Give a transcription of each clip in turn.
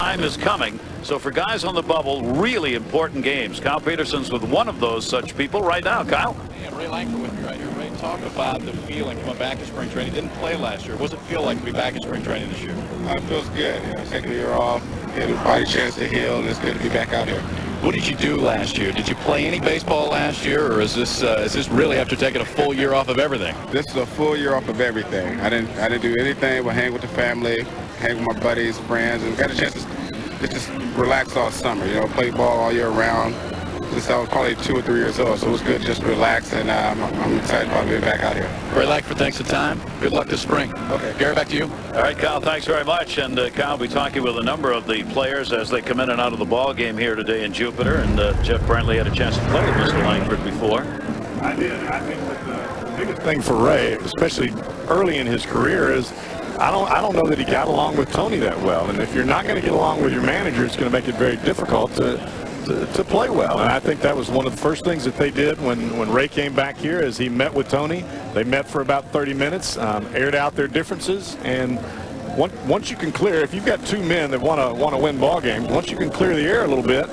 time is coming. So for guys on the bubble, really important games. Kyle Peterson's with one of those such people right now. Kyle? Yeah, Ray Langford with me right here. Ray, talk about the feeling coming back to spring training. Didn't play last year. What does it feel like to be back in spring training this year? It feels good. Second year off, getting the body chance to heal, and it's good to be back out here. What did you do last year? Did you play any baseball last year, or is this really after taking a full year off of everything? This is a full year off of everything. I didn't do anything but hang with the family, hang with my buddies, friends, and got a chance to just relax all summer. Play ball all year round. Since I was probably 2 or 3 years old, so it was good just to relax, and I'm excited about being back out here. Ray Langford, thanks for the time. Good luck this spring. Okay. Gary, back to you. All right, Kyle, thanks very much. And Kyle will be talking with a number of the players as they come in and out of the ball game here today in Jupiter. And Jeff Brantley had a chance to play with Mr. Langford before. I did. I think that the biggest thing for Ray, especially early in his career, is I don't know that he got along with Tony that well. And if you're not going to get along with your manager, it's going to make it very difficult to play well. And I think that was one of the first things that they did when Ray came back here, is he met with Tony. They met for about 30 minutes, aired out their differences, and once you can clear, if you've got two men that want to win ball games, once you can clear the air a little bit,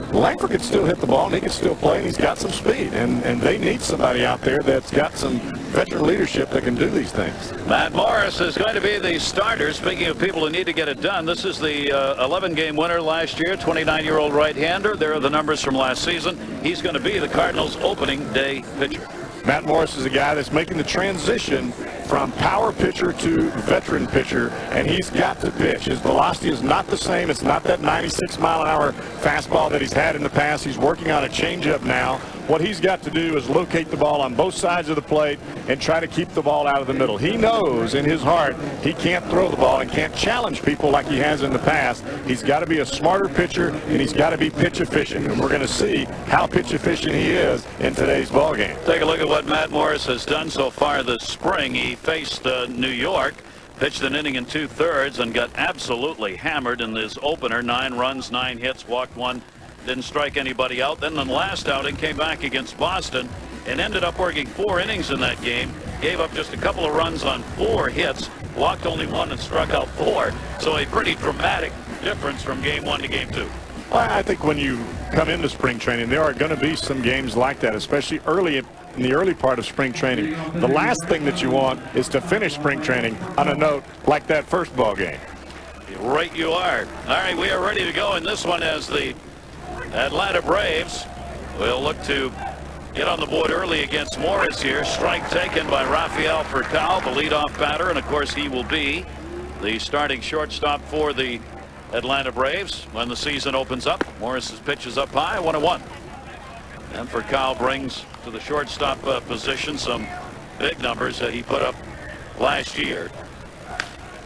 Langford can still hit the ball and he can still play, and he's got some speed, and they need somebody out there that's got some veteran leadership that can do these things. Matt Morris is going to be the starter. Speaking of people who need to get it done, this is the 11-game winner last year, 29-year-old right-hander. There are the numbers from last season. He's going to be the Cardinals' opening day pitcher. Matt Morris is a guy that's making the transition from power pitcher to veteran pitcher, and he's got to pitch. His velocity is not the same. It's not that 96-mile-an-hour fastball that he's had in the past. He's working on a changeup now. What he's got to do is locate the ball on both sides of the plate and try to keep the ball out of the middle. He knows in his heart he can't throw the ball and can't challenge people like he has in the past. He's got to be a smarter pitcher, and he's got to be pitch efficient, and we're going to see how pitch efficient he is in today's ball game. Take a look at what Matt Morris has done so far this spring. He faced New York, pitched an inning and 2/3, and got absolutely hammered in this opener. 9 runs, 9 hits, walked 1, didn't strike anybody out. Then the last outing came back against Boston and ended up working 4 innings in that game. Gave up just a couple of runs on 4 hits, walked only 1 and struck out 4. So a pretty dramatic difference from game 1 to game 2. Well, I think when you come into spring training, there are going to be some games like that, especially early in the early part of spring training. The last thing that you want is to finish spring training on a note like that first ball game. Right you are. All right, we are ready to go in this one as the Atlanta Braves will look to get on the board early against Morris here. Strike taken by Rafael Furcal, the leadoff batter, and of course he will be the starting shortstop for the Atlanta Braves when the season opens up. Morris's pitch is up high, 1-1. And Furcal brings to the shortstop position some big numbers that he put up last year.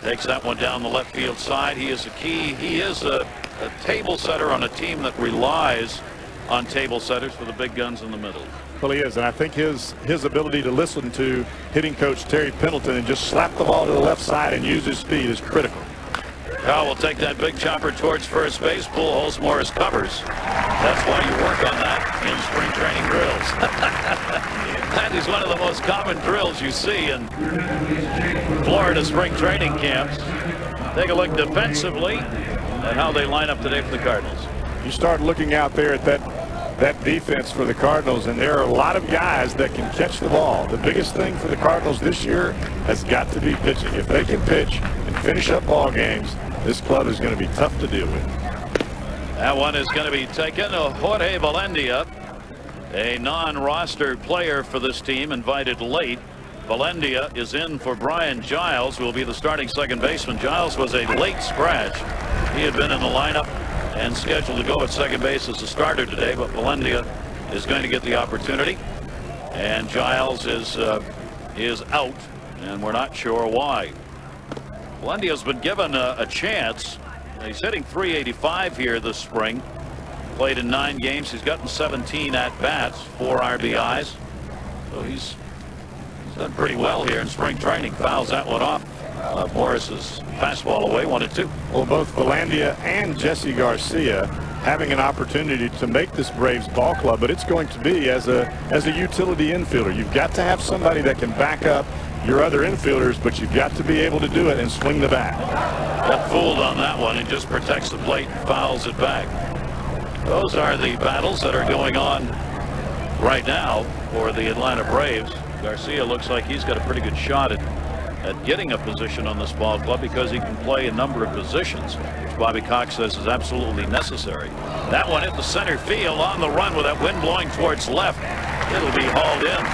Takes that one down the left field side. He is a key. He is a table setter on a team that relies on table setters for the big guns in the middle. Well, he is, and I think his ability to listen to hitting coach Terry Pendleton and just slap the ball to the left side and use his speed is critical. Kyle will take that big chopper towards first base. Pujols, Morris covers. That's why you work on that in spring training drills. That is one of the most common drills you see in Florida spring training camps. Take a look defensively at how they line up today for the Cardinals. You start looking out there at that defense for the Cardinals, and there are a lot of guys that can catch the ball. The biggest thing for the Cardinals this year has got to be pitching. If they can pitch and finish up ball games, this club is going to be tough to deal with. That one is going to be taken. Jorge Valendia, a non-roster player for this team, invited late. Valendia is in for Brian Giles, who will be the starting second baseman. Giles was a late scratch. He had been in the lineup and scheduled to go at second base as a starter today, but Valendia is going to get the opportunity, and Giles is out, and we're not sure why. Valendia's been given a chance. He's hitting .385 here this spring. Played in 9 games. He's gotten 17 at-bats, 4 RBIs. So he's done pretty well here in spring training. Fouls that one off. Morris's fastball away, 1-2. Well, both Valendia and Jesse Garcia having an opportunity to make this Braves ball club, but it's going to be as a utility infielder. You've got to have somebody that can back up your other infielders, but you've got to be able to do it and swing the bat. Got fooled on that one. He just protects the plate and fouls it back. Those are the battles that are going on right now for the Atlanta Braves. Garcia looks like he's got a pretty good shot at getting a position on this ball club because he can play a number of positions, which Bobby Cox says is absolutely necessary. That one hit the center field on the run with that wind blowing towards left. It'll be hauled in.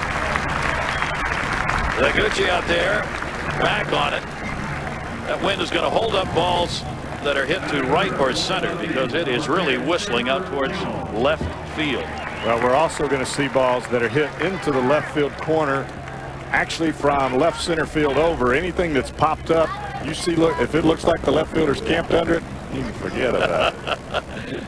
Taguchi out there, back on it. That wind is going to hold up balls that are hit to right or center because it is really whistling out towards left field. Well, we're also going to see balls that are hit into the left field corner, actually from left center field over. Anything that's popped up, you see, look, if it looks like the left fielder's camped under it, you can forget about it.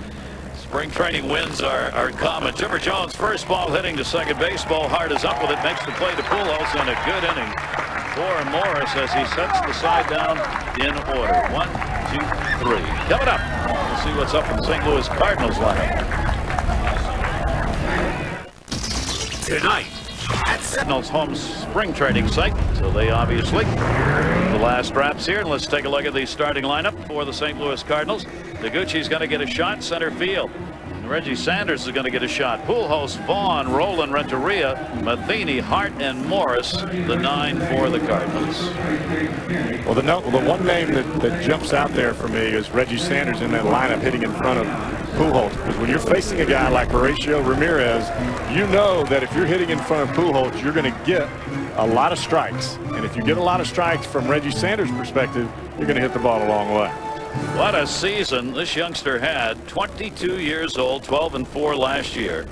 Spring training wins are common. Jimmer Jones, first ball hitting to second base. Ball hard is up with it, makes the play to Pujols, and a good inning for Morris as he sets the side down in order. 1, 2, 3. Coming up, we'll see what's up in the St. Louis Cardinals lineup. Tonight at Cardinals home spring training site, so they obviously the last straps here, and let's take a look at the starting lineup for the St. Louis Cardinals. Taguchi's going to get a shot center field. Reggie Sanders is going to get a shot. Pujols, Vaughn, Roland, Renteria, Matheny, Hart, and Morris, the 9 for the Cardinals. Well, the one name that jumps out there for me is Reggie Sanders in that lineup hitting in front of Pujols. Because when you're facing a guy like Mauricio Ramirez, you know that if you're hitting in front of Pujols, you're going to get a lot of strikes. And if you get a lot of strikes from Reggie Sanders' perspective, you're going to hit the ball a long way. What a season this youngster had. 22 years old, 12-4 last year.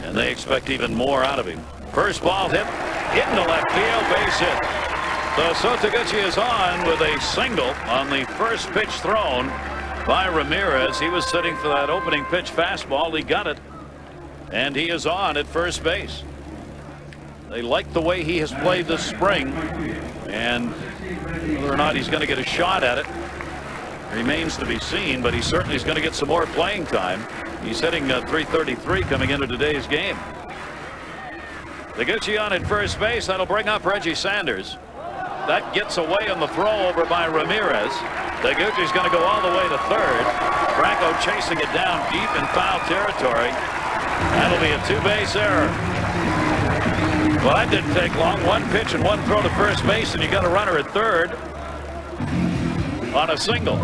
And they expect even more out of him. First ball hit into left field, base hit. So Taguchi is on with a single on the first pitch thrown by Ramirez. He was sitting for that opening pitch fastball. He got it. And he is on at first base. They like the way he has played this spring. And whether or not he's going to get a shot at it remains to be seen, but he certainly is going to get some more playing time. He's hitting .333 coming into today's game. Taguchi on at first base. That'll bring up Reggie Sanders. That gets away on the throw over by Ramirez. Taguchi's going to go all the way to third. Franco chasing it down deep in foul territory. That'll be a two-base error. Well, that didn't take long. One pitch and one throw to first base, and you got a runner at third on a single.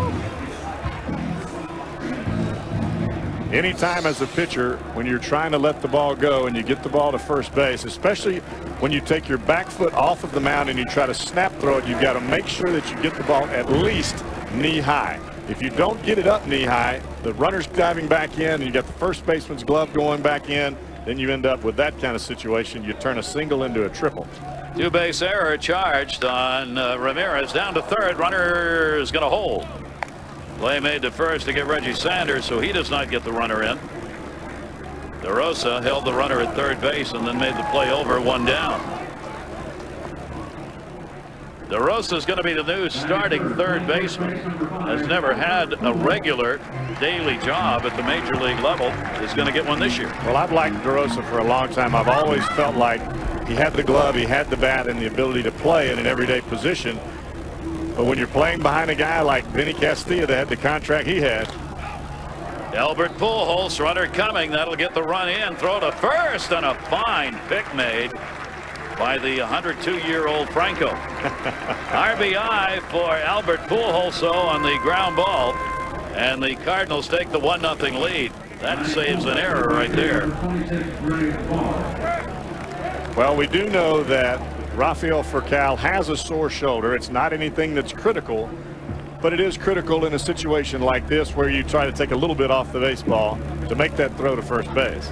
Anytime as a pitcher, when you're trying to let the ball go and you get the ball to first base, especially when you take your back foot off of the mound and you try to snap throw it, you've got to make sure that you get the ball at least knee high. If you don't get it up knee high, the runner's diving back in and you got the first baseman's glove going back in, then you end up with that kind of situation. You turn a single into a triple. Two-base error charged on Ramirez. Down to third. Runner is going to hold. Play made to first to get Reggie Sanders, so he does not get the runner in. DeRosa held the runner at third base and then made the play over, one down. DeRosa is going to be the new starting third baseman. Has never had a regular daily job at the major league level. Is going to get one this year. Well, I've liked DeRosa for a long time. I've always felt like he had the glove, he had the bat, and the ability to play in an everyday position. But when you're playing behind a guy like Vinny Castilla that had the contract he had. Albert Pujols, runner coming. That'll get the run in. Throw to first, and a fine pick made by the 102-year-old Franco. RBI for Albert Pujols on the ground ball. And the Cardinals take the 1-0 lead. That saves an error right there. Well, we do know that Rafael Furcal has a sore shoulder. It's not anything that's critical, but it is critical in a situation like this where you try to take a little bit off the baseball to make that throw to first base.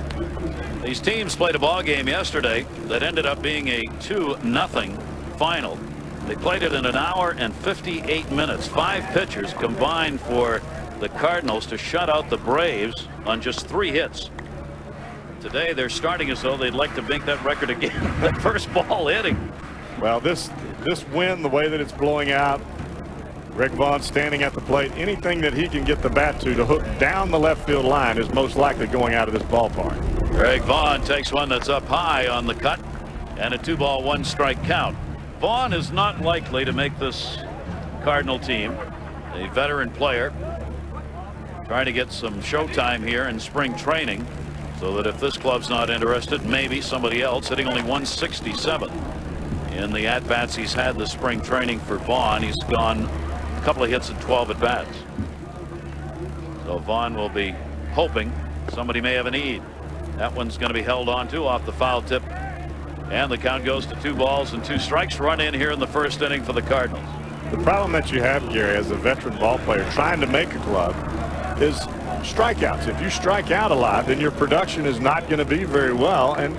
These teams played a ball game yesterday that ended up being a 2-0 final. They played it in 1 hour and 58 minutes. 5 pitchers combined for the Cardinals to shut out the Braves on just 3 hits. Today they're starting as though they'd like to make that record again. That first ball hitting. Well, this wind, the way that it's blowing out, Greg Vaughn standing at the plate, anything that he can get the bat to hook down the left field line is most likely going out of this ballpark. Greg Vaughn takes one that's up high on the cut, and a 2-ball 1-strike count. Vaughn is not likely to make this Cardinal team. A veteran player trying to get some showtime here in spring training, so that if this club's not interested, maybe somebody else. Hitting only 167 in the at-bats he's had this spring training for Vaughn. He's gone a couple of hits and 12 at-bats. So Vaughn will be hoping somebody may have a need. That one's going to be held on to off the foul tip, and the count goes to 2 balls and 2 strikes. Run in here in the first inning for the Cardinals. The problem that you have, Gary, as a veteran ball player trying to make a club is strikeouts. If you strike out a lot, then your production is not going to be very well. And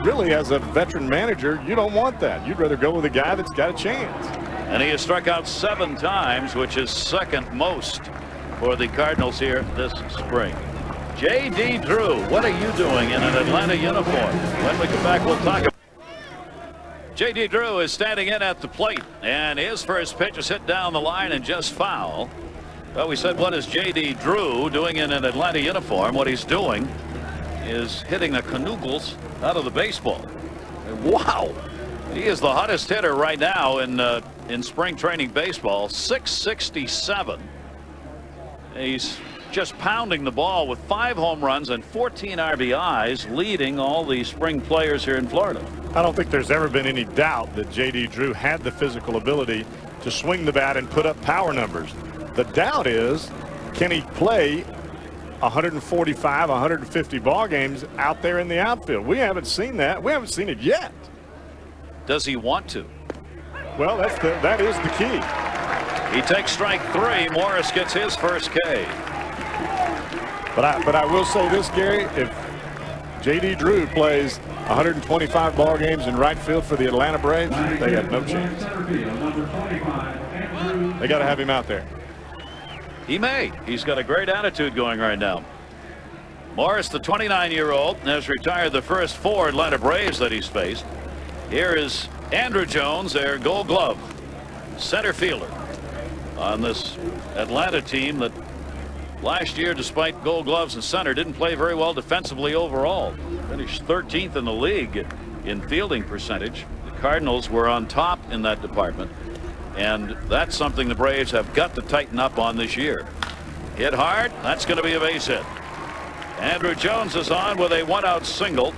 really, as a veteran manager, you don't want that. You'd rather go with a guy that's got a chance. And he has struck out 7 times, which is second most for the Cardinals here this spring. J.D. Drew, what are you doing in an Atlanta uniform? When we come back, we'll talk about. J.D. Drew is standing in at the plate, and his first pitch is hit down the line and just foul. Well, we said, what is J.D. Drew doing in an Atlanta uniform? What he's doing is hitting the canoogles out of the baseball. Wow. He is the hottest hitter right now in spring training baseball. 667. He's just pounding the ball with 5 home runs and 14 RBIs, leading all the spring players here in Florida. I don't think there's ever been any doubt that J.D. Drew had the physical ability to swing the bat and put up power numbers. The doubt is, can he play 145, 150 ball games out there in the outfield? We haven't seen that. We haven't seen it yet. Does he want to? Well, that is the key. He takes strike 3. Morris gets his first K. But I will say this, Gary, if J.D. Drew plays 125 ball games in right field for the Atlanta Braves, they got no chance. They got to have him out there. He may. He's got a great attitude going right now. Morris, the 29-year-old, has retired the first 4 Atlanta Braves that he's faced. Here is Andrew Jones, their Gold Glove center fielder on this Atlanta team that last year, despite Gold Gloves and center, didn't play very well defensively overall. Finished 13th in the league in fielding percentage. The Cardinals were on top in that department, and that's something the Braves have got to tighten up on this year. Hit hard. That's going to be a base hit. Andrew Jones is on with a 1-out single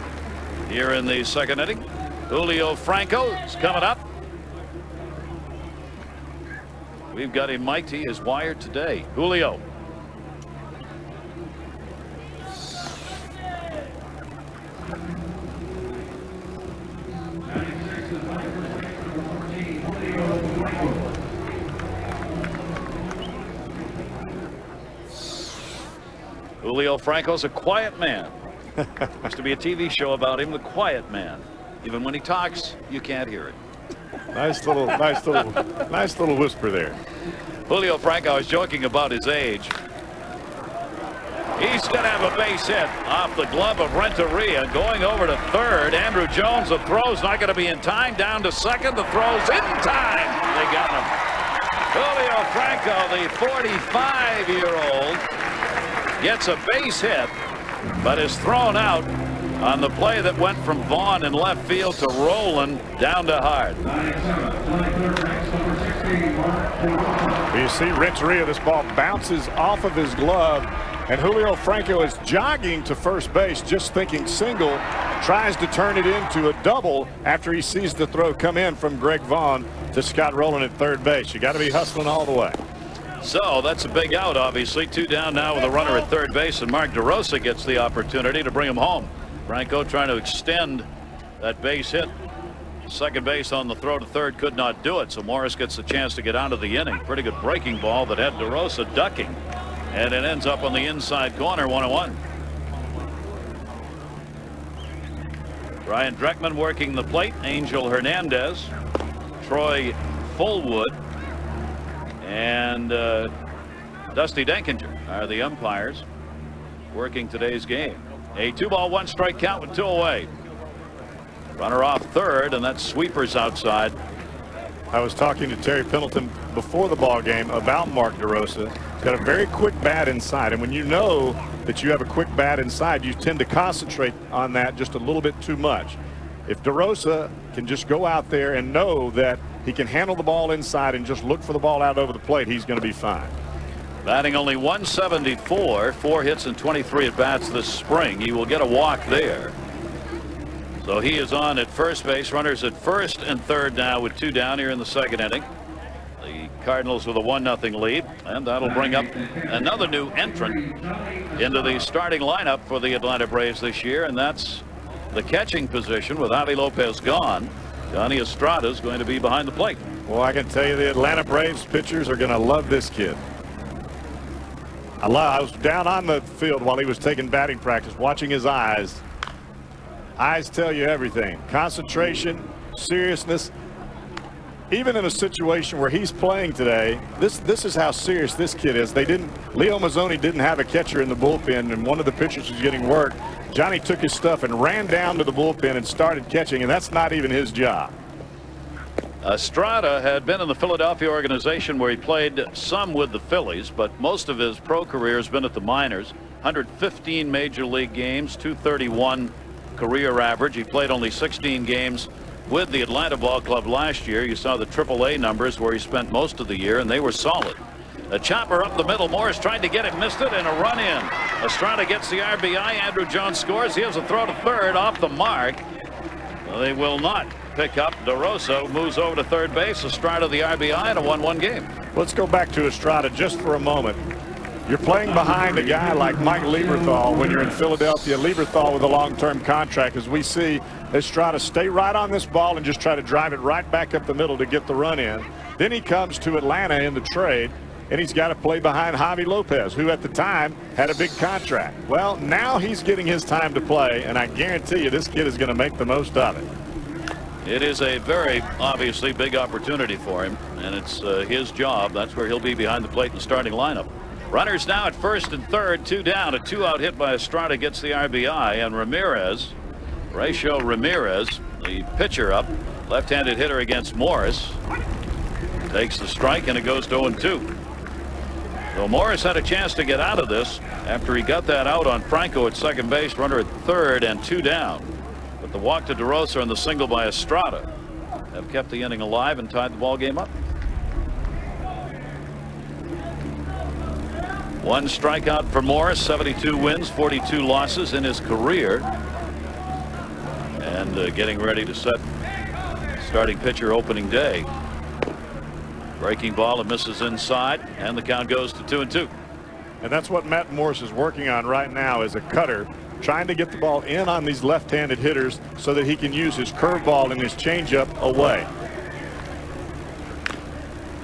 here in the second inning. Julio Franco is coming up. We've got him mic'd. He is wired today. Julio. Julio Franco's a quiet man. Used to be a TV show about him, the quiet man. Even when he talks, you can't hear it. Nice little whisper there. Julio Franco is joking about his age. He's going to have a base hit off the glove of Renteria. Going over to third. Andrew Jones, the throw's not going to be in time. Down to second. The throw's in time. They got him. Julio Franco, the 45-year-old, gets a base hit, but is thrown out on the play that went from Vaughn in left field to Rowland down to Hart. You see Renteria, this ball bounces off of his glove, and Julio Franco is jogging to first base, just thinking single, tries to turn it into a double after he sees the throw come in from Greg Vaughn to Scott Rowland at third base. You got to be hustling all the way. So that's a big out, obviously. 2 down now with a runner at third base, and Mark DeRosa gets the opportunity to bring him home. Franco trying to extend that base hit. Second base on the throw to third could not do it, so Morris gets a chance to get out of the inning. Pretty good breaking ball that had DeRosa ducking, and it ends up on the inside corner, 1-1. Brian Dreckman working the plate. Angel Hernandez, Troy Fullwood, and Dusty Denkinger are the umpires working today's game. A 2-ball 1-strike count with 2 away. Runner off third, and that sweeper's outside. I was talking to Terry Pendleton before the ball game about Mark DeRosa. He's got a very quick bat inside, and when you know that you have a quick bat inside, you tend to concentrate on that just a little bit too much. if DeRosa can just go out there and know that he can handle the ball inside and just look for the ball out over the plate, he's going to be fine. Batting only 174, 4 hits and 23 at bats this spring. He will get a walk there. So he is on at first base. Runners at first and third now with 2 down here in the second inning. The Cardinals with a 1-0 lead, and that'll bring up another new entrant into the starting lineup for the Atlanta Braves this year, and that's the catching position with Javi Lopez gone. Johnny Estrada is going to be behind the plate. Well, I can tell you the Atlanta Braves pitchers are going to love this kid. I was down on the field while he was taking batting practice, watching his eyes. Eyes tell you everything. Concentration, seriousness. Even in a situation where he's playing today, this is how serious this kid is. Leo Mazzoni didn't have a catcher in the bullpen, and one of the pitchers was getting work. Johnny took his stuff and ran down to the bullpen and started catching, and that's not even his job. Estrada had been in the Philadelphia organization where he played some with the Phillies, but most of his pro career has been at the minors. 115 major league games, 231 career average. He played only 16 games with the Atlanta Ball Club last year. You saw the AAA numbers where he spent most of the year, and they were solid. A chopper up the middle. Morris tried to get it, missed it, and a run in. Estrada gets the RBI. Andrew Jones scores. He has a throw to third off the mark. They will not pick up. DeRosa moves over to third base. Estrada the RBI in a 1-1 game. Let's go back to Estrada just for a moment. You're playing behind a guy like Mike Lieberthal when you're in Philadelphia. Lieberthal with a long-term contract. As we see Estrada stay right on this ball and just try to drive it right back up the middle to get the run in. Then he comes to Atlanta in the trade, and he's got to play behind Javi Lopez, who at the time had a big contract. Well, now he's getting his time to play, and I guarantee you this kid is going to make the most of it. It is a very obviously big opportunity for him, and it's his job. That's where he'll be behind the plate in the starting lineup. Runners now at first and third, 2 down. A 2-out hit by Estrada gets the RBI, and Horatio Ramirez, the pitcher up, left-handed hitter against Morris, takes the strike, and it goes to 0-2. So Morris had a chance to get out of this after he got that out on Franco at second base, runner at third, and 2 down. But the walk to DeRosa and the single by Estrada have kept the inning alive and tied the ball game up. 1 strikeout for Morris, 72 wins, 42 losses in his career. And getting ready to set starting pitcher opening day. Breaking ball and misses inside, and the count goes to 2-2. And that's what Matt Morris is working on right now, is a cutter, trying to get the ball in on these left-handed hitters so that he can use his curveball and his changeup away.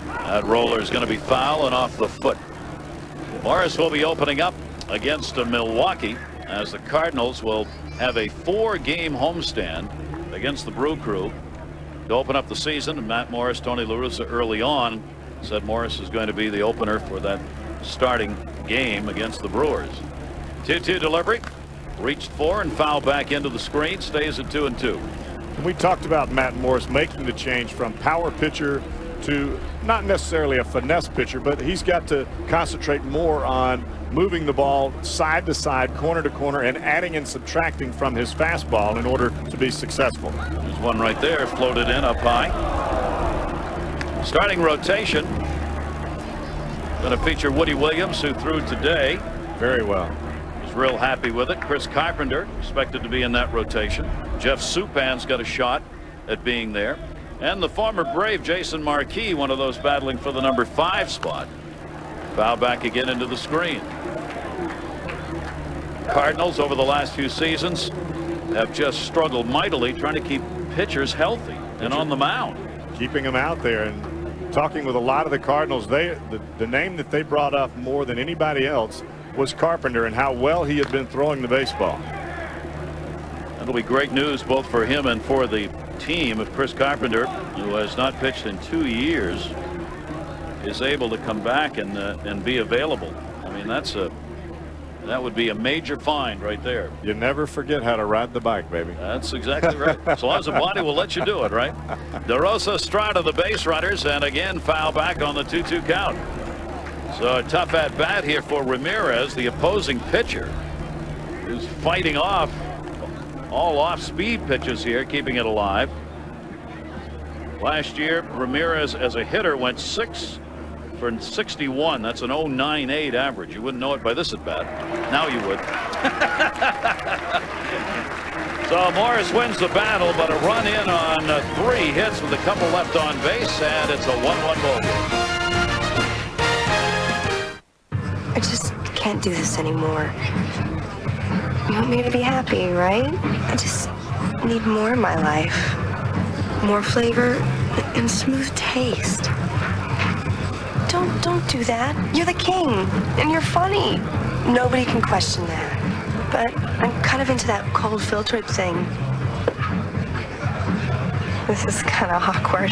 That roller is going to be foul and off the foot. Morris will be opening up against Milwaukee, as the Cardinals will have a 4-game homestand against the Brew Crew to open up the season. And Matt Morris, Tony La Russa early on said Morris is going to be the opener for that starting game against the Brewers. 2-2 delivery, reached for and fouled back into the screen, stays at 2-2. We talked about Matt Morris making the change from power pitcher to not necessarily a finesse pitcher, but he's got to concentrate more on moving the ball side to side, corner to corner, and adding and subtracting from his fastball in order to be successful. There's one right there, floated in up high. Starting rotation. Going to feature Woody Williams, who threw today. Very well. Was real happy with it. Chris Carpenter expected to be in that rotation. Jeff Supan's got a shot at being there. And the former Brave Jason Marquis, one of those battling for the number 5 spot. Foul back again into the screen. Cardinals over the last few seasons have just struggled mightily trying to keep pitchers healthy and on the mound. Keeping them out there. And talking with a lot of the Cardinals, the name that they brought up more than anybody else was Carpenter and how well he had been throwing the baseball. That'll be great news both for him and for the team if Chris Carpenter, who has not pitched in 2 years, is able to come back and be available. I mean, that would be a major find right there. You never forget how to ride the bike, baby. That's exactly right. As long as the body will let you do it, right? DeRosa, Estrada, the base runners, and again foul back on the 2-2 count. So a tough at bat here for Ramirez, the opposing pitcher, who's fighting off All off-speed pitches here, keeping it alive. Last year, Ramirez as a hitter went 6 for 61. That's an 0.98 average. You wouldn't know it by this at bat. Now you would. So Morris wins the battle, but a run in on 3 hits with a couple left on base, and it's a 1-1 ball game. I just can't do this anymore. You want me to be happy, right? I just need more in my life. More flavor and smooth taste. Don't do that. You're the king, and you're funny. Nobody can question that. But I'm kind of into that cold filtered thing. This is kind of awkward.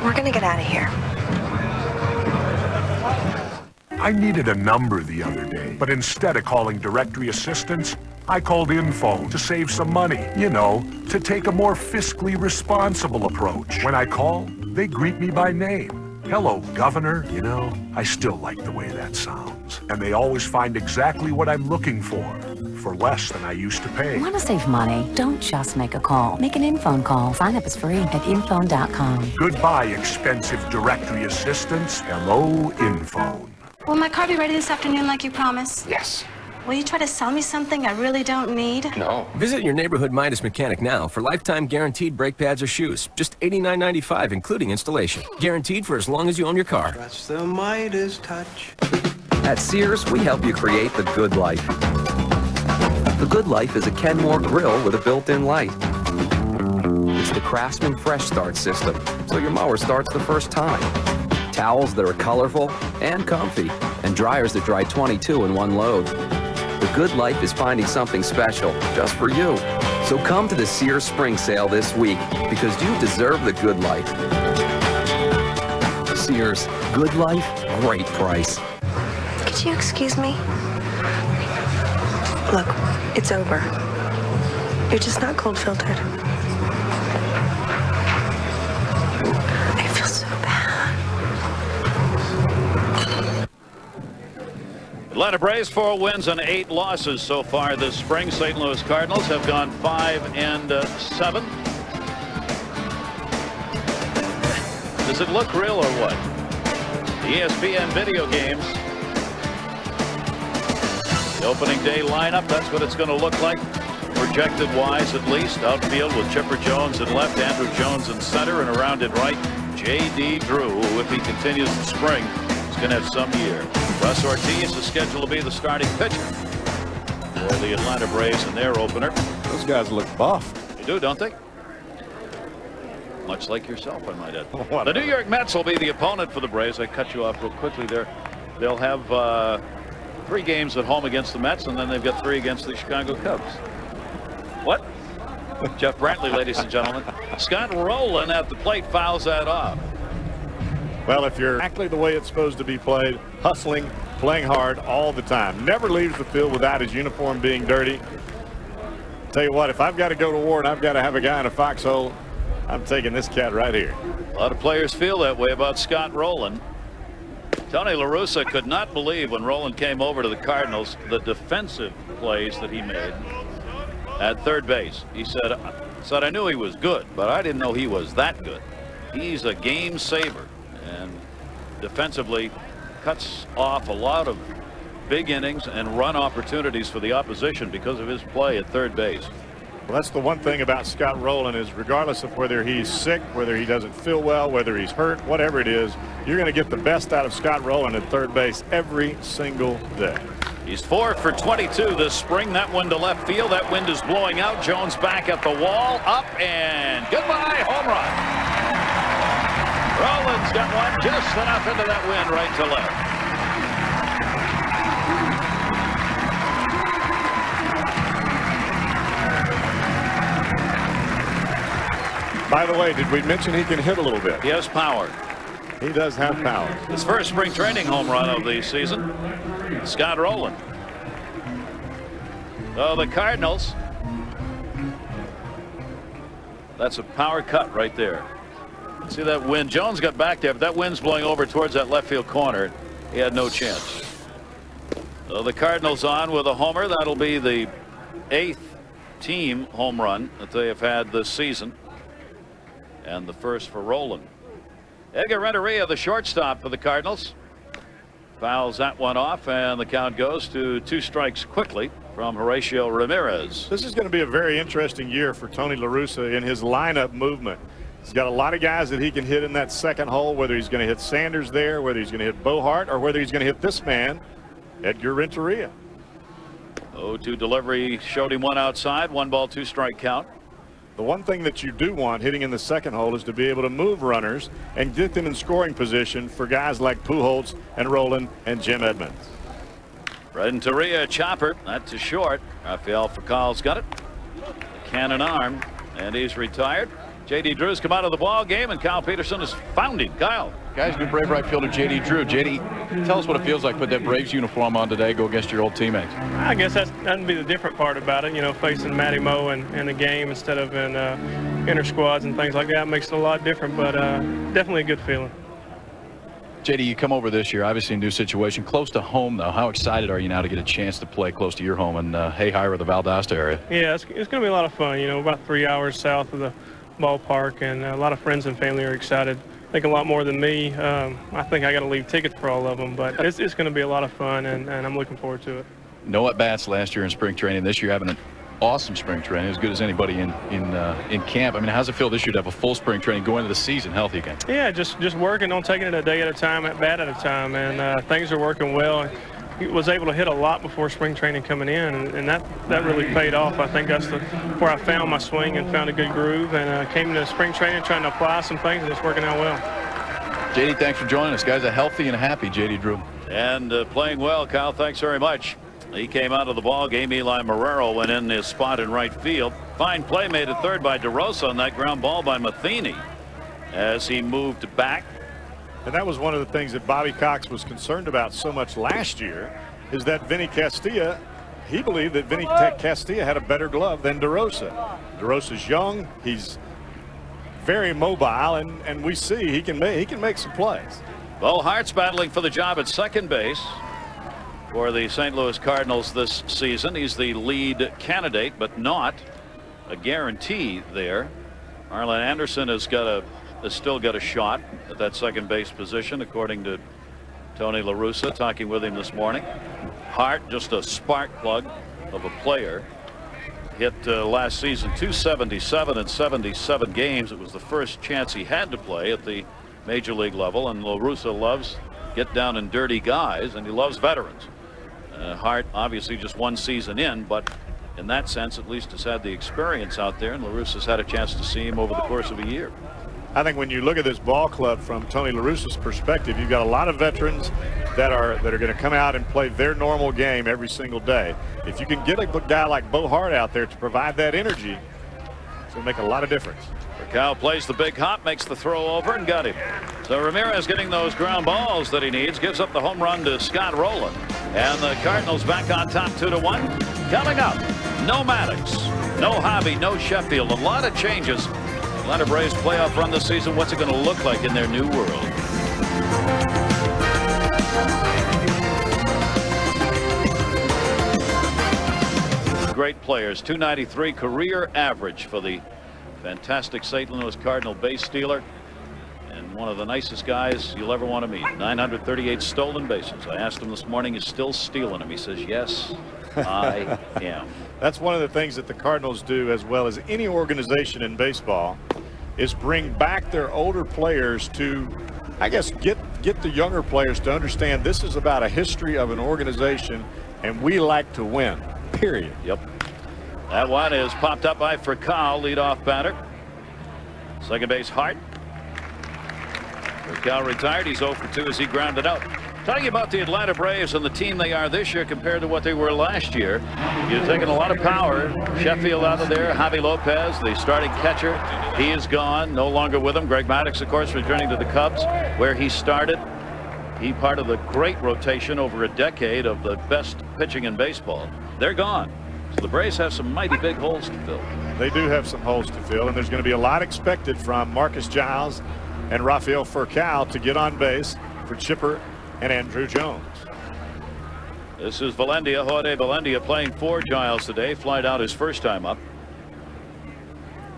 We're gonna get out of here. I needed a number the other day, but instead of calling directory assistance, I called Info to save some money. You know, to take a more fiscally responsible approach. When I call, they greet me by name. Hello, Governor. You know, I still like the way that sounds. And they always find exactly what I'm looking for less than I used to pay. Want to save money? Don't just make a call. Make an Infone call. Sign up is free at infone.com. Goodbye, expensive directory assistance. Hello, Infone. Will my car be ready this afternoon like you promised? Yes. Will you try to sell me something I really don't need? No. Visit your neighborhood Midas mechanic now for lifetime guaranteed brake pads or shoes. Just $89.95, including installation. Guaranteed for as long as you own your car. That's the Midas touch. At Sears, we help you create the good life. The good life is a Kenmore grill with a built-in light. It's the Craftsman Fresh Start system, so your mower starts the first time. Towels that are colorful and comfy, and dryers that dry 22 in one load. The good life is finding something special just for you. So come to the Sears Spring Sale this week, because you deserve the good life. Sears, good life, great price. Could you excuse me? Look, it's over. You're just not cold filtered. I feel so bad. Atlanta Braves 4 wins and 8 losses so far this spring. St. Louis Cardinals have gone 5-7. Does it look real or what? The ESPN video games. The opening day lineup, that's what it's going to look like. Projected wise at least. Outfield with Chipper Jones in left, Andrew Jones in center, and around in right, J.D. Drew, who if he continues in spring, is going to have some year. Russ Ortiz is scheduled to be the starting pitcher for the Atlanta Braves in their opener. Those guys look buff. They do, don't they? Much like yourself, I might add. The New York Mets will be the opponent for the Braves. I cut you off real quickly there. They'll have 3 games at home against the Mets, and then they've got 3 against the Chicago Cubs. What? Jeff Brantley, ladies and gentlemen. Scott Rowland at the plate fouls that off. Well, if you're exactly the way it's supposed to be played, hustling, playing hard all the time, never leaves the field without his uniform being dirty. Tell you what, if I've got to go to war and I've got to have a guy in a foxhole, I'm taking this cat right here. A lot of players feel that way about Scott Rowland. Tony La Russa could not believe when Rowland came over to the Cardinals the defensive plays that he made at third base. He said, I knew he was good, but I didn't know he was that good. He's a game saver, and defensively cuts off a lot of big innings and run opportunities for the opposition because of his play at third base. Well, that's the one thing about Scott Rowland is regardless of whether he's sick, whether he doesn't feel well, whether he's hurt, whatever it is, you're going to get the best out of Scott Rowland at third base every single day. He's 4 for 22 this spring. That one to left field. That wind is blowing out. Jones back at the wall. Up and goodbye. Home run. Rowland's got one just enough into that wind right to left. By the way, did we mention he can hit a little bit? He has power. He does have power. His first spring training home run of the season. Scott Rowland. So the Cardinals. That's a power cut right there. See that wind? Jones got back there, but that wind's blowing over towards that left field corner. He had no chance. So the Cardinals on with a homer. That'll be the 8th team home run that they have had this season, and the first for Roland. Edgar Renteria, the shortstop for the Cardinals, fouls that one off, and the count goes to 2 strikes quickly from Horatio Ramirez. This is going to be a very interesting year for Tony La Russa in his lineup movement. He's got a lot of guys that he can hit in that second hole, whether he's going to hit Sanders there, whether he's going to hit Bohart, or whether he's going to hit this man, Edgar Renteria. 0-2 delivery showed him 1 outside, 1 ball, 2 strike count. The one thing that you do want hitting in the second hole is to be able to move runners and get them in scoring position for guys like Pujols and Roland and Jim Edmonds. Renteria chopper, that's too short. Rafael Furcal's got it. Cannon arm, and he's retired. J.D. Drew's come out of the ball game, and Kyle Peterson has found him. Kyle. Guys, new Brave right fielder J.D. Drew. J.D., tell us what it feels like to put that Braves uniform on today, go against your old teammates. I guess that'd be the different part about it, you know, facing Matty Moe in the game instead of in inter squads and things like that makes it a lot different, but definitely a good feeling. J.D., you come over this year, obviously a new situation, close to home, though. How excited are you now to get a chance to play close to your home in Hayhire, the Valdosta area? Yeah, it's going to be a lot of fun, you know, about 3 hours south of the ballpark, and a lot of friends and family are excited. I think a lot more than me. I think I got to leave tickets for all of them, but it's going to be a lot of fun, and I'm looking forward to it. No at-bats last year in spring training. This year having an awesome spring training, as good as anybody in camp. I mean, how's it feel this year to have a full spring training, going into the season healthy again? Yeah, just working on taking it a day at a time, at bat at a time, and things are working well. He was able to hit a lot before spring training coming in, and that really paid off. I think that's where I found my swing and found a good groove, and came to spring training trying to apply some things, and it's working out well. JD, thanks for joining us, guys. A healthy and happy JD Drew. And playing well, Kyle. Thanks very much. He came out of the ball game. Eli Marrero went in his spot in right field. Fine play made at third by DeRosa on that ground ball by Matheny as he moved back. And that was one of the things that Bobby Cox was concerned about so much last year, is that Vinny Castilla, he believed that Vinny Castilla had a better glove than DeRosa. DeRosa's young, he's very mobile, and we see he can make some plays. Bo Hart's battling for the job at second base for the St. Louis Cardinals this season. He's the lead candidate, but not a guarantee there. Arlen Anderson has still got a shot at that second base position, according to Tony La Russa, talking with him this morning. Hart, just a spark plug of a player, hit last season 277 in 77 games. It was the first chance he had to play at the major league level, and La Russa loves get down and dirty guys, and he loves veterans. Hart obviously just 1 season in, but in that sense at least has had the experience out there, and La Russa's had a chance to see him over the course of a year. I think when you look at this ball club from Tony La Russa's perspective, you've got a lot of veterans that are going to come out and play their normal game every single day. If you can get a guy like Bo Hart out there to provide that energy, it's going to make a lot of difference. Cal plays the big hop, makes the throw over, and got him. So Ramirez getting those ground balls that he needs, gives up the home run to Scott Rowland. And the Cardinals back on top 2-1. Coming up, no Maddox, no Javi, no Sheffield. A lot of changes. Atlanta Braves playoff run this season. What's it going to look like in their new world? Great players. 293 career average for the fantastic St. Louis Cardinal base stealer, and one of the nicest guys you'll ever want to meet. 938 stolen bases. I asked him this morning, is still stealing them? He says, yes, I am. That's one of the things that the Cardinals do, as well as any organization in baseball, is bring back their older players to, I guess, get the younger players to understand this is about a history of an organization, and we like to win, period. Yep. That one is popped up by Furcal, leadoff batter. Second base, Hart. Furcal retired. He's 0 for 2 as he grounded out. Talking about the Atlanta Braves and the team they are this year compared to what they were last year. You've taken a lot of power. Sheffield out of there. Javi Lopez, the starting catcher, he is gone. No longer with them. Greg Maddux, of course, returning to the Cubs, where he started. He part of the great rotation over a decade of the best pitching in baseball. They're gone. So the Braves have some mighty big holes to fill. They do have some holes to fill, and there's going to be a lot expected from Marcus Giles and Rafael Furcal to get on base for Chipper and Andrew Jones. This is Jorge Valendia playing for Giles today. Flied out his first time up.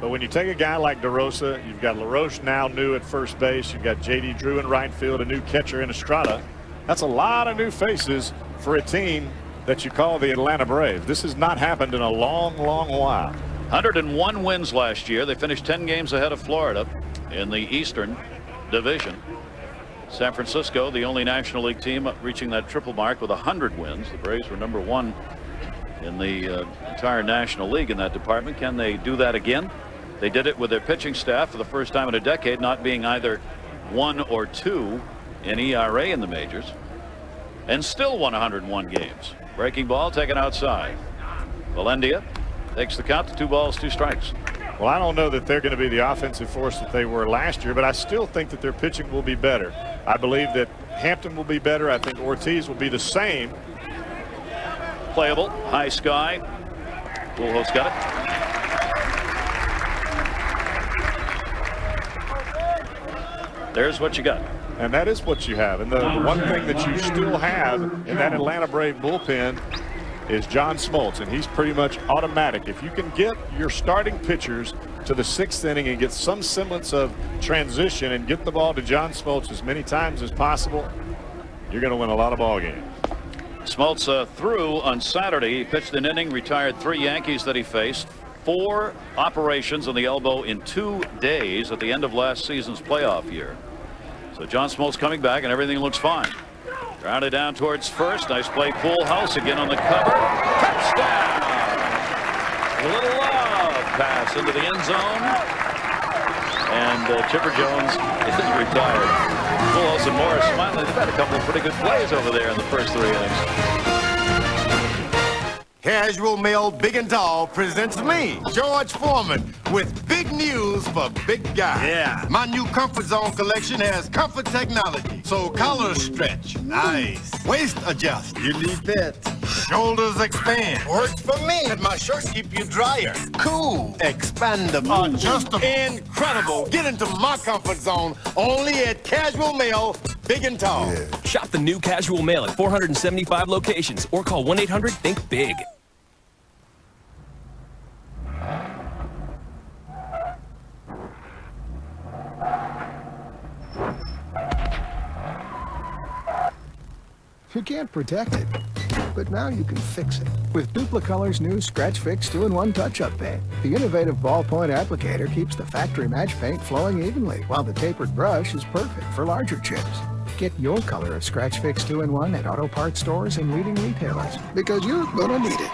But when you take a guy like DeRosa, you've got LaRoche now new at first base. You've got J.D. Drew in right field, a new catcher in Estrada. That's a lot of new faces for a team that you call the Atlanta Braves. This has not happened in a long, long while. 101 wins last year. They finished 10 games ahead of Florida in the Eastern Division. San Francisco, the only National League team reaching that triple mark with 100 wins. The Braves were number one in the entire National League in that department. Can they do that again? They did it with their pitching staff for the first time in a decade, not being either 1 or 2 in ERA in the majors, and still won 101 games. Breaking ball taken outside. Valendia takes the count to 2 balls, 2 strikes. Well, I don't know that they're going to be the offensive force that they were last year, but I still think that their pitching will be better. I believe that Hampton will be better. I think Ortiz will be the same. Playable, high sky. Pujols got it. There's what you got. And that is what you have. And the one thing that you still have in that Atlanta Brave bullpen is John Smoltz, and he's pretty much automatic. If you can get your starting pitchers to the 6th inning and get some semblance of transition and get the ball to John Smoltz as many times as possible, you're going to win a lot of ball games. Smoltz threw on Saturday. He pitched an inning, retired 3 Yankees that he faced. 4 operations on the elbow in 2 days at the end of last season's playoff year. So John Smoltz coming back and everything looks fine. Grounded down towards first. Nice play. Pujols again on the cover. Touchdown! A little love pass into the end zone. And Chipper Jones is retired. Pujols and Morris finally, they've had a couple of pretty good plays over there in the first 3 innings. Casual Mail Big and Tall presents me, George Foreman, with big news for big guys. Yeah. My new Comfort Zone collection has comfort technology, so collars stretch. Nice. Waist adjust. You need that. Shoulders expand. Works for me. And my shirts keep you drier. Cool. Expandable. Adjustable. Incredible. Get into my Comfort Zone only at Casual Mail Big and Tall. Yeah. Shop the new Casual Mail at 475 locations or call 1-800-THINK-BIG. You can't protect it, but now you can fix it. With Duplicolor's new Scratch Fix 2-in-1 Touch-Up Paint. The innovative ballpoint applicator keeps the factory match paint flowing evenly, while the tapered brush is perfect for larger chips. Get your color of Scratch Fix 2-in-1 at auto parts stores and leading retailers, because you're gonna need it.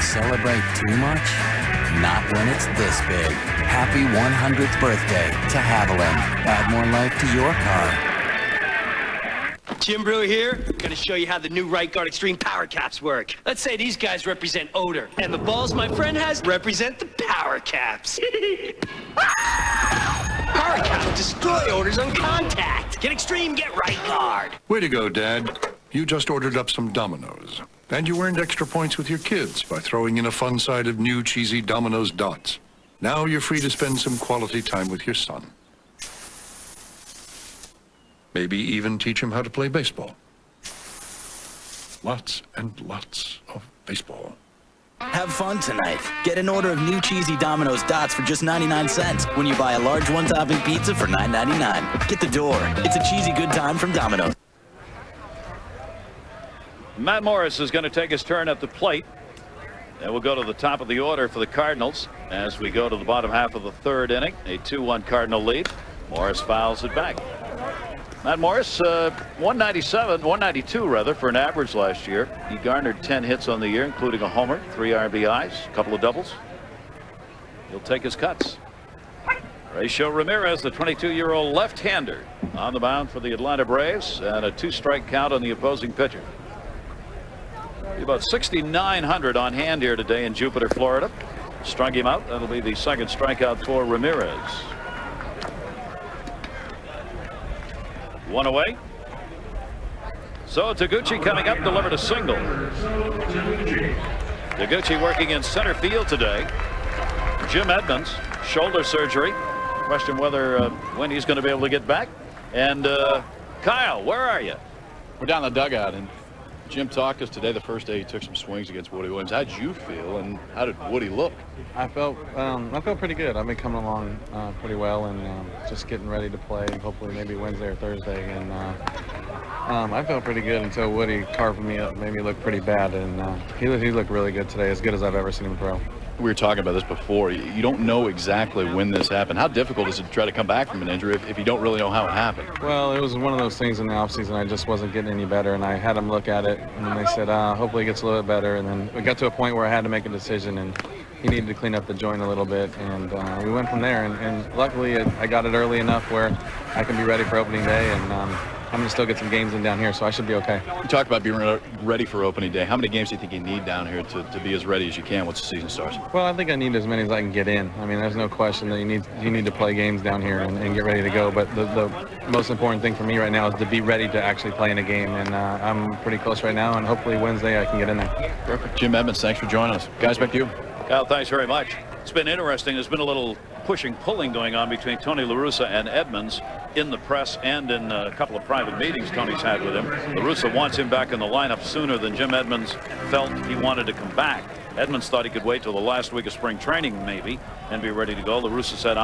Celebrate too much? Not when it's this big. Happy 100th birthday to Haviland. Add more life to your car. Jim Brewer here. Gonna show you how the new Right Guard Extreme Power Caps work. Let's say these guys represent odor, and the balls my friend has represent the Power Caps. Power Caps destroy odors on contact. Get extreme, get Right Guard. Way to go, Dad. You just ordered up some Dominoes. And you earned extra points with your kids by throwing in a fun side of new cheesy Domino's dots. Now you're free to spend some quality time with your son. Maybe even teach him how to play baseball. Lots and lots of baseball. Have fun tonight. Get an order of new cheesy Domino's dots for just 99 cents when you buy a large one-topping pizza for $9.99. Get the door. It's a cheesy good time from Domino's. Matt Morris is going to take his turn at the plate. And we'll go to the top of the order for the Cardinals as we go to the bottom half of the 3rd inning. A 2-1 Cardinal lead. Morris fouls it back. Matt Morris, 192 rather, for an average last year. He garnered 10 hits on the year, including a homer, 3 RBIs, a couple of doubles. He'll take his cuts. Horacio Ramirez, the 22-year-old left-hander, on the mound for the Atlanta Braves, and a 2-strike count on the opposing pitcher. About 6,900 on hand here today in Jupiter, Florida. Struck him out. That'll be the 2nd strikeout for Ramirez. 1 away. So Taguchi coming up, delivered a single. Taguchi working in center field today. Jim Edmonds, shoulder surgery. Question whether when he's going to be able to get back. And Kyle, where are you? We're down in the dugout, and Jim talked to us today, the first day he took some swings against Woody Williams. How'd you feel, and how did Woody look? I felt pretty good. I've been coming along pretty well, and just getting ready to play, hopefully maybe Wednesday or Thursday. And I felt pretty good until Woody carved me up, made me look pretty bad, and he looked really good today, as good as I've ever seen him throw. We were talking about this before. You don't know exactly when this happened. How difficult is it to try to come back from an injury if you don't really know how it happened? Well, it was one of those things in the offseason. I just wasn't getting any better, and I had them look at it, and they said, hopefully it gets a little bit better. And then we got to a point where I had to make a decision, and he needed to clean up the joint a little bit, and we went from there. And luckily, I got it early enough where I can be ready for opening day, and I'm going to still get some games in down here, so I should be okay. You talked about being ready for opening day. How many games do you think you need down here to be as ready as you can once the season starts? Well, I think I need as many as I can get in. I mean, there's no question that you need to play games down here and get ready to go. But the most important thing for me right now is to be ready to actually play in a game. And I'm pretty close right now, and hopefully Wednesday I can get in there. Perfect. Jim Edmonds, thanks for joining us. Guys, back to you. Kyle, thanks very much. It's been interesting. There's been a little pushing-pulling going on between Tony La Russa and Edmonds in the press and in a couple of private meetings Tony's had with him. La Russa wants him back in the lineup sooner than Jim Edmonds felt he wanted to come back. Edmonds thought he could wait till the last week of spring training maybe and be ready to go. La Russa said,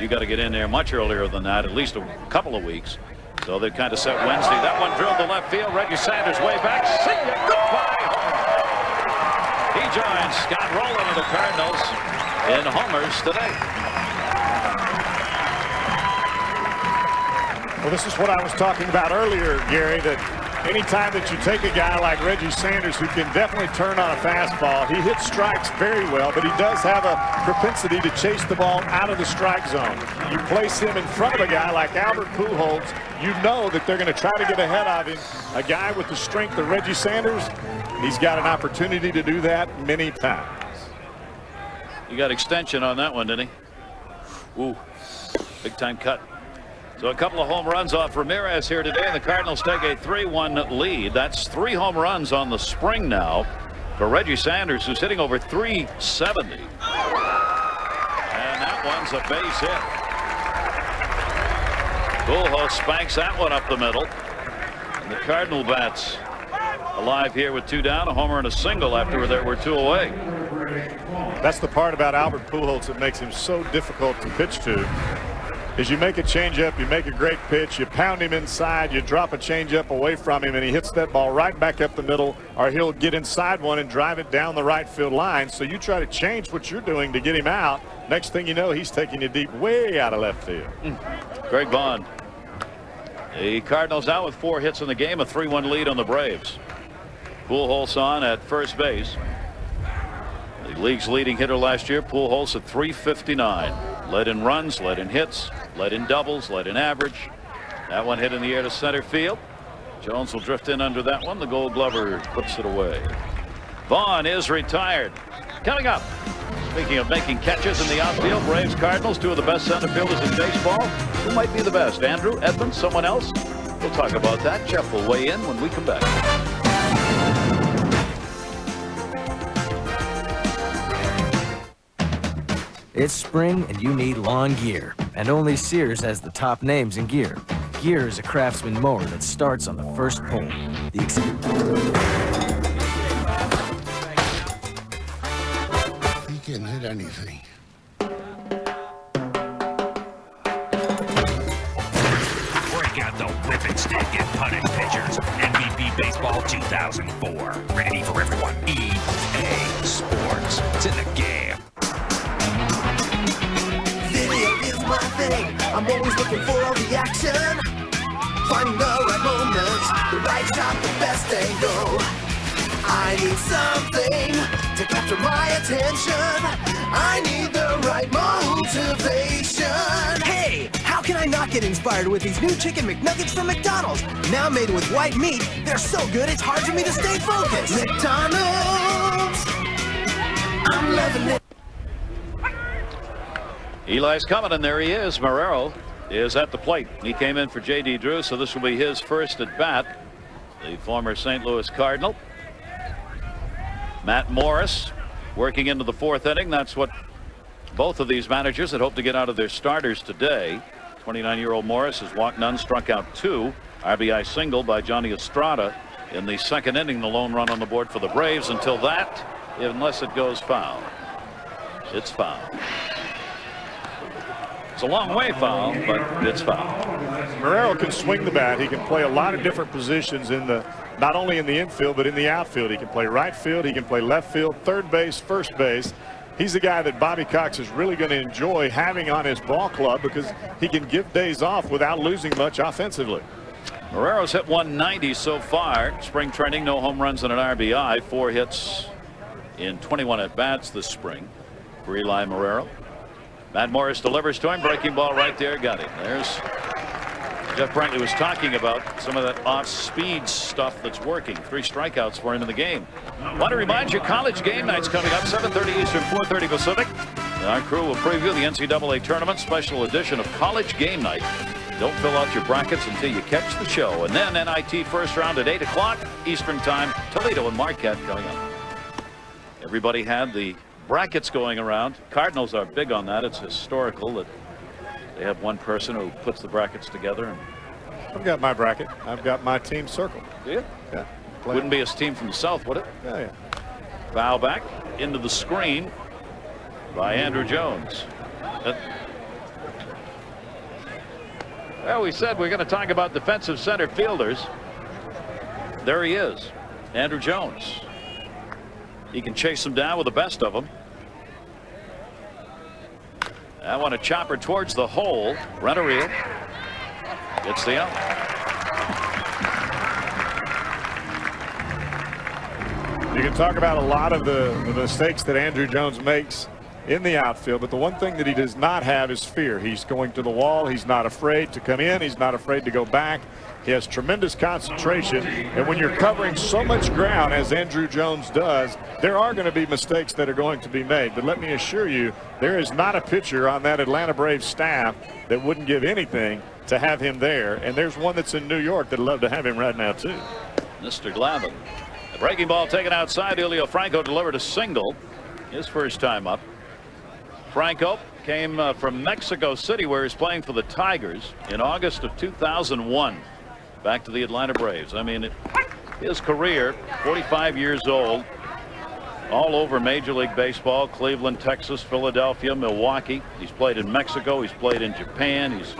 you got to get in there much earlier than that, at least a couple of weeks. So they kind of set Wednesday. That one drilled to left field. Reggie Sanders way back. See ya. Goodbye. He joins Scott Rowland of the Cardinals in homers today. Well, this is what I was talking about earlier, Gary, that anytime that you take a guy like Reggie Sanders who can definitely turn on a fastball, he hits strikes very well, but he does have a propensity to chase the ball out of the strike zone. You place him in front of a guy like Albert Pujols, you know that they're going to try to get ahead of him. A guy with the strength of Reggie Sanders, he's got an opportunity to do that many times. You got extension on that one, didn't he? Ooh, big time cut. So a couple of home runs off Ramirez here today, and the Cardinals take a 3-1 lead. That's 3 home runs on the spring now for Reggie Sanders, who's hitting over 370. And that one's a base hit. Pujols spanks that one up the middle. And the Cardinal bats alive here with 2 down, a homer and a single after there were 2 away. That's the part about Albert Pujols that makes him so difficult to pitch to. Is you make a changeup, you make a great pitch, you pound him inside, you drop a changeup away from him, and he hits that ball right back up the middle, or he'll get inside one and drive it down the right field line. So you try to change what you're doing to get him out. Next thing you know, he's taking you deep way out of left field. Greg Vaughn. The Cardinals out with 4 hits in the game, a 3-1 lead on the Braves. Pujols on at first base. The league's leading hitter last year, Pujols at 359. Led in runs, led in hits, led in doubles, led in average. That one hit in the air to center field. Jones will drift in under that one. The Gold Glover puts it away. Vaughn is retired. Coming up, speaking of making catches in the outfield, Braves Cardinals, 2 of the best center fielders in baseball. Who might be the best? Andrew, Edmonds, someone else? We'll talk about that. Jeff will weigh in when we come back. It's spring and you need lawn gear, and only Sears has the top names in gear. Gear is a Craftsman mower that starts on the first pull. He can hit anything. Break out the whipping stick and punish pitchers. MVP Baseball 2004. Rated for everyone. EA Sports. It's in the game. My thing. I'm always looking for all the action, finding the right moments, the right shot, the best angle. I need something to capture my attention. I need the right motivation. Hey, how can I not get inspired with these new Chicken McNuggets from McDonald's? Now made with white meat, they're so good it's hard for me to stay focused. McDonald's, I'm loving it. Eli's coming, and there he is. Marrero is at the plate. He came in for J.D. Drew, so this will be his first at bat. the former St. Louis Cardinal. Matt Morris working into the 4th inning. That's what both of these managers had hoped to get out of their starters today. 29-year-old Morris has walked none, struck out 2. RBI single by Johnny Estrada in the 2nd inning. The lone run on the board for the Braves. Until that, unless it goes foul, it's foul. It's a long way foul, but it's foul. Marrero can swing the bat. He can play a lot of different positions in the, not only in the infield, but in the outfield. He can play right field. He can play left field, third base, first base. He's the guy that Bobby Cox is really going to enjoy having on his ball club because he can give days off without losing much offensively. Marrero's hit 190 so far. Spring training, no home runs and an RBI. 4 hits in 21 at-bats this spring for Eli Marrero. Matt Morris delivers to him. Breaking ball right there. Got him. There's Jeff Brantley was talking about some of that off-speed stuff that's working. 3 strikeouts for him in the game. Want to remind you, college game night's coming up, 7:30 Eastern, 4:30 Pacific. Our crew will preview the NCAA tournament special edition of College Game Night. Don't fill out your brackets until you catch the show. And then NIT first round at 8 o'clock Eastern time. Toledo and Marquette coming up. Everybody had the brackets going around. Cardinals are big on that. It's historical that they have one person who puts the brackets together. And I've got my bracket. I've got my team circled. Do you? Yeah. Wouldn't be his team from the south, would it? Yeah. Foul back into the screen by Andrew Jones. Well, we said we're going to talk about defensive center fielders. There he is, Andrew Jones. He can chase them down with the best of them. I want to chopper towards the hole. Renteria gets the out. You can talk about a lot of the mistakes that Andrew Jones makes in the outfield, but the one thing that he does not have is fear. He's going to the wall. He's not afraid to come in. He's not afraid to go back. He has tremendous concentration, and when you're covering so much ground as Andrew Jones does, there are going to be mistakes that are going to be made. But let me assure you, there is not a pitcher on that Atlanta Braves staff that wouldn't give anything to have him there, and there's one that's in New York that'd love to have him right now too. Mr. Glavine. The breaking ball taken outside. Julio Franco delivered a single, his first time up. Franco came from Mexico City, where he's playing for the Tigers in August of 2001. Back to the Atlanta Braves. I mean, his career, 45 years old, all over Major League Baseball, Cleveland, Texas, Philadelphia, Milwaukee. He's played in Mexico. He's played in Japan. He's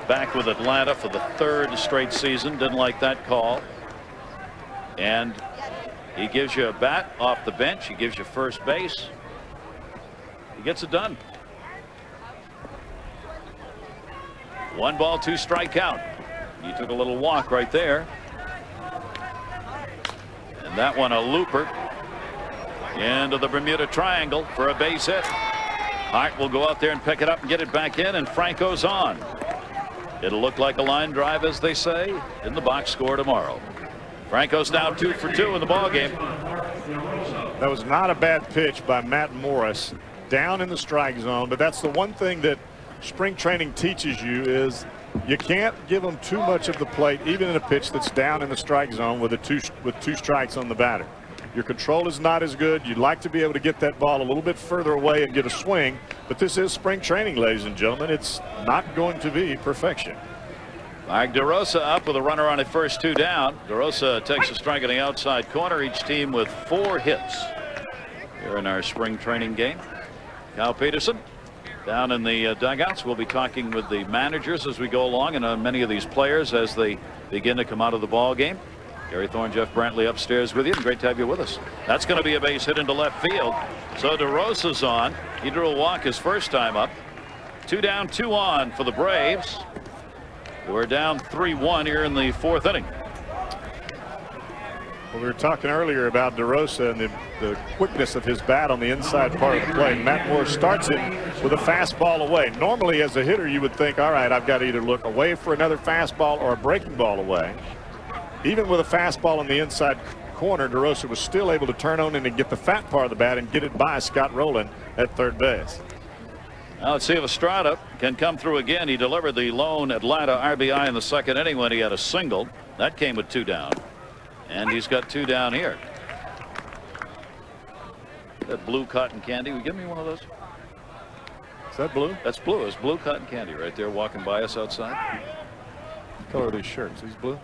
back with Atlanta for the 3rd straight season. Didn't like that call. And he gives you a bat off the bench. He gives you first base. He gets it done. 1 ball, 2 strike count. He took a little walk right there. And that one a looper into the Bermuda Triangle for a base hit. Hart will go out there and pick it up and get it back in, and Franco's on. It'll look like a line drive, as they say, in the box score tomorrow. Franco's now 2 for 2 in the ball game. That was not a bad pitch by Matt Morris down in the strike zone, but that's the one thing that spring training teaches you is you can't give them too much of the plate, even in a pitch that's down in the strike zone with 2 strikes on the batter. Your control is not as good. You'd like to be able to get that ball a little bit further away and get a swing, but this is spring training, ladies and gentlemen. It's not going to be perfection. Mark DeRosa up with a runner on at first, 2 down. DeRosa takes a strike on the outside corner. Each team with 4 hits here in our spring training game. Cal Peterson down in the dugouts. We'll be talking with the managers as we go along, and many of these players as they begin to come out of the ball game. Gary Thorne, Jeff Brantley upstairs with you. Great to have you with us. That's going to be a base hit into left field. So DeRosa's on. He drew a walk his first time up. 2 down, 2 on for the Braves. We're down 3-1 here in the 4th inning. Well, we were talking earlier about DeRosa and the quickness of his bat on the inside part of the plate. Matt Moore starts it with a fastball away. Normally, as a hitter, you would think, all right, I've got to either look away for another fastball or a breaking ball away. Even with a fastball on the inside corner, DeRosa was still able to turn on in and get the fat part of the bat and get it by Scott Rowland at third base. Now let's see if Estrada can come through again. He delivered the lone Atlanta RBI in the 2nd inning when he had a single. That came with 2 down. And he's got 2 down here. That blue cotton candy. Will you give me one of those? Is that blue? That's blue. It's blue cotton candy right there walking by us outside. What color are these shirts? These blue?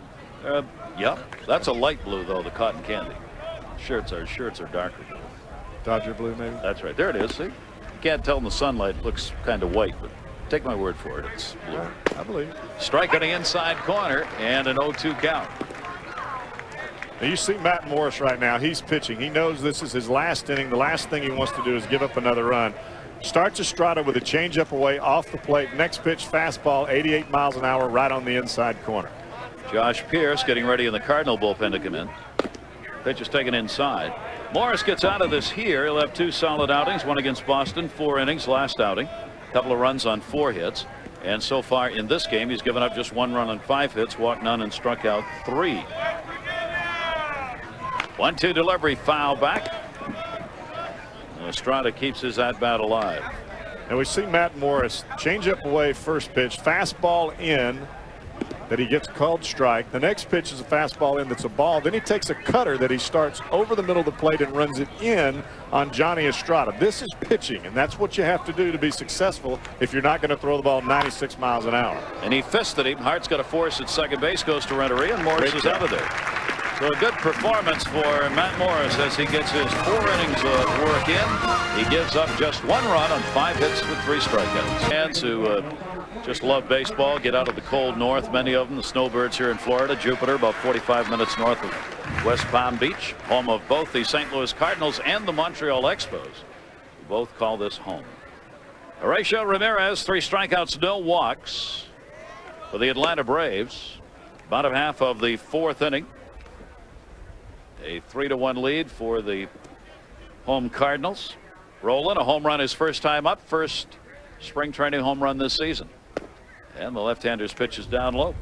Yep. That's a light blue, though, the cotton candy. Shirts are darker blue. Dodger blue, maybe? That's right. There it is. See? You can't tell in the sunlight. It looks kind of white, but take my word for it. It's blue. I believe. Strike on the inside corner and an 0-2 count. Now you see Matt Morris right now. He's pitching. He knows this is his last inning. The last thing he wants to do is give up another run. Starts Estrada with a changeup away off the plate. Next pitch, fastball, 88 miles an hour, right on the inside corner. Josh Pierce getting ready in the Cardinal bullpen to come in. Pitch is taken inside. Morris gets out of this here. He'll have 2 solid outings. One against Boston, 4 innings last outing. A couple of runs on 4 hits. And so far in this game, he's given up just 1 run on 5 hits, walked none, and struck out 3. 1-2 delivery, foul back. Estrada keeps his at-bat alive. And we see Matt Morris changeup away first pitch, fastball in that he gets called strike. The next pitch is a fastball in that's a ball. Then he takes a cutter that he starts over the middle of the plate and runs it in on Johnny Estrada. This is pitching, and that's what you have to do to be successful if you're not going to throw the ball 96 miles an hour. And he fisted him. Hart's got a force at second base, goes to Renteria, and Morris is out of there. So a good performance for Matt Morris as he gets his 4 innings of work in. He gives up just 1 run on 5 hits with 3 strikeouts. Fans who just love baseball, get out of the cold north, many of them, the snowbirds here in Florida. Jupiter, about 45 minutes north of West Palm Beach, home of both the St. Louis Cardinals and the Montreal Expos. Both call this home. Horatio Ramirez, 3 strikeouts, no walks for the Atlanta Braves. Bottom half of the 4th inning. A 3-1 lead for the home Cardinals. Roland, a home run his first time up. First spring training home run this season. And the left-hander's pitch is down low.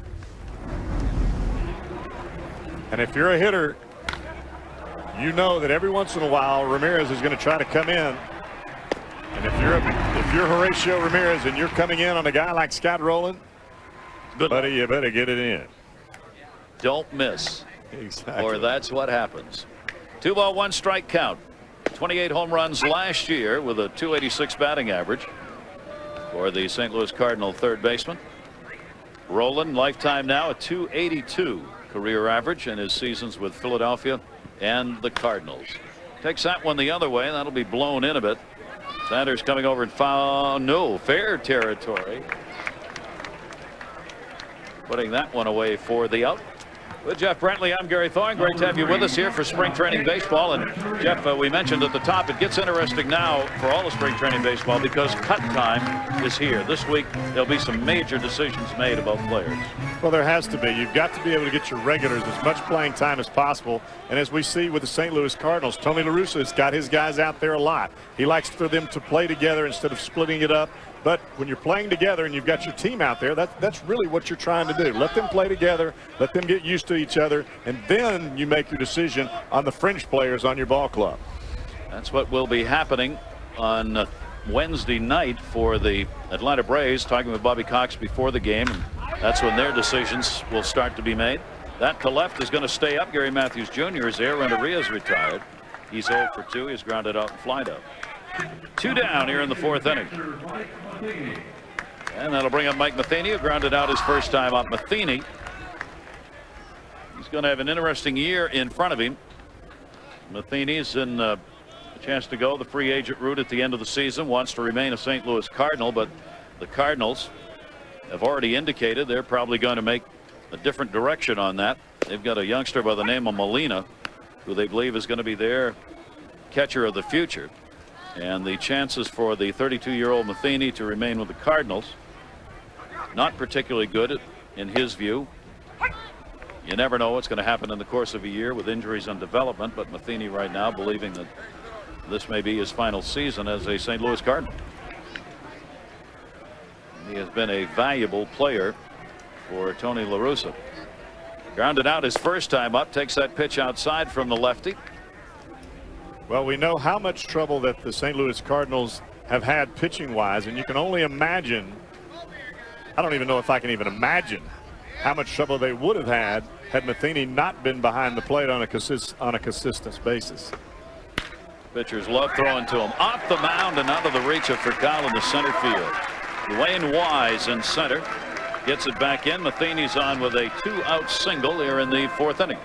And if you're a hitter, you know that every once in a while Ramirez is going to try to come in. And if you're Horatio Ramirez and you're coming in on a guy like Scott Rowland, buddy, you better get it in. Don't miss. Exactly. Or that's what happens. 2-1 strike count. 28 home runs last year with a .286 batting average for the St. Louis Cardinal third baseman. Roland, lifetime now, a .282 career average in his seasons with Philadelphia and the Cardinals. Takes that one the other way, and that'll be blown in a bit. Sanders coming over and foul. No, fair territory. Putting that one away for the out. With Jeff Brentley, I'm Gary Thorne. Great to have you with us here for spring training baseball. And Jeff, we mentioned at the top, it gets interesting now for all the spring training baseball because cut time is here. This week, there'll be some major decisions made about players. Well, there has to be. You've got to be able to get your regulars as much playing time as possible. And as we see with the St. Louis Cardinals, Tony La Russa has got his guys out there a lot. He likes for them to play together instead of splitting it up. But when you're playing together and you've got your team out there, that's really what you're trying to do. Let them play together, let them get used to each other, and then you make your decision on the fringe players on your ball club. That's what will be happening on Wednesday night for the Atlanta Braves. Talking with Bobby Cox before the game, and that's when their decisions will start to be made. That to left is going to stay up. Gary Matthews Jr. is there. Renteria is retired. He's 0 for 2. He's grounded out and flied out. 2 down here in the 4th inning. And that'll bring up Mike Matheny, who grounded out his first time up. Matheny, he's going to have an interesting year in front of him. Matheny's in a chance to go the free agent route at the end of the season, wants to remain a St. Louis Cardinal, but the Cardinals have already indicated they're probably going to make a different direction on that. They've got a youngster by the name of Molina, who they believe is going to be their catcher of the future. And the chances for the 32-year-old Matheny to remain with the Cardinals, not particularly good in his view. You never know what's going to happen in the course of a year with injuries and development, but Matheny right now believing that this may be his final season as a St. Louis Cardinal. He has been a valuable player for Tony La Russa. Grounded out his first time up, takes that pitch outside from the lefty. Well, we know how much trouble that the St. Louis Cardinals have had pitching wise, and you can only imagine, I don't even know if I can even imagine how much trouble they would have had Matheny not been behind the plate on a consistent basis. Pitchers love throwing to him. Off the mound and out of the reach of Franco in the center field. Dwayne Wise in center. Gets it back in. Matheny's on with a 2-out single here in the 4th inning.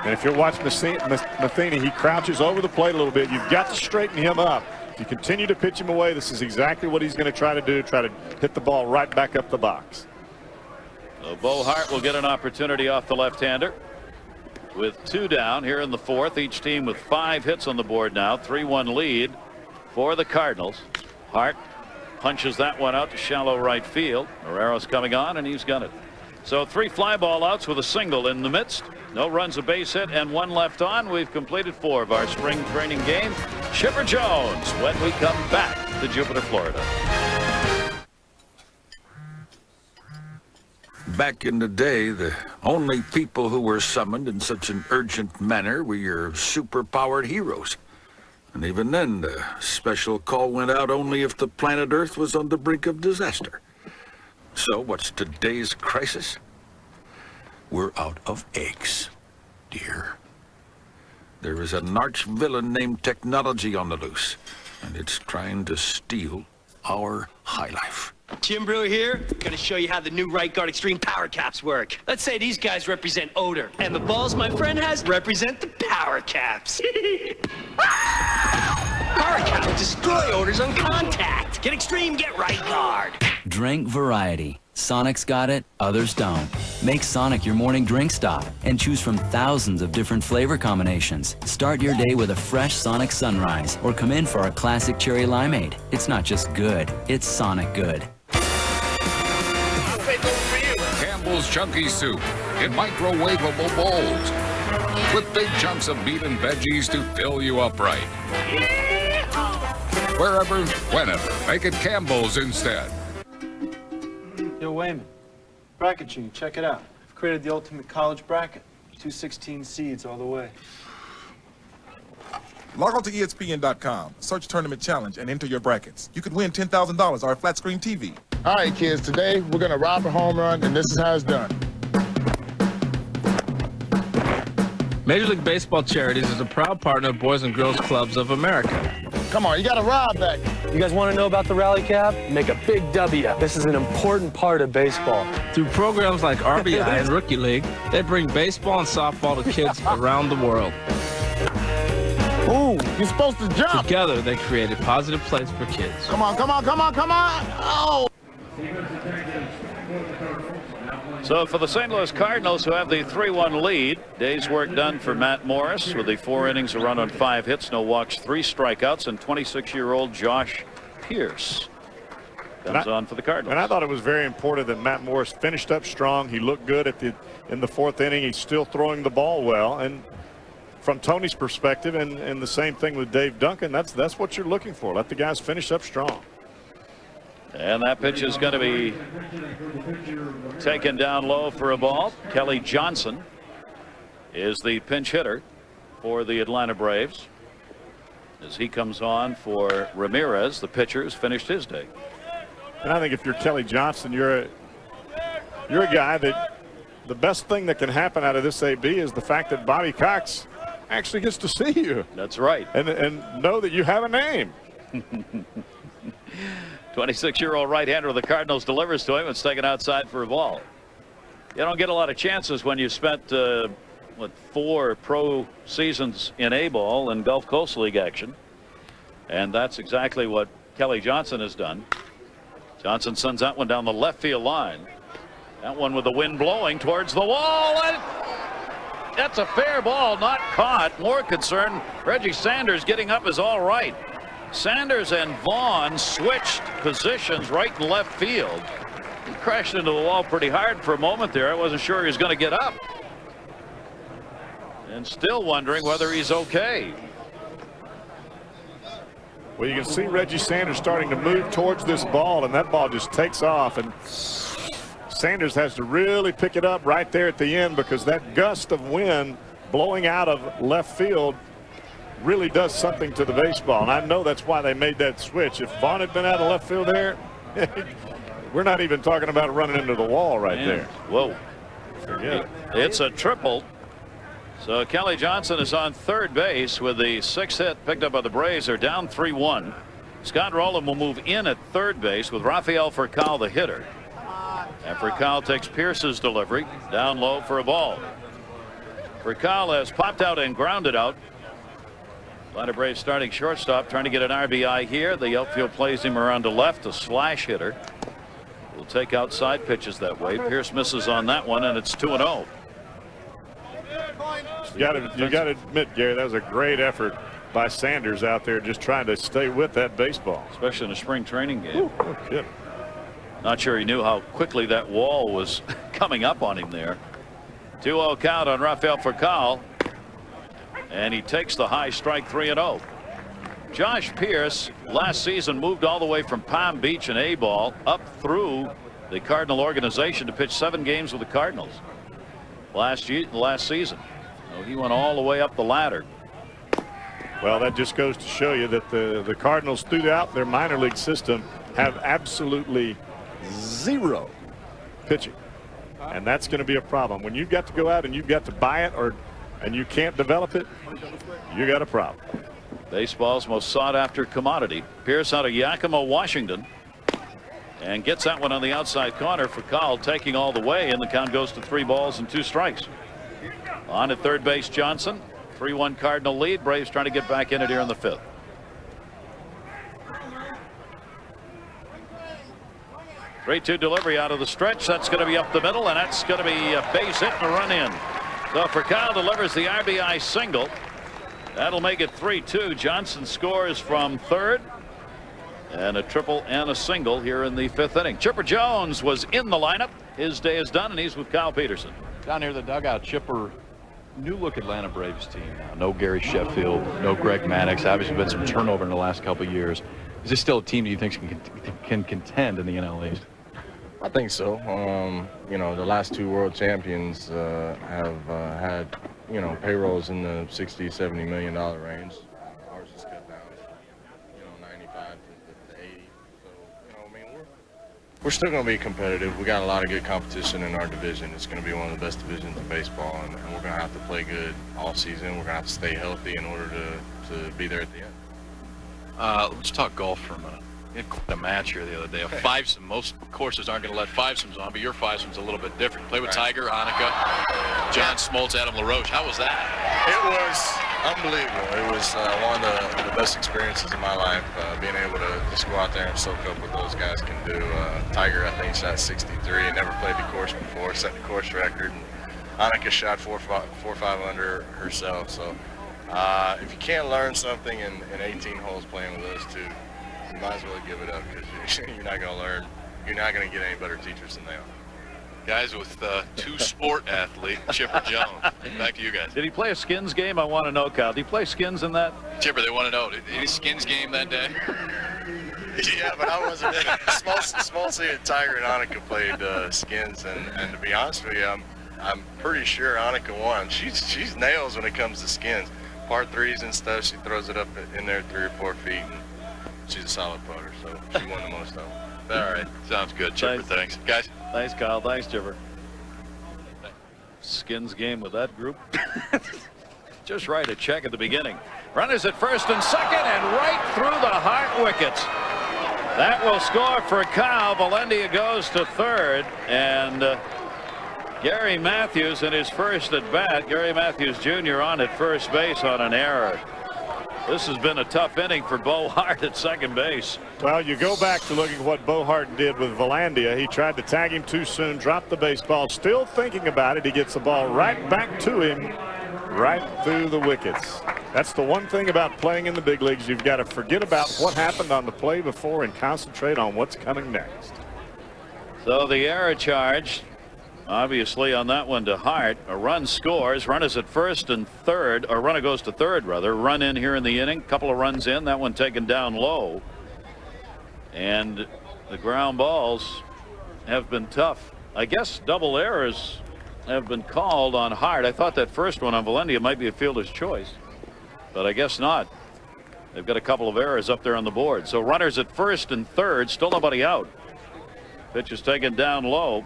And if you're watching Matheny, he crouches over the plate a little bit. You've got to straighten him up. If you continue to pitch him away, this is exactly what he's going to try to do. Try to hit the ball right back up the box. So Bo Hart will get an opportunity off the left-hander. With 2 down here in the 4th, each team with 5 hits on the board now. 3-1 lead for the Cardinals. Hart punches that one out to shallow right field. Herrera's coming on, and he's got it. So 3 fly ball outs with a single in the midst. No runs, a base hit, and 1 left on. We've completed 4 of our spring training game. Chipper Jones when we come back to Jupiter, Florida. Back in the day, the only people who were summoned in such an urgent manner were your super-powered heroes. And even then, the special call went out only if the planet Earth was on the brink of disaster. So what's today's crisis? We're out of eggs, dear. There is an arch villain named technology on the loose, and it's trying to steal our high life. Jim Brewer here, gonna show you how the new right guard extreme power caps work. Let's say these guys represent odor, and the balls my friend has represent the power caps. Power caps destroy odors on contact. Get extreme, get right guard. Drink variety. Sonic's got it, others don't. Make Sonic your morning drink stop and choose from thousands of different flavor combinations. Start your day with a fresh Sonic Sunrise or come in for our classic cherry limeade. It's not just good, it's Sonic good. Campbell's Chunky Soup in microwavable bowls with big chunks of meat and veggies to fill you up right. Wherever, whenever, make it Campbell's instead. Yo, Wayman, bracket tuning, check it out. I've created the ultimate college bracket. 216 seeds all the way. Log on to ESPN.com, search Tournament Challenge, and enter your brackets. You could win $10,000 or a flat screen TV. All right, kids, today we're going to rob a home run, and this is how it's done. Major League Baseball Charities is a proud partner of Boys and Girls Clubs of America. Come on, you got to rob that. You guys want to know about the Rally Cab? Make a big W. This is an important part of baseball. Through programs like RBI and Rookie League, they bring baseball and softball to kids around the world. Ooh, you're supposed to jump. Together, they create a positive place for kids. Come on, come on, come on, come on. Oh! So for the St. Louis Cardinals, who have the 3-1 lead, day's work done for Matt Morris with the 4 innings, a run on 5 hits, no walks, 3 strikeouts, and 26-year-old Josh Pierce comes on for the Cardinals. And I thought it was very important that Matt Morris finished up strong. He looked good in the 4th inning. He's still throwing the ball well. And from Tony's perspective, and the same thing with Dave Duncan, that's what you're looking for. Let the guys finish up strong. And that pitch is going to be taken down low for a ball. Kelly Johnson is the pinch hitter for the Atlanta Braves as he comes on for Ramirez. The pitcher has finished his day. And I think if you're Kelly Johnson, you're a guy that the best thing that can happen out of this AB is the fact that Bobby Cox actually gets to see you. That's right. And know that you have a name. 26-year-old right-hander of the Cardinals delivers to him. It's taken outside for a ball. You don't get a lot of chances when you spent 4 pro seasons in A-ball and Gulf Coast League action, and that's exactly what Kelly Johnson has done. Johnson sends that one down the left field line. That one with the wind blowing towards the wall, and that's a fair ball, not caught. More concern, Reggie Sanders getting up is all right. Sanders and Vaughn switched positions right and left field. He crashed into the wall pretty hard for a moment there. I wasn't sure he was going to get up. And still wondering whether he's okay. Well, you can see Reggie Sanders starting to move towards this ball, and that ball just takes off. And Sanders has to really pick it up right there at the end, because that gust of wind blowing out of left field really does something to the baseball. And I know that's why they made that switch. If Vaughn had been out of left field there, We're not even talking about running into the wall right there. Whoa. Forget it. It's a triple. So Kelly Johnson is on third base with the 6th hit picked up by the Braves. They're down 3-1. Scott Rowland will move in at third base with Rafael Furcal the hitter. And Furcal takes Pierce's delivery down low for a ball. Furcal has popped out and grounded out. Atlanta Braves starting shortstop trying to get an RBI here. The outfield plays him around to left, a slash hitter. Will take outside pitches that way. Pierce misses on that one, and it's 2-0. You got to admit, Gary, that was a great effort by Sanders out there just trying to stay with that baseball. Especially in a spring training game. Ooh, no kidding. Not sure he knew how quickly that wall was coming up on him there. 2-0 count on Rafael Furcal. And he takes the high strike 3-0. Josh Pierce last season moved all the way from Palm Beach and A-ball up through the Cardinal organization to pitch 7 games with the Cardinals last season. So he went all the way up the ladder. Well, that just goes to show you that the Cardinals throughout their minor league system have absolutely zero pitching. And that's going to be a problem. When you've got to go out and you've got to buy it and you can't develop it, you got a problem. Baseball's most sought after commodity. Pierce out of Yakima, Washington. And gets that one on the outside corner. Furcal taking all the way, and the count goes to 3 balls and 2 strikes. On at third base, Johnson. 3-1 Cardinal lead. Braves trying to get back in it here in the 5th. Three-2 delivery out of the stretch. That's going to be up the middle, and that's going to be a base hit and a run in. So Furcal delivers the RBI single. That'll make it 3-2. Johnson scores from third. And a triple and a single here in the 5th inning. Chipper Jones was in the lineup. His day is done, and he's with Kyle Peterson. Down here in the dugout, Chipper, new look Atlanta Braves team now. No Gary Sheffield, no Greg Maddox. Obviously been some turnover in the last couple of years. Is this still a team that you think can contend in the NL East? I think so. You know, the last 2 world champions have had, you know, payrolls in the $60-70 million range. Ours is cut down, you know, 95 to 80. So, you know, I mean, we're still going to be competitive. We got a lot of good competition in our division. It's going to be one of the best divisions in baseball, and we're going to have to play good all season. We're going to have to stay healthy in order to be there at the end. Let's talk golf for a minute. We had quite a match here the other day. A fivesome. Most courses aren't going to let fivesomes on, but your fivesome's a little bit different. Play with Tiger, Annika, John Smoltz, Adam LaRoche. How was that? It was unbelievable. It was one of the best experiences of my life, being able to just go out there and soak up what those guys can do. Tiger, I think, shot 63 and never played the course before, set the course record. And Annika shot 4-5 under herself. So if you can't learn something in 18 holes playing with those two, you might as well give it up, because you're not going to learn. You're not going to get any better teachers than they are. Guys with 2 sport athlete, Chipper Jones. Back to you guys. Did he play a skins game? I want to know, Kyle. Did he play skins in that? Chipper, they want to know. Any skins game that day? Yeah, but I wasn't in it. Smoltz and Tiger and Annika played skins, and to be honest with you, I'm pretty sure Annika won. She's nails when it comes to skins. Par 3s and stuff, she throws it up in there 3 or 4 feet. And she's a solid putter, so she won the most of them. All right, sounds good, Chipper. Thanks, guys. Thanks, Kyle. Thanks, Chipper. Skins game with that group. Just write a check at the beginning. Runners at first and second, and right through the heart wickets. That will score for Kyle. Valendia goes to third, and Gary Matthews in his first at bat. Gary Matthews Jr. on at first base on an error. This has been a tough inning for Bo Hart at second base. Well, you go back to looking at what Bo Hart did with Valandia. He tried to tag him too soon, dropped the baseball, still thinking about it. He gets the ball right back to him, right through the wickets. That's the one thing about playing in the big leagues. You've got to forget about what happened on the play before and concentrate on what's coming next. So the error charge, obviously, on that one to Hart. A run scores. Runners at first and third, or runner goes to third, rather. Run in here in the inning. Couple of runs in. That one taken down low. And the ground balls have been tough. I guess double errors have been called on Hart. I thought that first one on Valendia might be a fielder's choice, but I guess not. They've got a couple of errors up there on the board. So runners at first and third, still nobody out. Pitch is taken down low.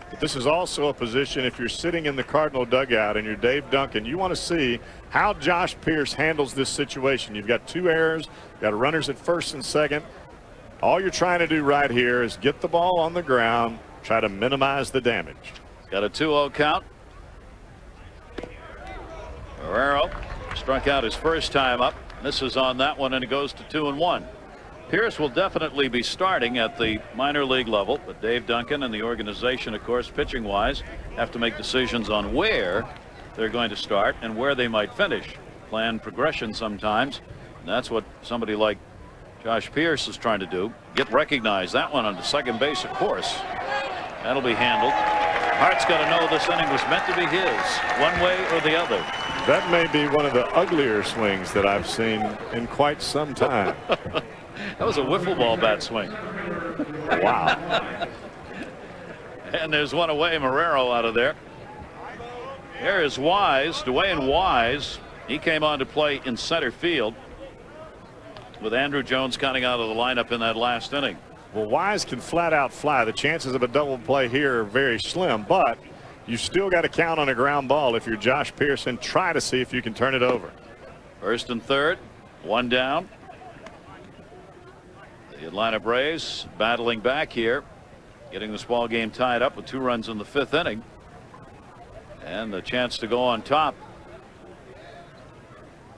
But this is also a position, if you're sitting in the Cardinal dugout and you're Dave Duncan, you want to see how Josh Pierce handles this situation. You've got 2 errors, got runners at first and second. All you're trying to do right here is get the ball on the ground, try to minimize the damage. Got a 2-0 count. Guerrero struck out his first time up. Misses on that one, and it goes to 2-1. Pierce will definitely be starting at the minor league level, but Dave Duncan and the organization, of course, pitching wise, have to make decisions on where they're going to start and where they might finish. Plan progression sometimes, and that's what somebody like Josh Pierce is trying to do. Get recognized. That one on the second base, of course. That'll be handled. Hart's got to know this inning was meant to be his, one way or the other. That may be one of the uglier swings that I've seen in quite some time. That was a wiffle ball bat swing. Wow. And there's one away. Marrero out of there. There is Wise, Dwayne Wise. He came on to play in center field with Andrew Jones counting out of the lineup in that last inning. Well, Wise can flat out fly. The chances of a double play here are very slim, but you still got to count on a ground ball if you're Josh Pierce and try to see if you can turn it over. First and third, one down. The Atlanta Braves battling back here, getting this ball game tied up with 2 runs in the 5th inning, and the chance to go on top.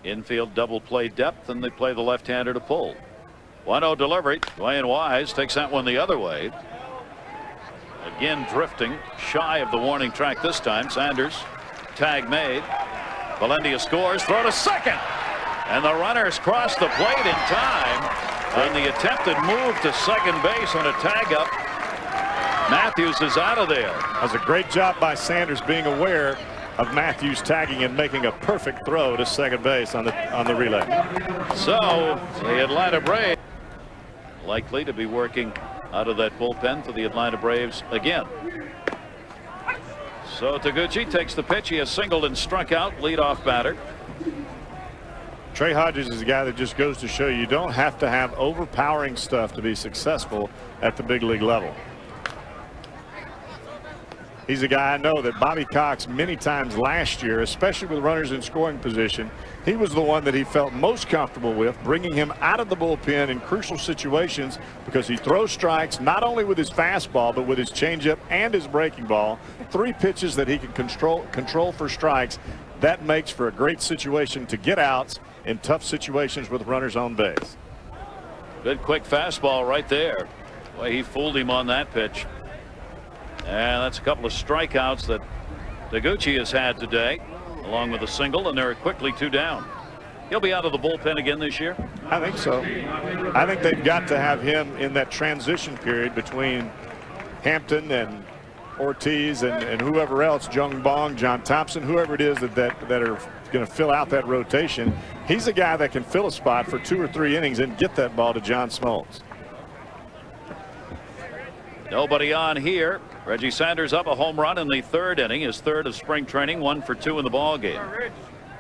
Infield double play depth, and they play the left-hander to pull. 1-0 delivery. Dwayne Wise takes that one the other way. Again drifting shy of the warning track this time. Sanders, tag made. Valendia scores. Throw to second, and the runners cross the plate in time. On the attempted move to second base on a tag up, Matthews is out of there. That was a great job by Sanders being aware of Matthews tagging and making a perfect throw to second base on the relay. So the Atlanta Braves likely to be working out of that bullpen for the Atlanta Braves again. So Taguchi takes the pitch. He has singled and struck out. Leadoff batter. Trey Hodges is a guy that just goes to show you don't have to have overpowering stuff to be successful at the big league level. He's a guy I know that Bobby Cox many times last year, especially with runners in scoring position, he was the one that he felt most comfortable with, bringing him out of the bullpen in crucial situations because he throws strikes not only with his fastball but with his changeup and his breaking ball. 3 pitches that he can control for strikes. That makes for a great situation to get outs in tough situations with runners on base. Good quick fastball right there. Boy, he fooled him on that pitch. And that's a couple of strikeouts that Taguchi has had today, along with a single, and there are quickly 2 down. He'll be out of the bullpen again this year? I think so. I think they've got to have him in that transition period between Hampton and Ortiz and whoever else, Jung Bong, John Thompson, whoever it is that are going to fill out that rotation. He's a guy that can fill a spot for 2 or 3 innings and get that ball to John Smoltz. Nobody on here. Reggie Sanders up a home run in the 3rd inning, his 3rd of spring training, 1 for 2 in the ball game.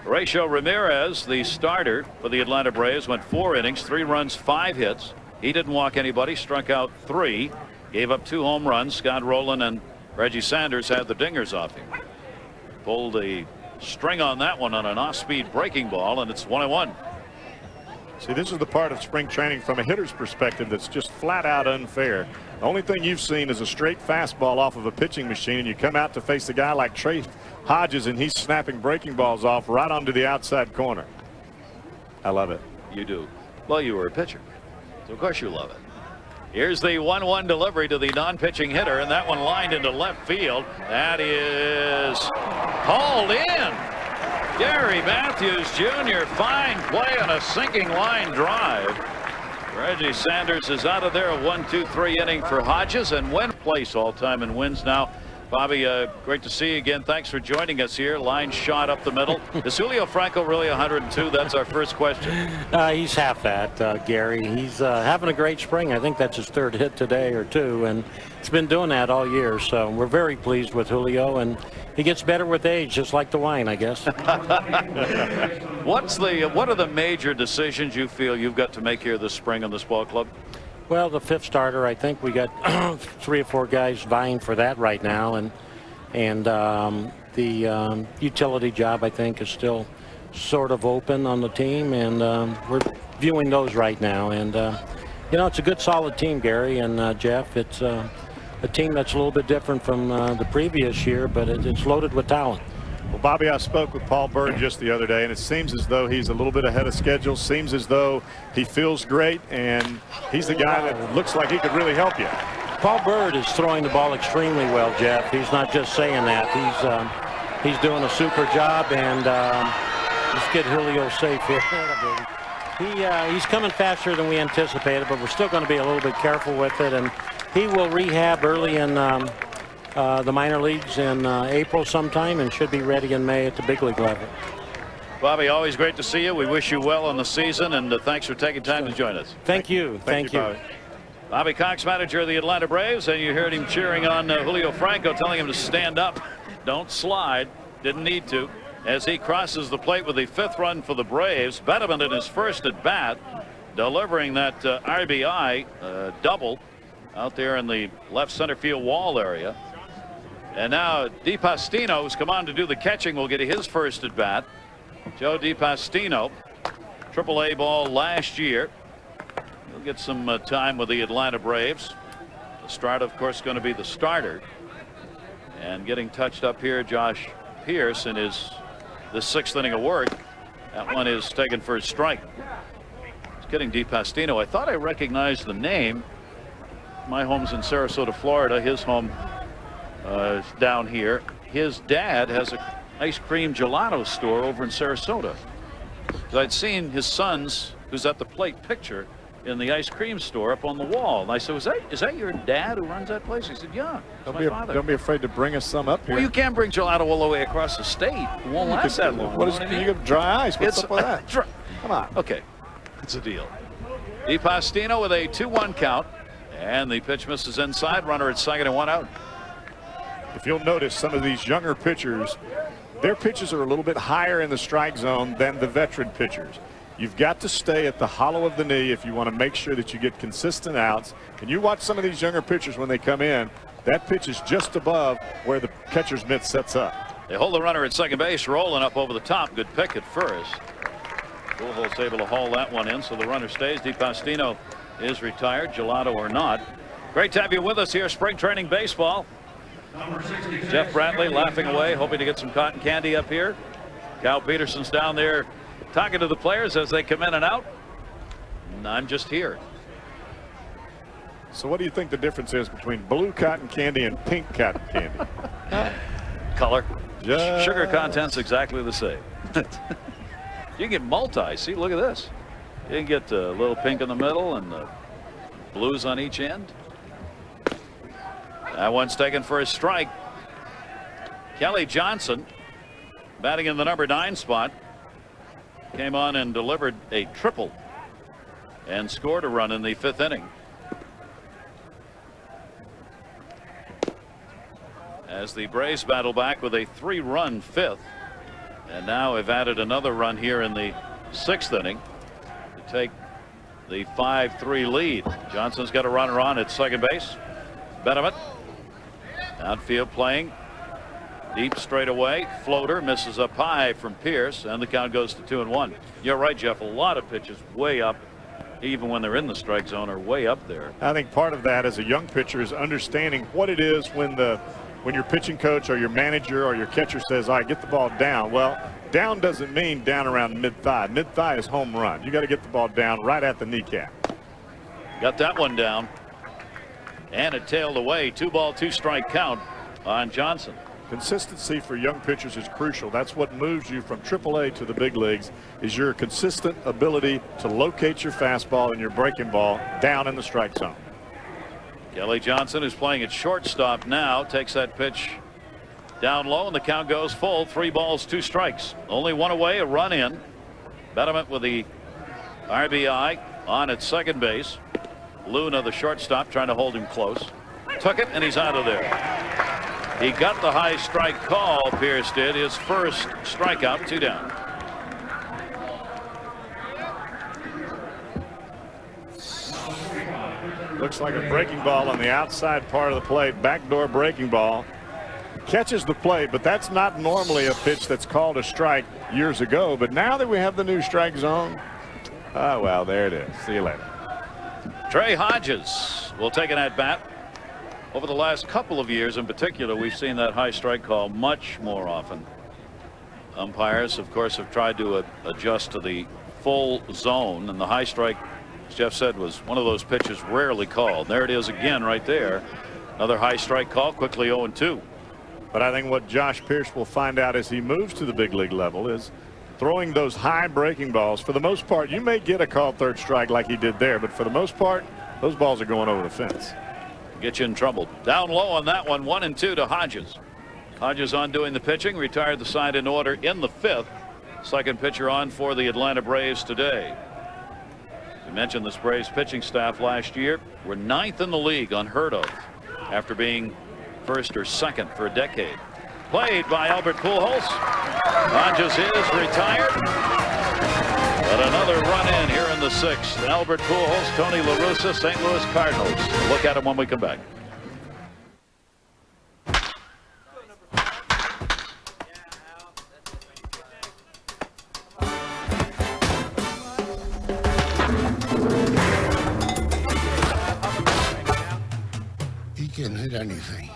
Horatio Ramirez, the starter for the Atlanta Braves, went 4 innings, 3 runs, 5 hits. He didn't walk anybody, struck out 3, gave up 2 home runs. Scott Rowland and Reggie Sanders had the dingers off him. Pulled the string on that one on an off-speed breaking ball, and it's 1-1. See, this is the part of spring training from a hitter's perspective that's just flat out unfair. The only thing you've seen is a straight fastball off of a pitching machine, and you come out to face a guy like Trey Hodges, and he's snapping breaking balls off right onto the outside corner. I love it. You do. Well, you were a pitcher, so of course you love it. Here's the 1-1 delivery to the non-pitching hitter, and that one lined into left field. That is hauled in. Gary Matthews Jr. Fine play on a sinking line drive. Reggie Sanders is out of there. A 1-2-3 inning for Hodges, and win place all time in wins now. Bobby, great to see you again. Thanks for joining us here. Line shot up the middle. Is Julio Franco really 102? That's our first question. He's half that, Gary. He's having a great spring. I think that's his 3rd hit today or 2, and he's been doing that all year. So we're very pleased with Julio, and he gets better with age, just like the wine, I guess. What are the major decisions you feel you've got to make here this spring on this ball club? Well, the 5th starter, I think we got 3 or 4 guys vying for that right now, and the utility job, I think, is still sort of open on the team, and we're viewing those right now. And you know, it's a good, solid team, Gary and Jeff. It's a team that's a little bit different from the previous year, but it's loaded with talent. Well, Bobby, I spoke with Paul Byrd just the other day, and it seems as though he's a little bit ahead of schedule. Seems as though he feels great, and he's the guy that looks like he could really help you. Paul Byrd is throwing the ball extremely well, Jeff. He's not just saying that. He's doing a super job, and let's get Julio safe here. He's coming faster than we anticipated, but we're still going to be a little bit careful with it, and he will rehab early in the minor leagues in April sometime and should be ready in May at the big league level. Bobby, always great to see you. We wish you well on the season, and thanks for taking time to join us. Thank you. Thank you. Bobby Cox, manager of the Atlanta Braves, and you heard him cheering on Julio Franco, telling him to stand up, don't slide. Didn't need to, as he crosses the plate with the 5th run for the Braves. Betterman in his first at bat, delivering that RBI double out there in the left center field wall area. And now DePastino, who's come on to do the catching, will get his first at bat. Joe DePastino, AAA ball last year. He'll get some time with the Atlanta Braves. The start, of course, going to be the starter. And getting touched up here, Josh Pierce in the 6th inning of work. That one is taken for a strike. He's getting DePastino. I thought I recognized the name. My home's in Sarasota, Florida. His home is down here. His dad has an ice cream gelato store over in Sarasota. I'd seen his son's, who's at the plate, picture in the ice cream store up on the wall. And I said, is that your dad who runs that place? He said, yeah. Don't be afraid to bring us some up here. Well, you can't bring gelato all the way across the state. It won't last that long. What is, you got dry ice? What's up with that? Come on. Okay. It's a deal. DePastino with a 2-1 count. And the pitch misses inside. Runner at second and 1 out. If you'll notice, some of these younger pitchers, their pitches are a little bit higher in the strike zone than the veteran pitchers. You've got to stay at the hollow of the knee if you want to make sure that you get consistent outs. And you watch some of these younger pitchers when they come in, that pitch is just above where the catcher's mitt sets up. They hold the runner at second base, rolling up over the top. Good pick at first. Pujols able to haul that one in, so the runner stays. DePastino is retired, gelato or not. Great to have you with us here, spring training baseball. Jeff Bradley laughing away, hoping to get some cotton candy up here. Cal Peterson's down there talking to the players as they come in and out. And I'm just here. So what do you think the difference is between blue cotton candy and pink cotton candy? Color. Sugar content's exactly the same. You can get multi. See, look at this. You can get a little pink in the middle and blues on each end. That one's taken for a strike. Kelly Johnson, batting in the number 9 spot, came on and delivered a triple and scored a run in the 5th inning. As the Braves battle back with a 3-run 5th, and now have added another run here in the 6th inning to take the 5-3 lead. Johnson's got a runner on at second base. Betterman outfield playing deep straight away. Floater misses up high from Pierce, and the count goes to 2-1. You're right, Jeff. A lot of pitches way up, even when they're in the strike zone, are way up there. I think part of that as a young pitcher is understanding what it is when your pitching coach or your manager or your catcher says, all right, get the ball down. Well, down doesn't mean down around mid-thigh. Mid-thigh is home run. You got to get the ball down right at the kneecap. Got that one down. And it tailed away. 2-ball, 2-strike count on Johnson. Consistency for young pitchers is crucial. That's what moves you from AAA to the big leagues, is your consistent ability to locate your fastball and your breaking ball down in the strike zone. Kelly Johnson, who's playing at shortstop now, takes that pitch down low, and the count goes full. 3 balls, 2 strikes. Only one away, a run in. Betterman with the RBI on at second base. Luna, the shortstop, trying to hold him close. Took it, and he's out of there. He got the high strike call, Pierce did. His first strikeout, 2 down. Looks like a breaking ball on the outside part of the plate. Backdoor breaking ball. Catches the plate, but that's not normally a pitch that's called a strike years ago. But now that we have the new strike zone, oh, well, there it is. See you later. Trey Hodges will take an at-bat. Over the last couple of years in particular, we've seen that high strike call much more often. Umpires, of course, have tried to adjust to the full zone, and the high strike, as Jeff said, was one of those pitches rarely called. There it is again right there. Another high strike call, quickly 0-2. But I think what Josh Pierce will find out as he moves to the big league level is throwing those high breaking balls. For the most part, you may get a called third strike like he did there, but for the most part, those balls are going over the fence. Get you in trouble. Down low on that one, 1-2 to Hodges. Hodges on doing the pitching, retired the side in order in the 5th. Second pitcher on for the Atlanta Braves today. We mentioned the Braves pitching staff last year were 9th in the league, unheard of, after being 1st or 2nd for a decade. Played by Albert Pujols. Hodges is retired. But another run in here in the 6th. Albert Pujols, Tony La Russa, St. Louis Cardinals. We'll look at him when we come back. He can't hit anything.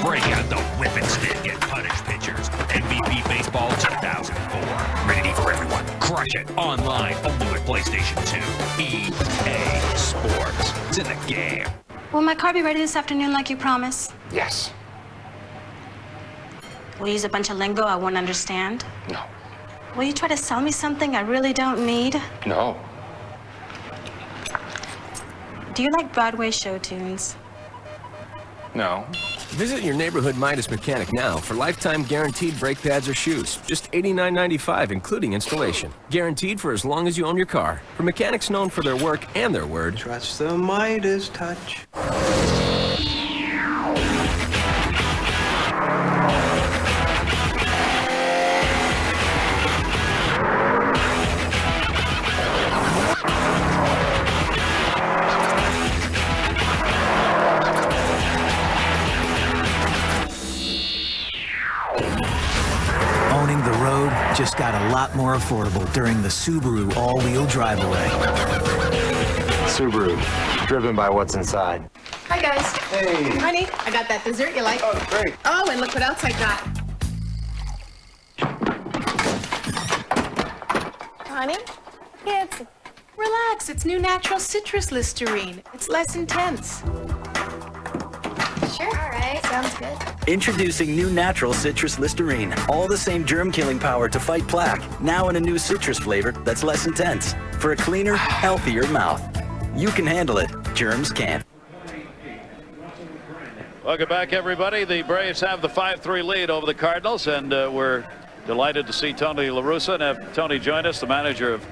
Break out the whip and stick and punish pitchers. MVP Baseball 2004. Ready for everyone. Crush it online only with PlayStation 2. EA Sports. It's in the game. Will my car be ready this afternoon like you promised? Yes. Will you use a bunch of lingo I won't understand? No. Will you try to sell me something I really don't need? No. Do you like Broadway show tunes? No. Visit your neighborhood Midas mechanic now for lifetime guaranteed brake pads or shoes. Just $89.95, including installation. Guaranteed for as long as you own your car. For mechanics known for their work and their word. Trust the Midas touch. Just got a lot more affordable during the Subaru all-wheel drive away. Subaru, driven by what's inside. Hi, guys. Hey. Honey, I got that dessert you like. Oh, great. Oh, and look what else I got. Honey, relax. It's new natural citrus Listerine. It's less intense. Sure. All right. Sounds good. Introducing new natural citrus Listerine. All the same germ-killing power to fight plaque. Now in a new citrus flavor that's less intense. For a cleaner, healthier mouth. You can handle it. Germs can't. Welcome back, everybody. The Braves have the 5-3 lead over the Cardinals, and we're delighted to see Tony La Russa and have Tony join us, the manager of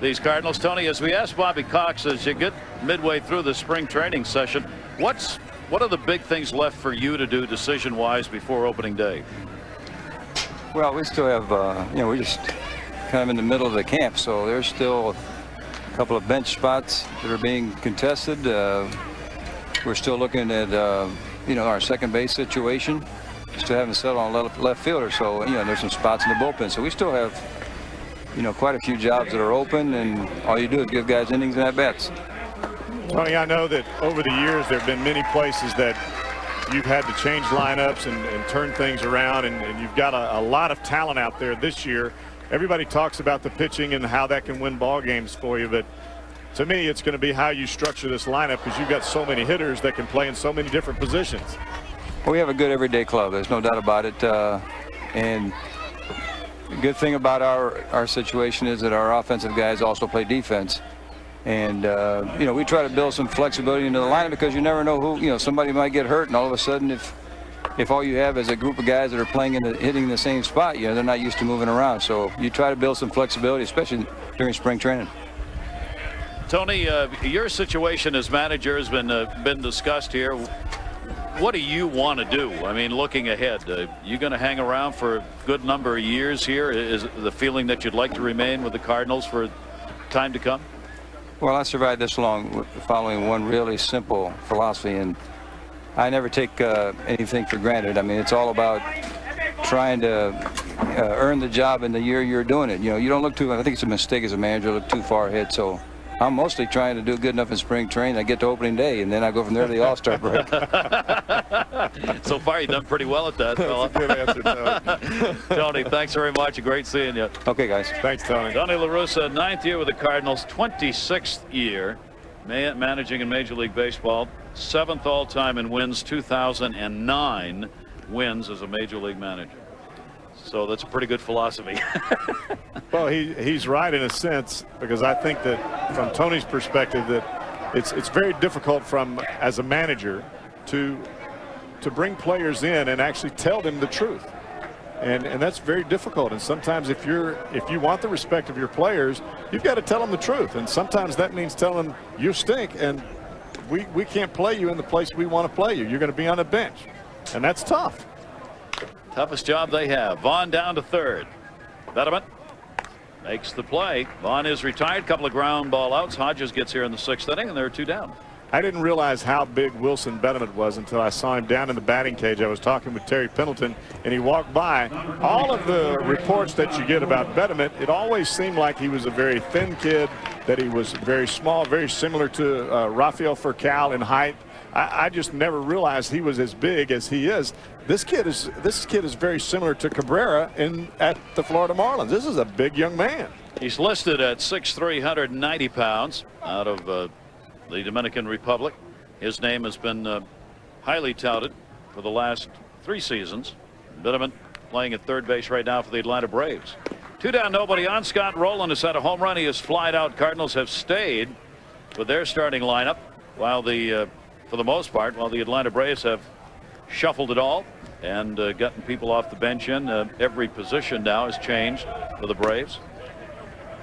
these Cardinals. Tony, as we asked Bobby Cox, as you get midway through the spring training session, what are the big things left for you to do decision-wise before opening day? Well, we still have, we're just kind of in the middle of the camp, so there's still a couple of bench spots that are being contested. We're still looking at, our second base situation. Still haven't settled on left fielder, so, there's some spots in the bullpen. So we still have, quite a few jobs that are open, and all you do is give guys innings and at-bats. Tony, I know that over the years there have been many places that you've had to change lineups and turn things around, and you've got a lot of talent out there this year. Everybody talks about the pitching and how that can win ball games for you, but to me it's going to be how you structure this lineup, because you've got so many hitters that can play in so many different positions. Well, we have a good everyday club, there's no doubt about it, and the good thing about our situation is that our offensive guys also play defense. And, we try to build some flexibility into the lineup, because you never know who, somebody might get hurt, and all of a sudden if all you have is a group of guys that are playing hitting the same spot, they're not used to moving around. So you try to build some flexibility, especially during spring training. Tony, your situation as manager has been discussed here. What do you want to do? I mean, looking ahead, you going to hang around for a good number of years here? Is the feeling that you'd like to remain with the Cardinals for time to come? Well, I survived this long following one really simple philosophy, and I never take anything for granted. I mean, it's all about trying to earn the job in the year you're doing it. You know, you don't look too, I think it's a mistake as a manager to look too far ahead. So I'm mostly trying to do good enough in spring training. I get to opening day, and then I go from there to the All-Star break. So far, you've done pretty well at that, fella. That's a good answer, Tony. Tony, thanks very much. Great seeing you. Okay, guys. Thanks, Tony. Tony La Russa, 9th year with the Cardinals, 26th year managing in Major League Baseball, 7th all-time in wins, 2009 wins as a Major League manager. So that's a pretty good philosophy. Well, he's right in a sense, because I think that from Tony's perspective that it's very difficult as a manager to bring players in and actually tell them the truth. And that's very difficult. And sometimes if you want the respect of your players, you've got to tell them the truth. And sometimes that means telling them you stink and we can't play you in the place we want to play you. You're going to be on the bench. And that's tough. Toughest job they have. Vaughn down to third. Betterman makes the play. Vaughn is retired. Couple of ground ball outs. Hodges gets here in the 6th inning, and there are 2 down. I didn't realize how big Wilson Betterman was until I saw him down in the batting cage. I was talking with Terry Pendleton, and he walked by. All of the reports that you get about Betterman, it always seemed like he was a very thin kid, that he was very small, very similar to Rafael Furcal in height. I just never realized he was as big as he is. This kid is very similar to Cabrera at the Florida Marlins. This is a big young man. He's listed at 6'3", 190 pounds, out of the Dominican Republic. His name has been highly touted for the last 3 seasons. Bitterman playing at third base right now for the Atlanta Braves. 2 down, nobody on. Scott Rowland has had a home run. He has flied out. Cardinals have stayed with their starting lineup, while for the most part, while the Atlanta Braves have shuffled it all and gotten people off the bench in. Every position now has changed for the Braves.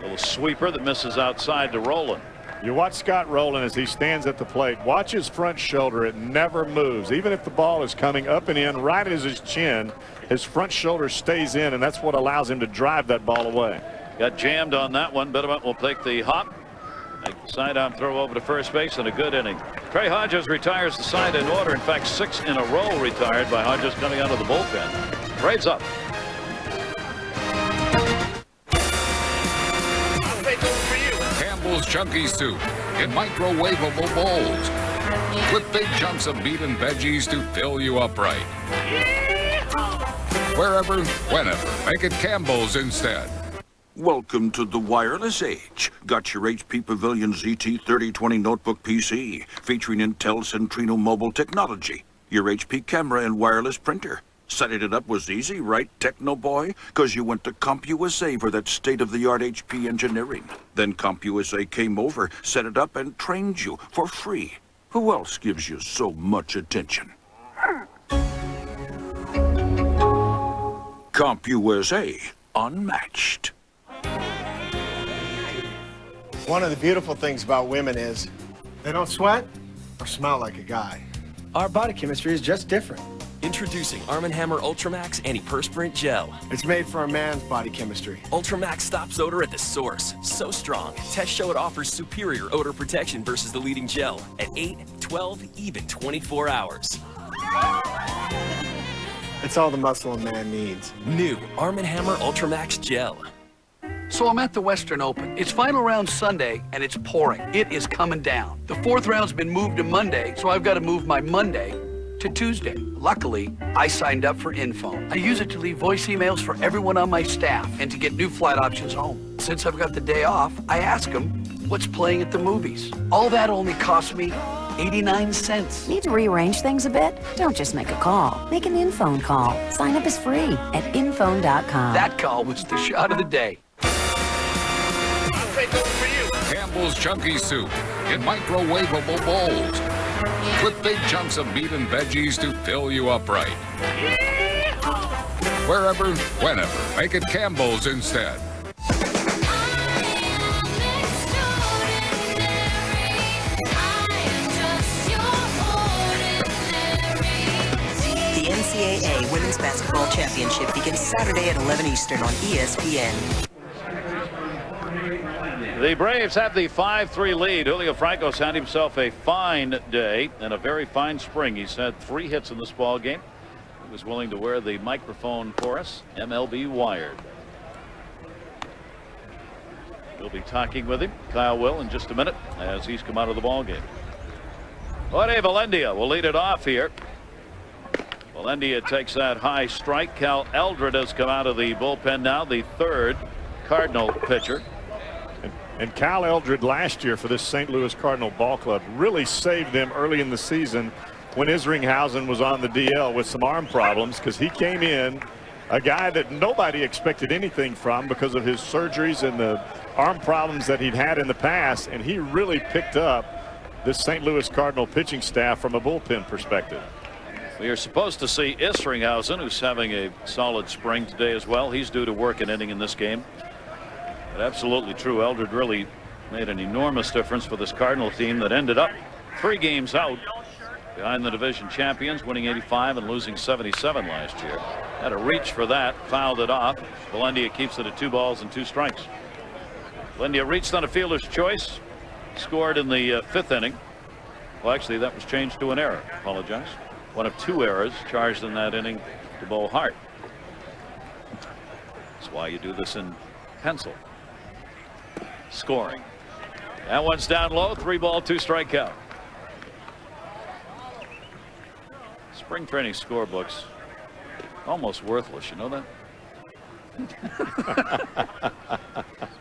A little sweeper that misses outside to Rowland. You watch Scott Rowland as he stands at the plate. Watch his front shoulder. It never moves. Even if the ball is coming up and in right as his chin, his front shoulder stays in, and that's what allows him to drive that ball away. Got jammed on that one. Bitterman will take the hop. Make the side-arm throw over to first base, and a good inning. Trey Hodges retires the side in order. In fact, 6 in a row retired by Hodges coming out of the bullpen. Braves up. Campbell's Chunky Soup in microwavable bowls with big chunks of meat and veggies to fill you up right. Wherever, whenever, make it Campbell's instead. Welcome to the wireless age. Got your HP Pavilion ZT3020 notebook PC featuring Intel Centrino mobile technology. Your HP camera and wireless printer. Setting it up was easy, right, Techno Boy? Because you went to CompUSA for that state-of-the-art HP engineering. Then CompUSA came over, set it up, and trained you for free. Who else gives you so much attention? CompUSA, unmatched. One of the beautiful things about women is they don't sweat or smell like a guy. Our body chemistry is just different. Introducing Arm & Hammer Ultramax Antiperspirant Gel. It's made for a man's body chemistry. Ultramax stops odor at the source. So strong, tests show it offers superior odor protection versus the leading gel at 8, 12, even 24 hours. It's all the muscle a man needs. New Arm & Hammer Ultramax Gel. So I'm at the Western Open. It's final round Sunday, and it's pouring. It is coming down. The 4th round's been moved to Monday, so I've got to move my Monday to Tuesday. Luckily, I signed up for InPhone. I use it to leave voice emails for everyone on my staff and to get new flight options home. Since I've got the day off, I ask them what's playing at the movies. All that only cost me 89 cents. Need to rearrange things a bit? Don't just make a call. Make an InPhone call. Sign up is free at InPhone.com. That call was the shot of the day. Campbell's Chunky Soup in microwavable bowls with big chunks of meat and veggies to fill you up right. Wherever, whenever, make it Campbell's instead. The NCAA Women's Basketball Championship begins Saturday at 11 Eastern on ESPN. The Braves have the 5-3 lead. Julio Franco's had himself a fine day and a very fine spring. He's had 3 hits in this ball game. He was willing to wear the microphone for us. MLB Wired. We'll be talking with him, Kyle will, in just a minute as he's come out of the ball game. Jorge Valendia will lead it off here. Valendia takes that high strike. Cal Eldred has come out of the bullpen now, the 3rd Cardinal pitcher. And Cal Eldred last year for this St. Louis Cardinal ball club really saved them early in the season when Isringhausen was on the DL with some arm problems, because he came in a guy that nobody expected anything from because of his surgeries and the arm problems that he'd had in the past, and he really picked up this St. Louis Cardinal pitching staff from a bullpen perspective. We are supposed to see Isringhausen, who's having a solid spring today as well. He's due to work an inning in this game. But absolutely true. Eldred really made an enormous difference for this Cardinal team that ended up 3 games out behind the division champions, winning 85 and losing 77 last year. Had a reach for that, fouled it off. Valendia keeps it at 2 balls and 2 strikes. Valendia reached on a fielder's choice, scored in the 5th inning. Well, actually, that was changed to an error. Apologize. One of 2 errors charged in that inning to Bo Hart. That's why you do this in pencil. Scoring. That one's down low. 3 ball, 2 strike count. Spring training scorebooks almost worthless. You know that?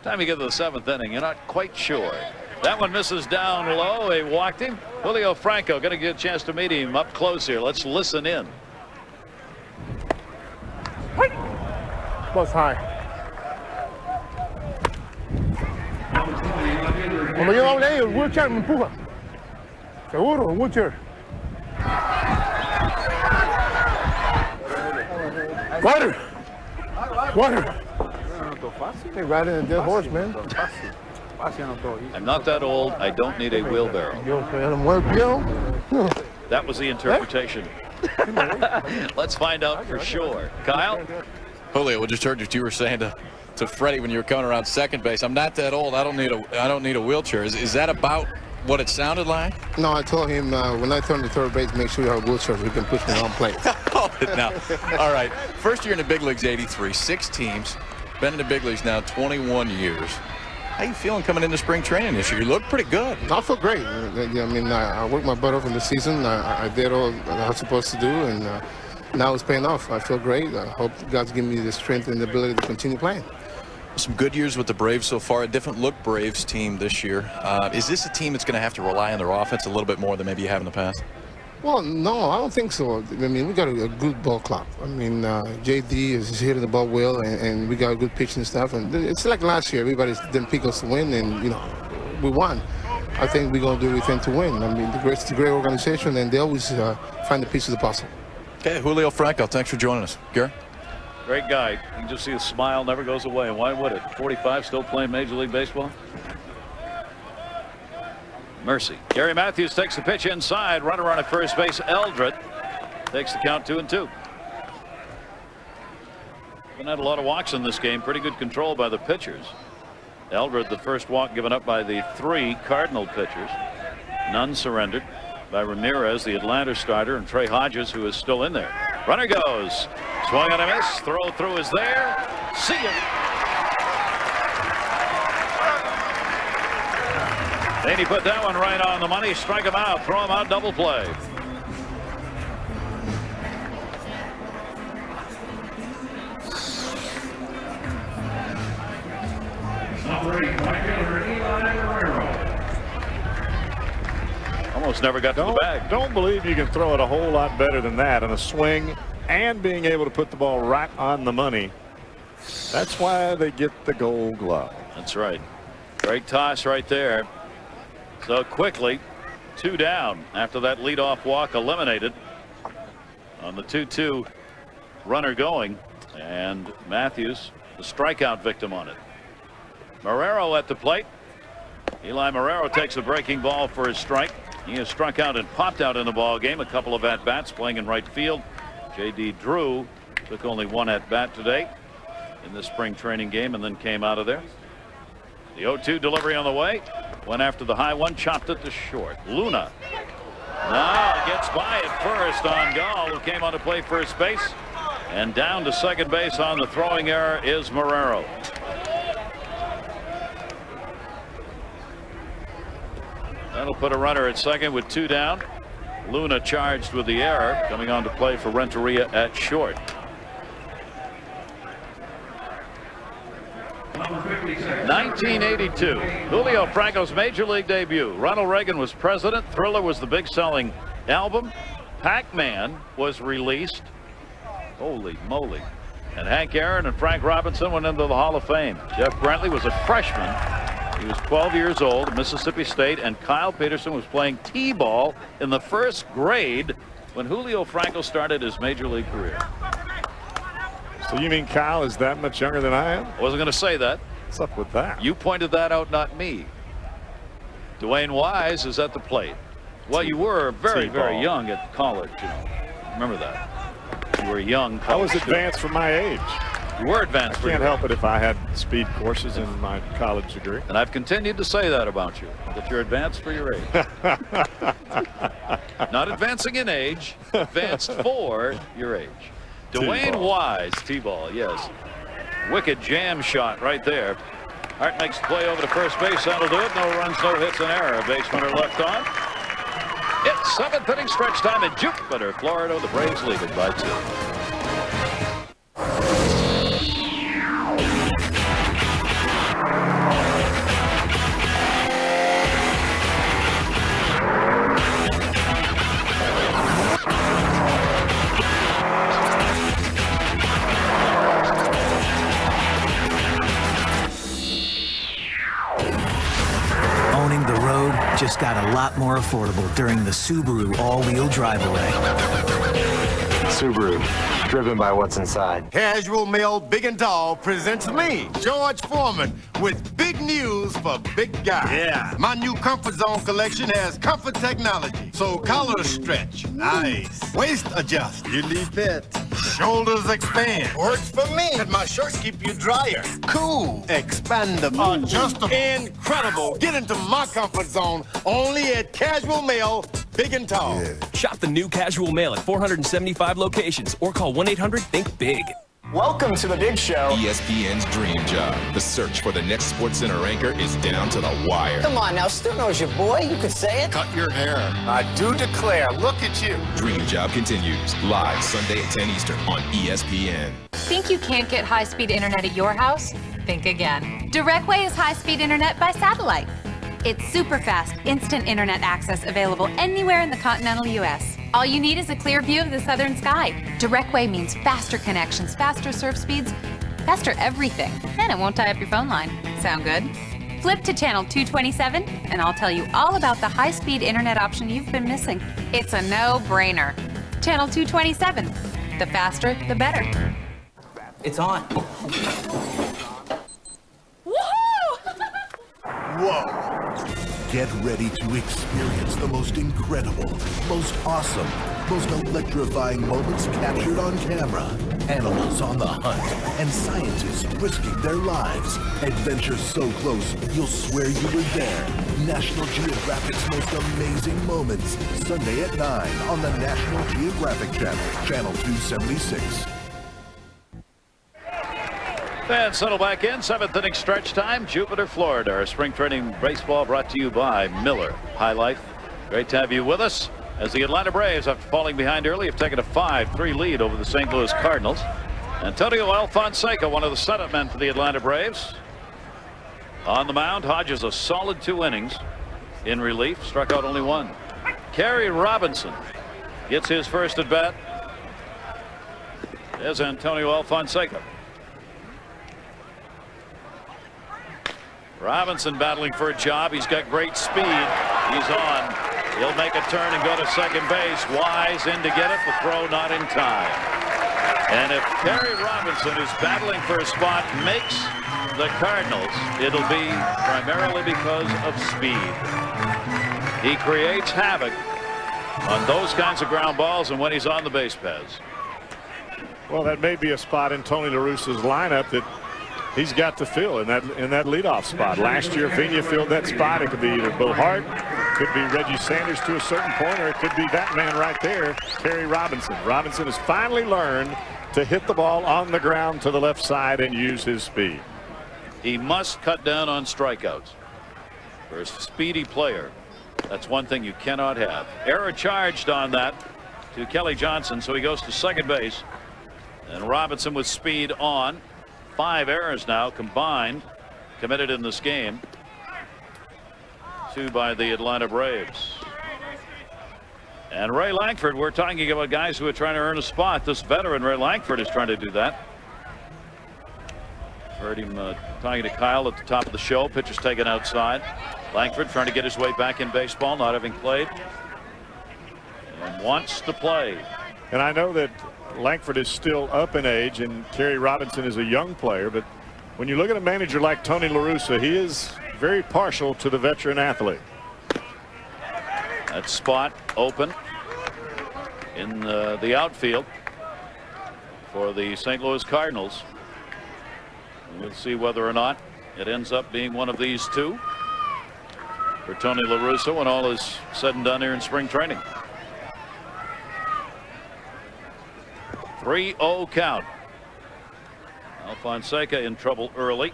Time you get to the 7th inning, you're not quite sure. That one misses down low. He walked him. Julio Franco going to get a chance to meet him up close here. Let's listen in. Close high. Cuando yo hable ahí, el wheelchair me empuja. Seguro, el wheelchair. Water. Water. They ride in a dead horse, man. I'm not that old. I don't need a wheelbarrow. That was the interpretation. Let's find out for sure. Kyle? Julio, we just heard what you were saying to Freddie when you were coming around second base. I'm not that old. I don't need a wheelchair. Is that about what it sounded like? No, I told him when I turn to third base, make sure you have a wheelchair so you can push me on plate. Now, all right. First year in the big leagues, 83. 6 teams. Been in the big leagues now 21 years. How you feeling coming into spring training this year? You look pretty good. I feel great. I mean, I worked my butt off in the season. I did all I was supposed to do, and now it's paying off. I feel great. I hope God's given me the strength and the ability to continue playing. Some good years with the Braves so far. A different look Braves team this year. Is this a team that's going to have to rely on their offense a little bit more than maybe you have in the past? Well, no, I don't think so. I mean, we got a good ball club. I mean, JD is hitting the ball well, and we got a good pitching staff. And it's like last year. Everybody didn't pick us to win, and, you know, we won. I think we're going to do everything to win. I mean, it's a great organization, and they always find the pieces of the puzzle. Okay, Julio Franco, thanks for joining us. Gary? Great guy. You can just see the smile never goes away. Why would it? 45, still playing Major League Baseball? Mercy. Gary Matthews takes the pitch inside. Runner on at first base. Eldred takes the count 2-2. Been had a lot of walks in this game. Pretty good control by the pitchers. Eldred, the first walk given up by the 3 Cardinal pitchers. None surrendered by Ramirez, the Atlanta starter, and Trey Hodges, who is still in there. Runner goes. Swung on a miss. Throw through is there. See ya. Then he put that one right on the money. Strike him out. Throw him out. Double play. Almost never got to the bag. Don't believe you can throw it a whole lot better than that in a swing and being able to put the ball right on the money. That's why they get the Gold Glove. That's right. Great toss right there. So quickly, 2 down after that leadoff walk eliminated on the 2-2 runner going, and Matthews the strikeout victim on it. Marrero at the plate. Eli Marrero takes a breaking ball for his strike. He has struck out and popped out in the ball game. A couple of at bats playing in right field. J.D. Drew took only 1 at bat today in this spring training game and then came out of there. The 0-2 delivery on the way. Went after the high one, chopped it to short. Luna now gets by at first on Gall, who came on to play first base. And down to second base on the throwing error is Marrero. That'll put a runner at second with 2 down. Luna charged with the error, coming on to play for Renteria at short. 1982, Julio Franco's major league debut. Ronald Reagan was president. Thriller was the big selling album. Pac-Man was released. Holy moly. And Hank Aaron and Frank Robinson went into the Hall of Fame. Jeff Brantley was a freshman. He was 12 years old at Mississippi State, and Kyle Peterson was playing T-ball in the first grade when Julio Franco started his major league career. So you mean Kyle is that much younger than I am? I wasn't going to say that. What's up with that? You pointed that out, not me. Dwayne Wise is at the plate. Well, you were very, very young at college. You know. Remember that. You were young. I was advanced for my age. You were advanced. I can't help it if I had speed courses in my college degree. And I've continued to say that about you, that you're advanced for your age. Not advancing in age, advanced for your age. Dwayne Wise, T-ball, yes. Wicked jam shot right there. Hart makes the play over to first base. That'll do it. No runs, no hits, an error. Base runner left on. It's 7th inning stretch time in Jupiter, Florida. The Braves lead it by 2. Owning the road just got a lot more affordable during the Subaru all-wheel drive array. Subaru, driven by what's inside. Casual Mail Big and Tall presents me, George Foreman, with big news for big guys. Yeah. My new Comfort Zone collection has comfort technology. So collars stretch. Nice. Waist adjust. Really fit. Shoulders expand. Works for me. And my shirts keep you drier. Cool. Expandable. Adjustable. Incredible. Get into my Comfort Zone only at Casual Mail Big and Tall. Yeah. Shop the new Casual Mail at 475 locations or call 1-800-THINK-BIG. Welcome to the big show. ESPN's Dream Job. The search for the next SportsCenter anchor is down to the wire. Come on now, Stu knows your boy. You could say it. Cut your hair. I do declare, look at you. Dream Job continues live Sunday at 10 Eastern on ESPN. Think you can't get high-speed internet at your house? Think again. DirectWay is high-speed internet by satellite. It's super fast, instant internet access available anywhere in the continental U.S. All you need is a clear view of the southern sky. DirectWay means faster connections, faster surf speeds, faster everything. And it won't tie up your phone line. Sound good? Flip to channel 227 and I'll tell you all about the high-speed internet option you've been missing. It's a no-brainer. Channel 227. The faster, the better. It's on. Whoa! Get ready to experience the most incredible, most awesome, most electrifying moments captured on camera. Animals on the hunt and scientists risking their lives. Adventures so close, you'll swear you were there. National Geographic's most amazing moments. Sunday at 9 on the National Geographic Channel, Channel 276. And settle back in. 7th inning stretch time, Jupiter, Florida. Our spring training baseball brought to you by Miller High Life. Great to have you with us as the Atlanta Braves, after falling behind early, have taken a 5-3 lead over the St. Louis Cardinals. Antonio Alfonseca, one of the setup men for the Atlanta Braves. On the mound, Hodges a solid 2 innings in relief, struck out only 1. Kerry Robinson gets his first at bat. There's Antonio Alfonseca. Robinson battling for a job. He's got great speed. He's on. He'll make a turn and go to second base. Wise in to get it. The throw not in time. And if Kerry Robinson, who's battling for a spot, makes the Cardinals, it'll be primarily because of speed. He creates havoc on those kinds of ground balls and when he's on the base paths. Well, that may be a spot in Tony La Russa's lineup that he's got to fill in that leadoff spot. Last year, Vina filled that spot. It could be either Bo Hart, could be Reggie Sanders to a certain point, or it could be that man right there, Kerry Robinson. Robinson has finally learned to hit the ball on the ground to the left side and use his speed. He must cut down on strikeouts. For a speedy player, that's one thing you cannot have. Error charged on that to Kelly Johnson, so he goes to second base. And Robinson with speed on. 5 errors now combined committed in this game. 2 by the Atlanta Braves. And Ray Lankford, we're talking about guys who are trying to earn a spot. This veteran Ray Lankford is trying to do that. Heard him talking to Kyle at the top of the show. Pitcher's taken outside. Lankford trying to get his way back in baseball, not having played, and wants to play. And I know that Lankford is still up in age and Kerry Robinson is a young player, but when you look at a manager like Tony La Russa, he is very partial to the veteran athlete. That spot open in the outfield for the St. Louis Cardinals. We'll see whether or not it ends up being one of these two for Tony La Russa when all is said and done here in spring training. 3-0 count. Alfonseca in trouble early.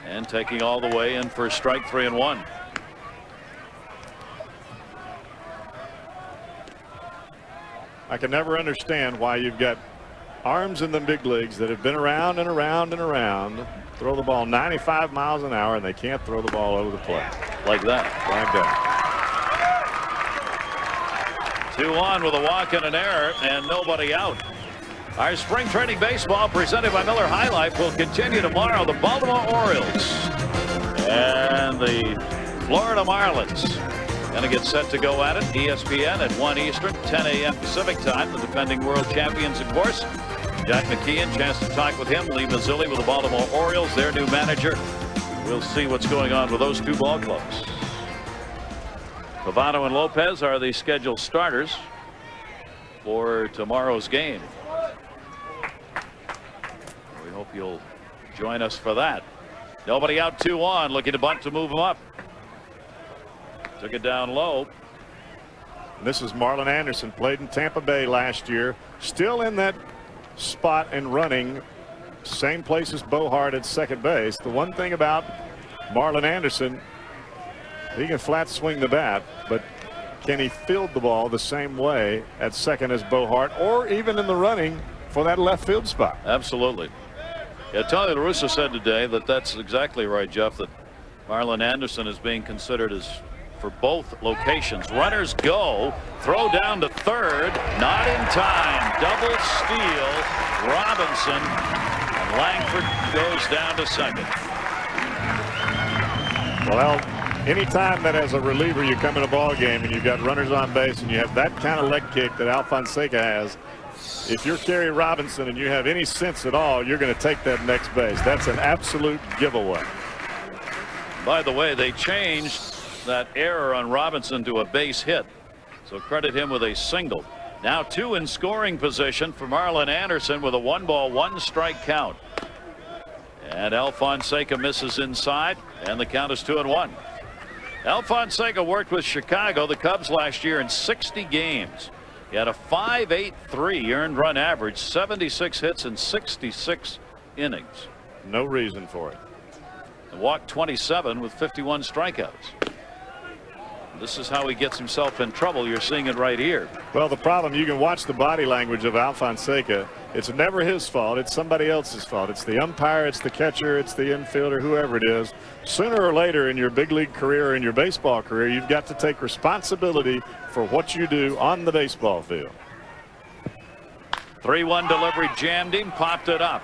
And taking all the way in for strike 3 and 1. I can never understand why you've got arms in the big leagues that have been around and around and around, throw the ball 95 miles an hour, and they can't throw the ball over the plate. Like that. Like that. 2-1 with a walk and an error and nobody out. Our spring training baseball presented by Miller High Life will continue tomorrow. The Baltimore Orioles and the Florida Marlins going to get set to go at it. ESPN at 1 Eastern, 10 a.m. Pacific time. The defending world champions, of course. Jack McKeon, chance to talk with him. Lee Mazzilli with the Baltimore Orioles, their new manager. We'll see what's going on with those two ball clubs. Pavano and Lopez are the scheduled starters for tomorrow's game. We hope you'll join us for that. Nobody out, 2-1, looking to bunt to move them up. Took it down low. This is Marlon Anderson, played in Tampa Bay last year, still in that spot and running, same place as Bo Hart at second base. The one thing about Marlon Anderson, he can flat swing the bat, but can he field the ball the same way at second as Bo Hart, or even in the running for that left field spot? Absolutely. Yeah, Tony La Russa said today that that's exactly right, Jeff, that Marlon Anderson is being considered as for both locations. Runners go, throw down to third, not in time. Double steal, Robinson, and Lankford goes down to second. Well, anytime that as a reliever you come in a ball game and you've got runners on base and you have that kind of leg kick that Alfonseca has, if you're Kerry Robinson and you have any sense at all, you're going to take that next base. That's an absolute giveaway. By the way, they changed that error on Robinson to a base hit, so credit him with a single. Now 2 in scoring position for Marlon Anderson with a 1-ball 1-strike count. And Alfonseca misses inside, and the count is 2-1. Alfonseca worked with Chicago, the Cubs, last year in 60 games. He had a 5.83 earned run average, 76 hits in 66 innings. No reason for it. And walked 27 with 51 strikeouts. This is how he gets himself in trouble. You're seeing it right here. Well, the problem, you can watch the body language of Alfonseca. It's never his fault. It's somebody else's fault. It's the umpire, it's the catcher, it's the infielder, whoever it is. Sooner or later in your big league career or in your baseball career, you've got to take responsibility for what you do on the baseball field. 3-1 delivery, jammed him, popped it up.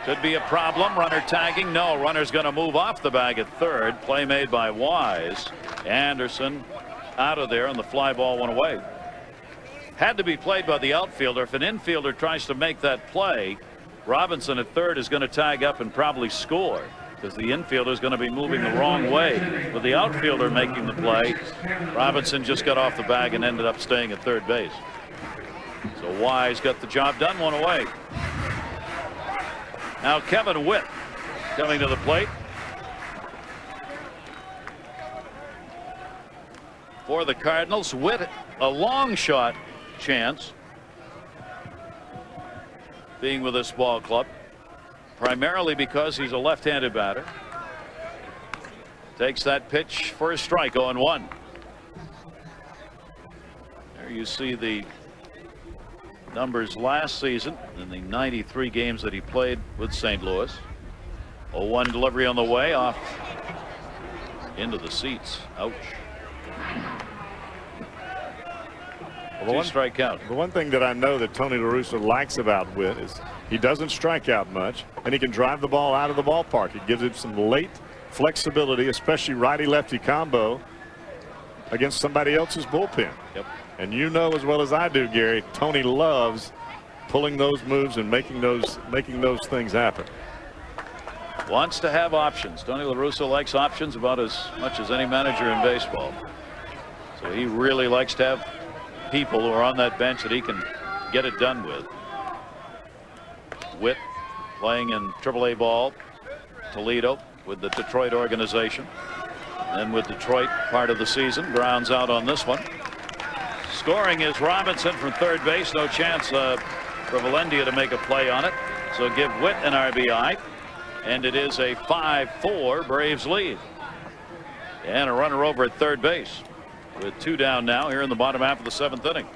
Could be a problem. Runner tagging. No, runner's going to move off the bag at third. Play made by Wise. Anderson out of there, and the fly ball went away. Had to be played by the outfielder. If an infielder tries to make that play, Robinson at third is going to tag up and probably score, because the infielder is going to be moving the wrong way. With the outfielder making the play, Robinson just got off the bag and ended up staying at third base. So Wise got the job done, one away. Now Kevin Witt coming to the plate. For the Cardinals, Witt, a long shot chance being with this ball club, primarily because he's a left-handed batter. Takes that pitch for a strike, 0-1. There you see the numbers last season in the 93 games that he played with St. Louis. 0-1 delivery on the way, off into the seats. Ouch. Well, Two-strike count. The one thing that I know that Tony DeRosa likes about Witt is he doesn't strike out much, and he can drive the ball out of the ballpark. It gives him some late flexibility, especially righty-lefty combo against somebody else's bullpen. Yep. And you know as well as I do, Gary, Tony loves pulling those moves and making those things happen. Wants to have options. Tony La Russa likes options about as much as any manager in baseball. So he really likes to have people who are on that bench that he can get it done with. Witt playing in AAA ball, Toledo with the Detroit organization, and with Detroit part of the season. Grounds out on this one. Scoring is Robinson from third base. No chance for Valendia to make a play on it. So give Witt an RBI. And it is a 5-4 Braves lead. And a runner over at third base with 2 down now here in the bottom half of the 7th inning.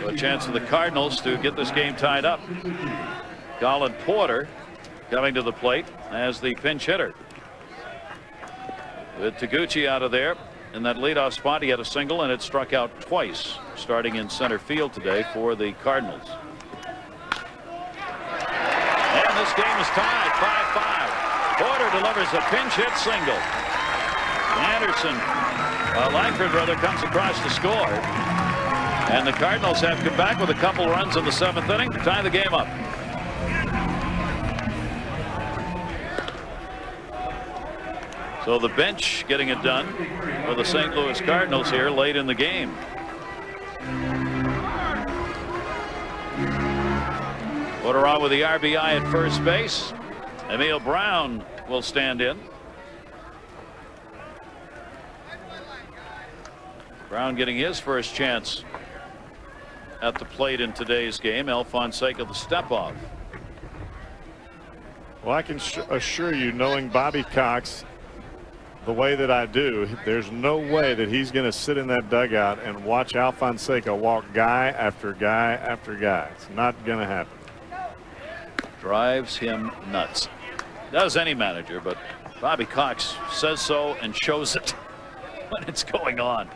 So a chance for the Cardinals to get this game tied up. Colin Porter coming to the plate as the pinch hitter. With Taguchi out of there in that leadoff spot, he had a single, and it struck out twice starting in center field today for the Cardinals. And this game is tied 5-5. Porter delivers a pinch hit single. Anderson, Langford rather, comes across to score. And the Cardinals have come back with a couple runs in the 7th inning to tie the game up. So the bench getting it done for the St. Louis Cardinals here late in the game. Porter on with the RBI at first base. Emil Brown will stand in. Brown getting his first chance at the plate in today's game. Alfonseca the step off. Well, I can assure you, knowing Bobby Cox the way that I do, there's no way that he's going to sit in that dugout and watch Alfonseca walk guy after guy after guy. It's not going to happen. Drives him nuts. Does any manager, but Bobby Cox says so and shows it when it's going on.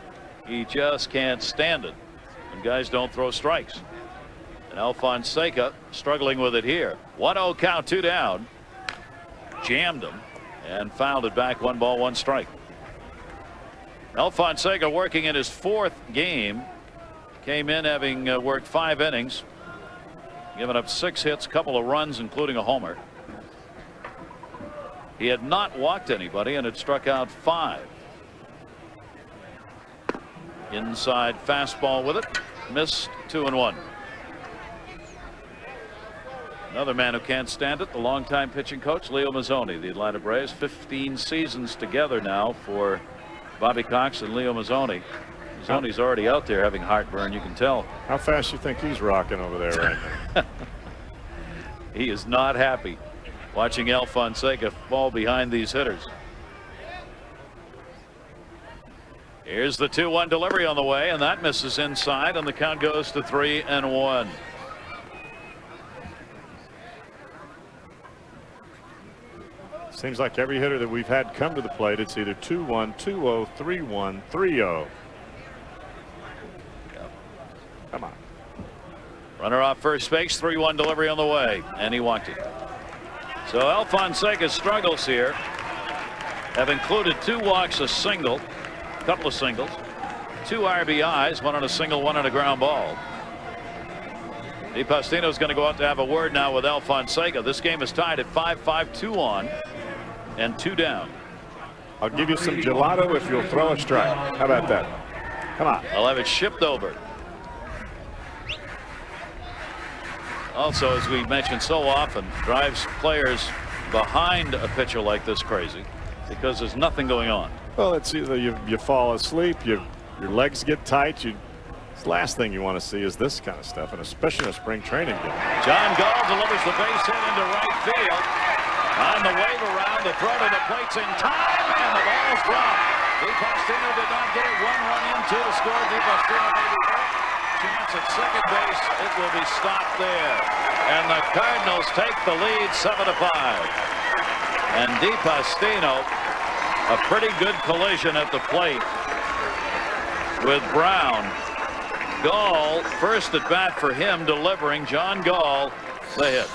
He just can't stand it when guys don't throw strikes. And Alfonseca struggling with it here. 1-0 count, 2 down. Jammed him and fouled it back. 1 ball, 1 strike. Alfonseca working in his 4th game. Came in having worked 5 innings. Given up 6 hits, a couple of runs, including a homer. He had not walked anybody and had struck out 5. Inside fastball with it. Missed. 2-1. Another man who can't stand it, the longtime pitching coach, Leo Mazzoni, the Atlanta Braves. 15 seasons together now for Bobby Cox and Leo Mazzoni. Mazzoni's already out there having heartburn, you can tell. How fast you think he's rocking over there right now? He is not happy watching Alfonseca fall behind these hitters. Here's the 2-1 delivery on the way, and that misses inside, and the count goes to 3-1. Seems like every hitter that we've had come to the plate, it's either 2-1, 2-0, 3-1, 3-0. Come on. Runner off first base, 3-1 delivery on the way, and he walked it. So Alfonseca's struggles here have included 2 walks, a single, a couple of singles, 2 RBIs, 1 on a single, 1 on a ground ball. DePastino's going to go out to have a word now with Alfonseca. This game is tied at 5-5, 2 on and 2 down. I'll give you some gelato if you'll throw a strike. How about that? Come on. I'll have it shipped over. also, as we mentioned so often, drives players behind a pitcher like this crazy because there's nothing going on. Well, it's either you fall asleep, your legs get tight. The last thing you want to see is this kind of stuff, and especially in a spring training game. John Gall delivers the base hit into right field. On the wave around, the throw to the plate's in time, and the ball's dropped. DePostino did not get it. 1 run in, 2 to score. DePostino may be hurt. Chance at second base. It will be stopped there. And the Cardinals take the lead 7-5. And DePostino, a pretty good collision at the plate with Brown. Gall, first at bat for him, delivering John Gall the hit.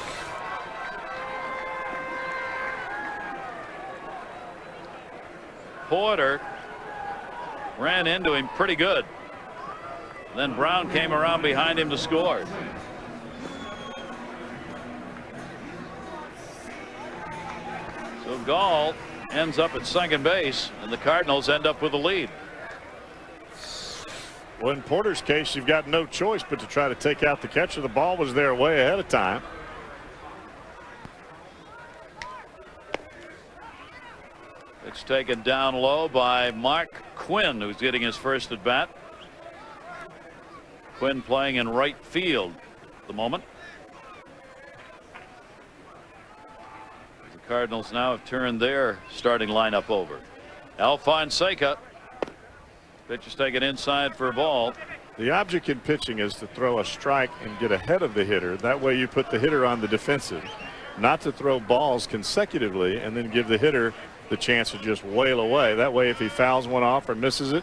Porter ran into him pretty good. Then Brown came around behind him to score. So Gall ends up at second base, and the Cardinals end up with the lead. Well, in Porter's case, you've got no choice but to try to take out the catcher. The ball was there way ahead of time. It's taken down low by Mark Quinn, who's getting his first at bat. Quinn playing in right field at the moment. The Cardinals now have turned their starting lineup over. Alfonseca. Pitch is taken inside for a ball. The object in pitching is to throw a strike and get ahead of the hitter. That way you put the hitter on the defensive, not to throw balls consecutively and then give the hitter the chance to just wail away. That way if he fouls one off or misses it,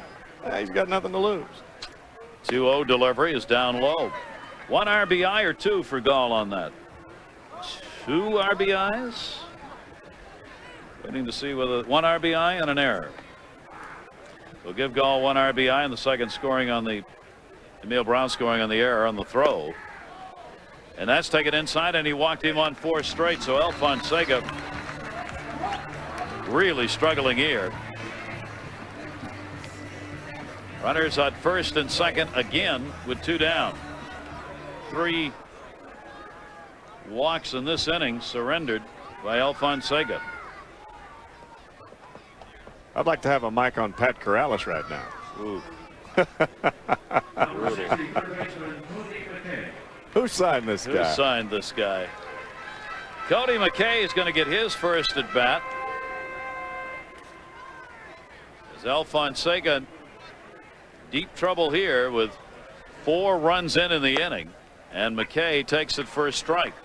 he's got nothing to lose. 2-0 delivery is down low. 1 RBI or 2 for Gall on that. 2 RBIs. Waiting to see whether 1 RBI and an error. We'll give Gall 1 RBI and the second scoring on the Emil Brown scoring on the error on the throw. And that's taken inside, and he walked him on 4 straight. So Alfonseca really struggling here. Runners at first and second again with 2 down. 3 walks in this inning surrendered by Alfonseca. I'd like to have a mic on Pat Corrales right now. Ooh. Who signed this guy? Who signed this guy? Cody McKay is going to get his first at bat. As Alfonseca deep trouble here with 4 runs in the inning, and McKay takes it for a strike.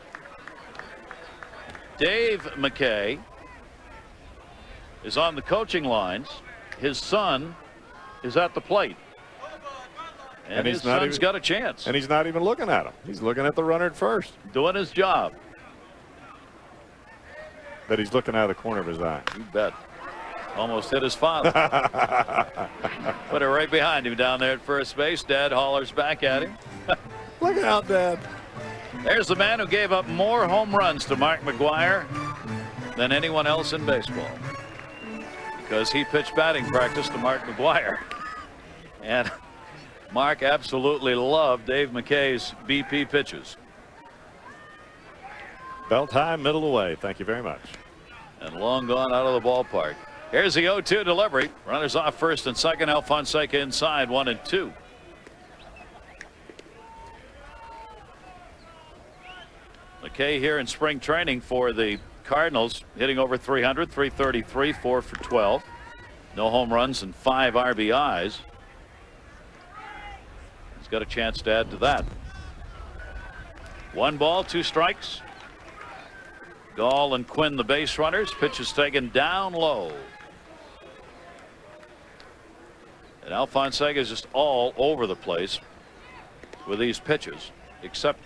Dave McKay is on the coaching lines. His son is at the plate, and his son's got a chance. And he's not even looking at him. He's looking at the runner at first, doing his job. But he's looking out of the corner of his eye. You bet. Almost hit his father. Put it right behind him down there at first base. Dad hollers back at him. Look out, Dad. There's the man who gave up more home runs to Mark McGwire than anyone else in baseball, because he pitched batting practice to Mark McGwire. And Mark absolutely loved Dave McKay's BP pitches. Belt high, middle away. Thank you very much. And long gone out of the ballpark. Here's the 0-2 delivery. Runners off first and second. Alfonseca inside, 1-2. McKay here in spring training for the Cardinals, hitting over 300, 333, 4 for 12. No home runs and 5 RBIs. He's got a chance to add to that. 1 ball, 2 strikes. Gall and Quinn the base runners. Pitch is taken down low. And Alfonseca is just all over the place with these pitches, except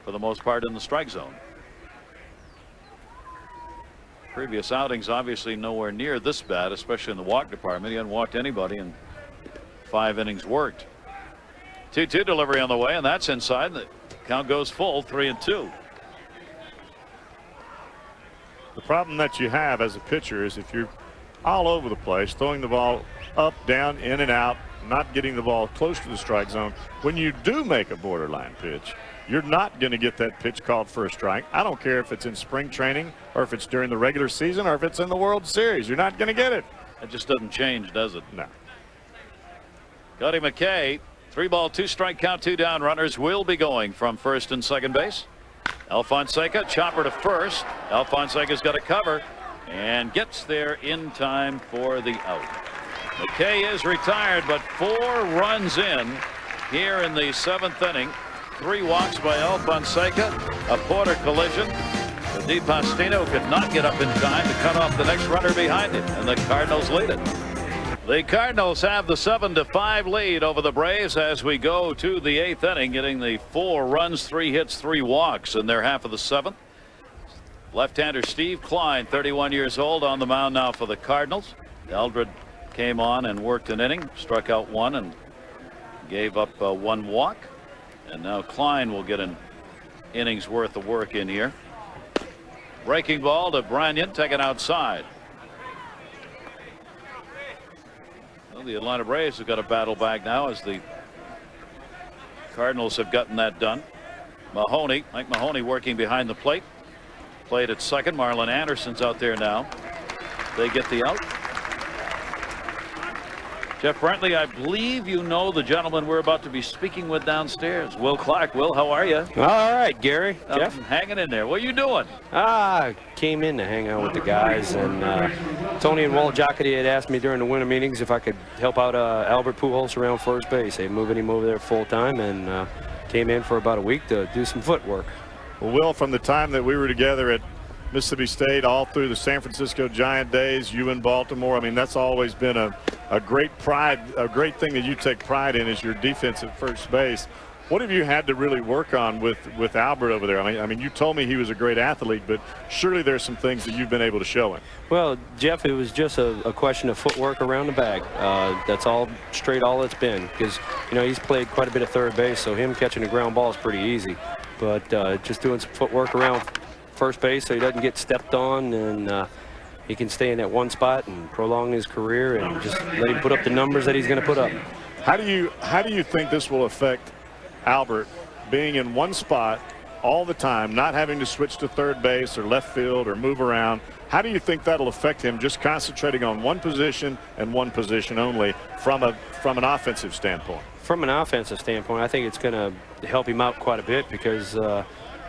for the most part in the strike zone. Previous outings obviously nowhere near this bad, especially in the walk department. He hadn't walked anybody in 5 innings worked. 2-2 delivery on the way, and that's inside. The count goes full, 3-2. The problem that you have as a pitcher is if you're all over the place, throwing the ball up, down, in and out, not getting the ball close to the strike zone, when you do make a borderline pitch, you're not going to get that pitch called for a strike. I don't care if it's in spring training or if it's during the regular season or if it's in the World Series. You're not going to get it. It just doesn't change, does it? No. Cody McKay, 3-ball, 2-strike count, 2 down. Runners will be going from first and second base. Alfonseca, chopper to first. Alfonseca's got a cover and gets there in time for the out. McKay is retired, but 4 runs in here in the 7th inning. 3 walks by Alfonseca, a Porter collision. DePastino could not get up in time to cut off the next runner behind him, and the Cardinals lead it. The Cardinals have the 7-5 lead over the Braves as we go to the 8th inning, getting the 4 runs, 3 hits, 3 walks in their half of the 7th. Left-hander Steve Klein, 31 years old, on the mound now for the Cardinals. Eldred came on and worked an inning, struck out 1 and gave up 1 walk. And now Klein will get an inning's worth of work in here. Breaking ball to Branyan, taken outside. Well, the Atlanta Braves have got a battle back now as the Cardinals have gotten that done. Mahoney, Mike Mahoney, working behind the plate. Played at second. Marlon Anderson's out there now. They get the out. Jeff Brentley, I believe you know the gentleman we're about to be speaking with downstairs. Will Clark. Will, how are you? All right, Gary. Jeff? Hanging in there. What are you doing? Came in to hang out with the guys, and Tony and Walt Jockety had asked me during the winter meetings if I could help out Albert Pujols around first base. They moving him over there full time, and came in for about a week to do some footwork. Well, Will, from the time that we were together at Mississippi State all through the San Francisco Giant days, you in Baltimore, I mean, that's always been a great pride, a great thing that you take pride in is your defense at first base. What have you had to really work on with Albert over there? I mean, you told me he was a great athlete, but surely there's some things that you've been able to show him. Well, Jeff, it was just a question of footwork around the bag. That's all it's been, because, you know, he's played quite a bit of third base, so him catching a ground ball is pretty easy. But just doing some footwork around first base so he doesn't get stepped on, and he can stay in that one spot and prolong his career and just let him put up the numbers that he's going to put up. How do you think this will affect Albert being in one spot all the time, not having to switch to third base or left field or move around? How do you think that'll affect him just concentrating on one position and one position only from an offensive standpoint? From an offensive standpoint, I think it's going to help him out quite a bit because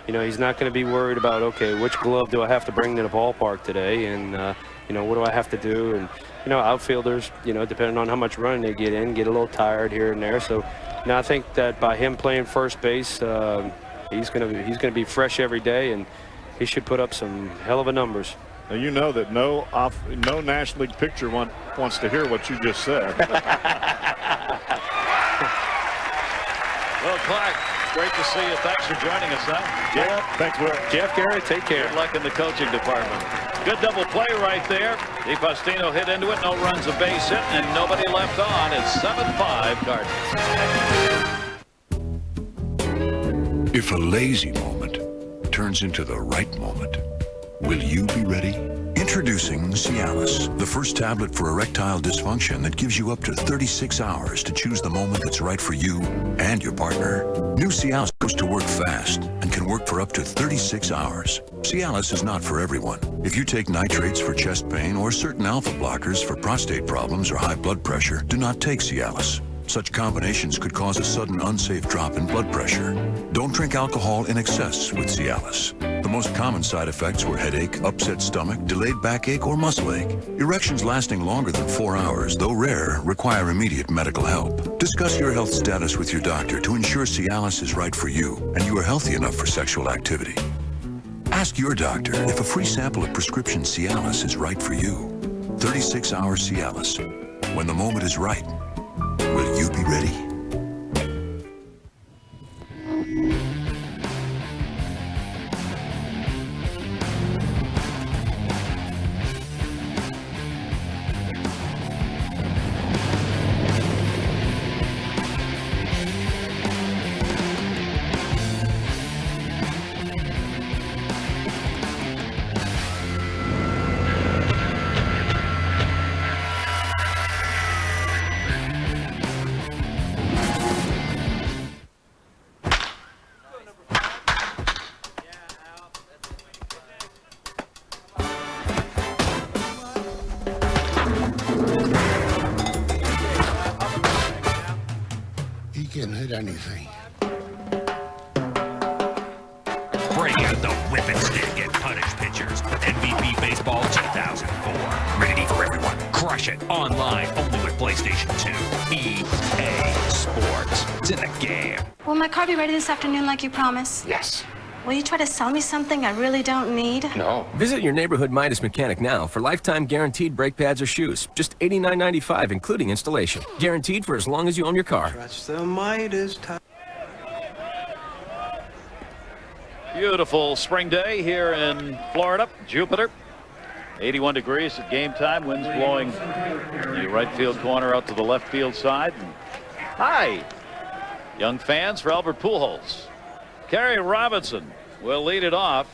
you know, he's not going to be worried about, okay, which glove do I have to bring to the ballpark today, and you know, what do I have to do? And you know, outfielders, you know, depending on how much running they get in, get a little tired here and there. So now I think that by him playing first base, he's going to be fresh every day, and he should put up some hell of a numbers. Now, you know that no National League pitcher wants to hear what you just said. Well, Clark, great to see you. Thanks for joining us now. Yeah, thanks, Will. Jeff, Gary, take care. Good luck in the coaching department. Good double play right there. DePastino hit into it. No runs, a base hit, and nobody left on. It's 7-5 Cardinals. If a lazy moment turns into the right moment, will you be ready? Introducing Cialis, the first tablet for erectile dysfunction that gives you up to 36 hours to choose the moment that's right for you and your partner. New Cialis goes to work fast and can work for up to 36 hours. Cialis is not for everyone. If you take nitrates for chest pain or certain alpha blockers for prostate problems or high blood pressure, do not take Cialis. Such combinations could cause a sudden unsafe drop in blood pressure. Don't drink alcohol in excess with Cialis. The most common side effects were headache, upset stomach, delayed backache, or muscle ache. Erections lasting longer than 4 hours, though rare, require immediate medical help. Discuss your health status with your doctor to ensure Cialis is right for you and you are healthy enough for sexual activity. Ask your doctor if a free sample of prescription Cialis is right for you. 36-hour Cialis. When the moment is right, will you be ready? can't hit anything. Bring out the whip and stick and punish pitchers. MVP Baseball 2004. Rated for everyone. Crush it online only with PlayStation 2. EA Sports. It's in the game. Will my car be ready this afternoon like you promised? Yes. Will you try to sell me something I really don't need? No. Visit your neighborhood Midas mechanic now for lifetime guaranteed brake pads or shoes. Just $89.95, including installation. Guaranteed for as long as you own your car. That's the Midas time. Beautiful spring day here in Florida, Jupiter. 81 degrees at game time. Winds blowing the right field corner out to the left field side. Hi, young fans, for Albert Pujols. Kerry Robinson will lead it off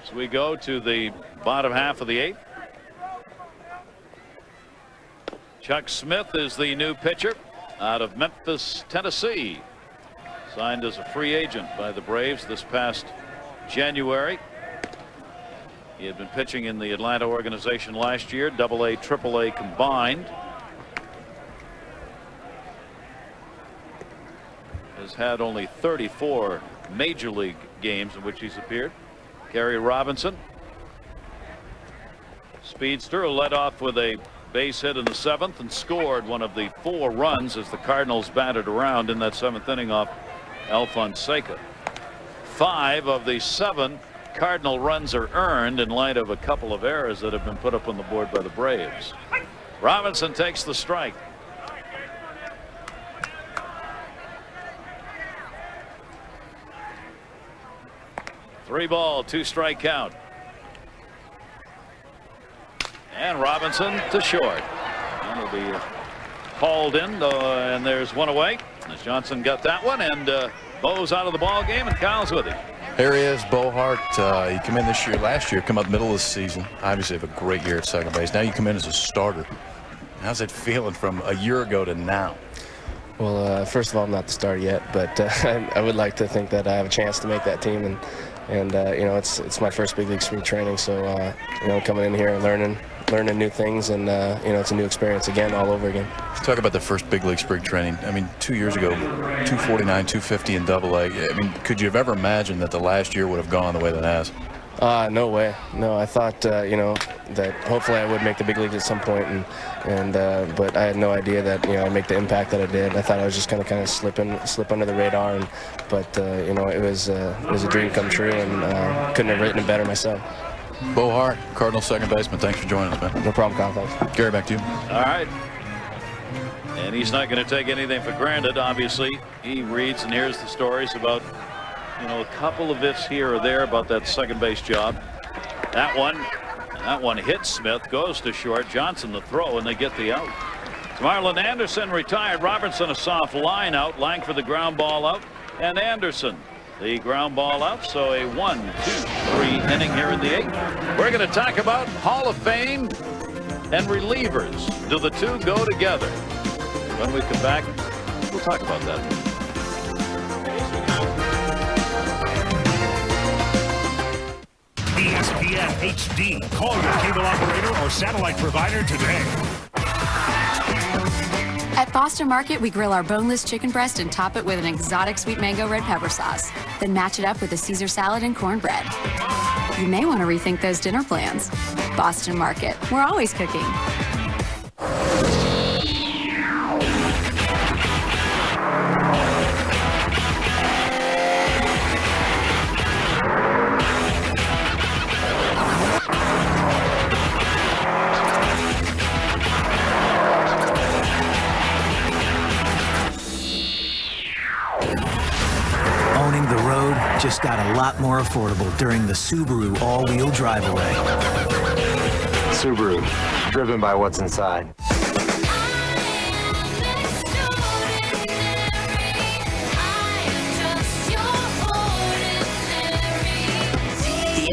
as we go to the bottom half of the 8th. Chuck Smith is the new pitcher out of Memphis, Tennessee. Signed as a free agent by the Braves this past January. He had been pitching in the Atlanta organization last year, AA, AAA combined. Has had only 34 major league games in which he's appeared. Kerry Robinson, speedster, who led off with a base hit in the 7th and scored one of the 4 runs as the Cardinals batted around in that 7th inning off Alfonseca. 5 of the 7 Cardinal runs are earned in light of a couple of errors that have been put up on the board by the Braves. Robinson takes the strike. Three ball, 2 strike count. And Robinson to short. And will be hauled in, and there's one away. As Johnson got that one, and Bo's out of the ball game, and Kyle's with him. There he is, Bo Hart. He came in last year, come up middle of the season. Obviously have a great year at second base. Now you come in as a starter. How's it feeling from a year ago to now? Well, first of all, I'm not the starter yet, but I would like to think that I have a chance to make that team, and you know, it's my first big league spring training, so you know, coming in here and learning new things, and you know, it's a new experience again, all over again. Talk about the first big league spring training. I mean, 2 years ago, 249, 250 in AA. I mean, could you have ever imagined that the last year would have gone the way that it has? No way. No, I thought you know, that hopefully I would make the big leagues at some point, but I had no idea that, you know, I'd make the impact that I did. I thought I was just going to kind of slip under the radar, but you know, it was a dream come true, and couldn't have written it better myself. Bo Hart, Cardinals second baseman. Thanks for joining us, man. No problem, Kyle. Thanks. Gary, back to you. All right. And he's not going to take anything for granted. Obviously, he reads and hears the stories about, you know, a couple of ifs here or there about that second base job. That one hits Smith, goes to short. Johnson the throw, and they get the out. Marlon Anderson retired. Robertson a soft line out. Langford the ground ball out, and Anderson the ground ball out. So a 1-2-3 inning here in the 8th. We're going to talk about Hall of Fame and relievers. Do the two go together? When we come back, we'll talk about that. ESPN HD. Call your cable operator or satellite provider today. At Boston Market, we grill our boneless chicken breast and top it with an exotic sweet mango red pepper sauce. Then match it up with a Caesar salad and cornbread. You may want to rethink those dinner plans. Boston Market. We're always cooking. Owning the road just got a lot more affordable during the Subaru all-wheel drive array. Subaru, driven by what's inside. The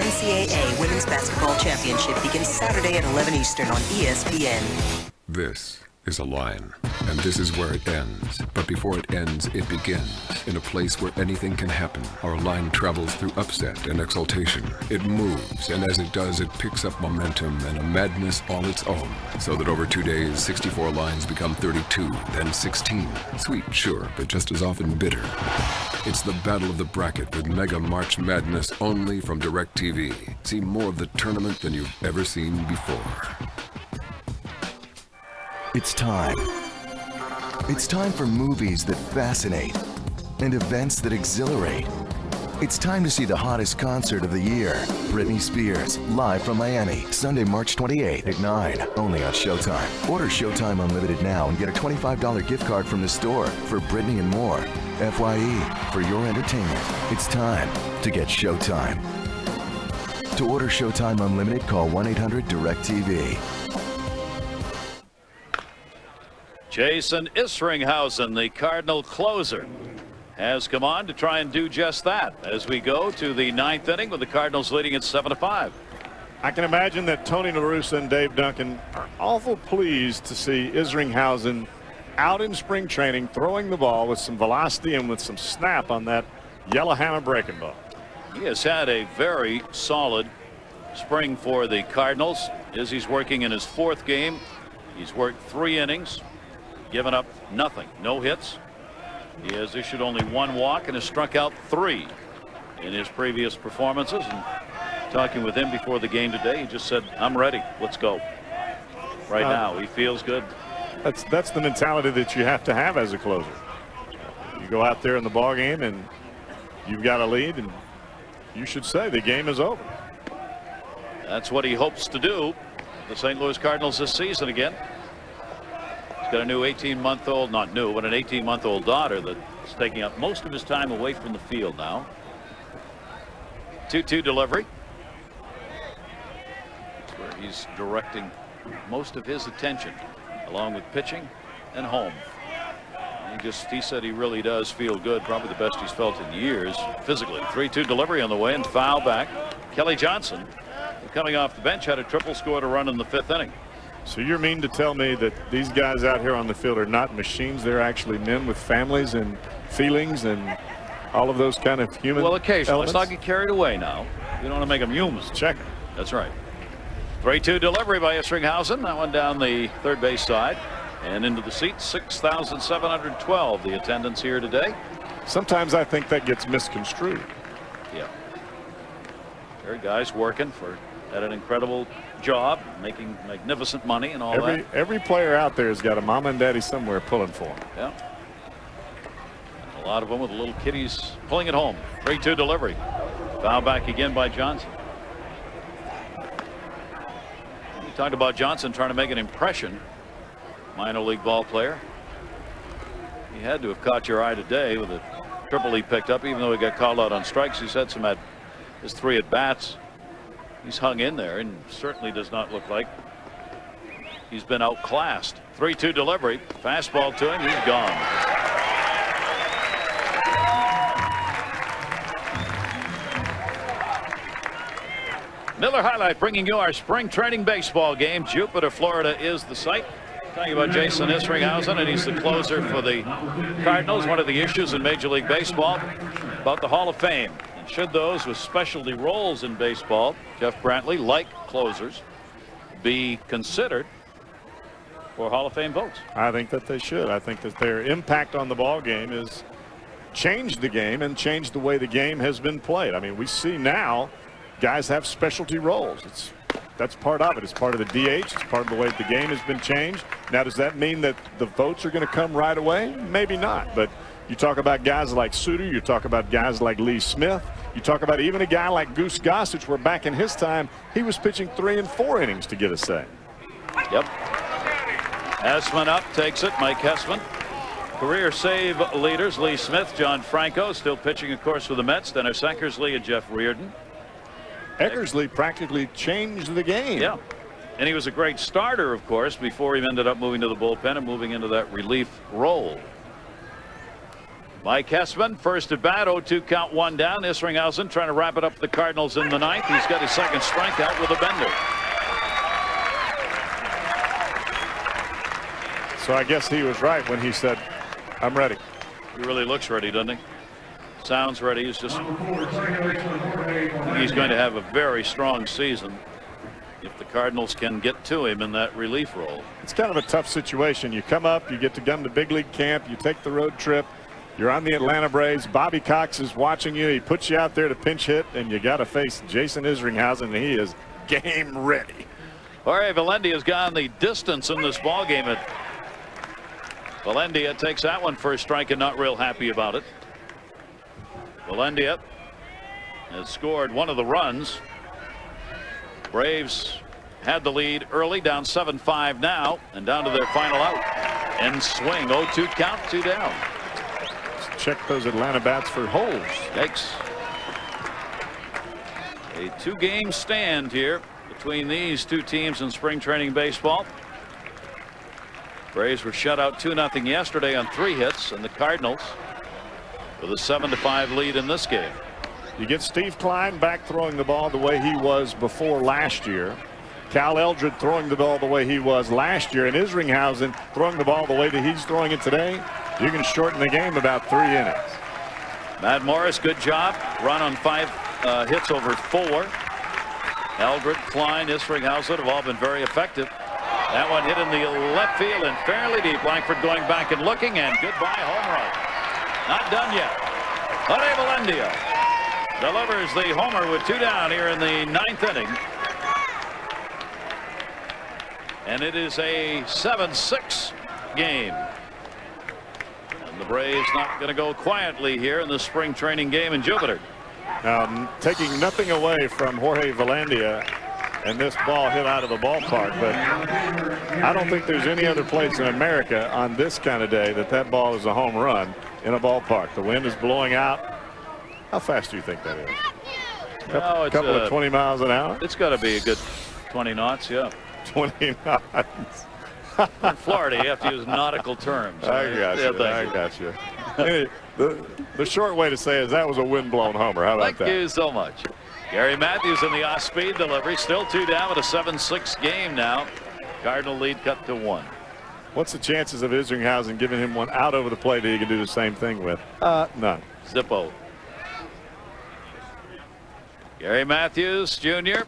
NCAA Women's Basketball Championship begins Saturday at 11 Eastern on ESPN. This is a line, and this is where it ends. But before it ends, it begins. In a place where anything can happen, our line travels through upset and exultation. It moves, and as it does, it picks up momentum and a madness all its own. So that over 2 days, 64 lines become 32, then 16. Sweet, sure, but just as often bitter. It's the Battle of the Bracket with Mega March Madness only from DirecTV. See more of the tournament than you've ever seen before. It's time. It's time for movies that fascinate and events that exhilarate. It's time to see the hottest concert of the year, Britney Spears, live from Miami, Sunday, March 28th at 9, only on Showtime. Order Showtime Unlimited now and get a $25 gift card from the store for Britney and more. FYE, for your entertainment, it's time to get Showtime. To order Showtime Unlimited, call 1-800-DIRECTV. Jason Isringhausen, the Cardinal closer, has come on to try and do just that as we go to the 9th inning with the Cardinals leading at 7-5. I can imagine that Tony DeRosa and Dave Duncan are awful pleased to see Isringhausen out in spring training throwing the ball with some velocity and with some snap on that Yellowhammer breaking ball. He has had a very solid spring for the Cardinals. Izzy's working in his 4th game. He's worked 3 innings, given up nothing, no hits. He has issued only 1 walk and has struck out 3 in his previous performances. And talking with him before the game today, he just said, I'm ready. Let's go. Right now, he feels good. That's the mentality that you have to have as a closer. You go out there in the ball game and you've got a lead, and you should say the game is over. That's what he hopes to do. The St. Louis Cardinals this season again. He's got a new 18-month-old, not new, but an 18-month-old daughter that's taking up most of his time away from the field now. 2-2 delivery. That's where he's directing most of his attention, along with pitching and home. He said he really does feel good, probably the best he's felt in years physically. 3-2 delivery on the way and foul back. Kelly Johnson, coming off the bench, had a triple, scored a run in the 5th inning. So you're mean to tell me that these guys out here on the field are not machines? They're actually men with families and feelings and all of those kind of human Well, occasionally. elements? Let's not get carried away now. You don't want to make them humans. Check. That's right. 3-2 delivery by Isringhausen. That one down the third base side and into the seats. 6,712 the attendance here today. Sometimes I think that gets misconstrued. Yeah. There are guys working at an incredible job, making magnificent money and all that. Every player out there has got a mama and daddy somewhere pulling for them. Yeah. And a lot of them with little kiddies pulling it home. 3-2 delivery. Foul back again by Johnson. We talked about Johnson trying to make an impression. Minor league ball player. He had to have caught your eye today with a triple he picked up, even though he got called out on strikes. He's had his 3 at bats. He's hung in there and certainly does not look like he's been outclassed. 3-2 delivery. Fastball to him. He's gone. Miller High Life bringing you our spring training baseball game. Jupiter, Florida is the site. Talking about Jason Isringhausen, and he's the closer for the Cardinals. One of the issues in Major League Baseball about the Hall of Fame. And should those with specialty roles in baseball, Jeff Brantley, like closers, be considered for Hall of Fame votes? I think that they should. I think that their impact on the ball game is changed the game and changed the way the game has been played. I mean, we see now guys have specialty roles. That's part of it. It's part of the DH. It's part of the way the game has been changed. Now, does that mean that the votes are going to come right away? Maybe not. But you talk about guys like Suter. You talk about guys like Lee Smith. You talk about even a guy like Goose Gossage, where back in his time, he was pitching 3 and 4 innings to get a say. Yep. Hessman up, takes it. Mike Hessman. Career save leaders, Lee Smith, John Franco, still pitching, of course, for the Mets. Dennis Eckersley and Jeff Reardon. Eckersley practically changed the game. Yeah. And he was a great starter, of course, before he ended up moving to the bullpen and moving into that relief role. Mike Hessman, first at bat, 0-2 count, 1 down. Isringhausen trying to wrap it up for the Cardinals in the 9th. He's got his second strikeout with a bender. So I guess he was right when he said, I'm ready. He really looks ready, doesn't he? Sounds ready. He's just, he's going to have a very strong season if the Cardinals can get to him in that relief role. It's kind of a tough situation. You come up, you get to come to big league camp, you take the road trip, you're on the Atlanta Braves. Bobby Cox is watching you. He puts you out there to pinch hit, and you got to face Jason Isringhausen, and he is game ready. Jorge Valendia has gone the distance in this ball game. Valendia takes that one for a strike and not real happy about it. Valendia has scored one of the runs. Braves had the lead early, down 7-5 now, and down to their final out. And swing, 0-2 count, 2 down. Let's check those Atlanta bats for holes. Yikes. A 2-game stand here between these two teams in spring training baseball. Braves were shut out 2-0 yesterday on 3 hits, and the Cardinals with a 7-5 lead in this game. You get Steve Klein back throwing the ball the way he was before last year. Cal Eldred throwing the ball the way he was last year, and Isringhausen throwing the ball the way that he's throwing it today. You can shorten the game about 3 innings. Matt Morris, good job. Run on 5 hits over 4. Eldred, Klein, Isringhausen have all been very effective. That one hit in the left field and fairly deep. Langford going back and looking, and goodbye home run. Not done yet. Jorge Valendia delivers the homer with 2 down here in the 9th inning. And it is a 7-6 game. And the Braves not going to go quietly here in the spring training game in Jupiter. Taking nothing away from Jorge Valendia and this ball hit out of the ballpark, but I don't think there's any other place in America on this kind of day that ball is a home run in a ballpark. The wind is blowing out. How fast do you think that is? A couple of 20 miles an hour? It's got to be a good 20 knots, yeah. 20 knots. In Florida, you have to use nautical terms. I got you. I got you. Anyway, the short way to say is that was a wind-blown homer. How about that? Thank you so much. Gary Matthews in the off-speed delivery. Still 2 down with a 7-6 game now. Cardinal lead cut to 1. What's the chances of Isringhausen giving him one out over the plate that he can do the same thing with? None. Zippo. Gary Matthews Jr.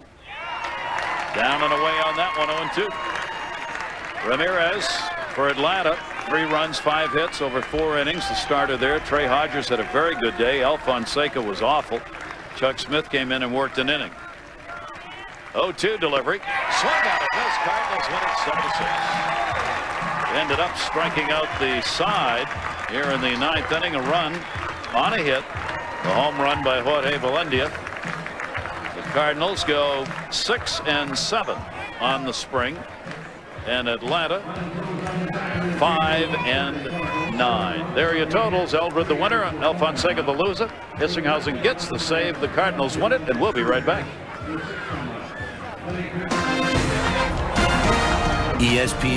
down and away on that one, 0-2. Ramirez for Atlanta. 3 runs, 5 hits over 4 innings. The starter there. Trey Hodges had a very good day. Alfonseca was awful. Chuck Smith came in and worked an inning. 0-2 delivery. Swung out of this. Cardinals win it 7-6. Ended up striking out the side here in the 9th inning. A run on a hit. The home run by Jorge Valendia. The Cardinals go 6-7 on the spring. And Atlanta 5-9. There are your totals. Eldred the winner, Alfonseca the loser. Isringhausen gets the save. The Cardinals win it, and we'll be right back. ESPN.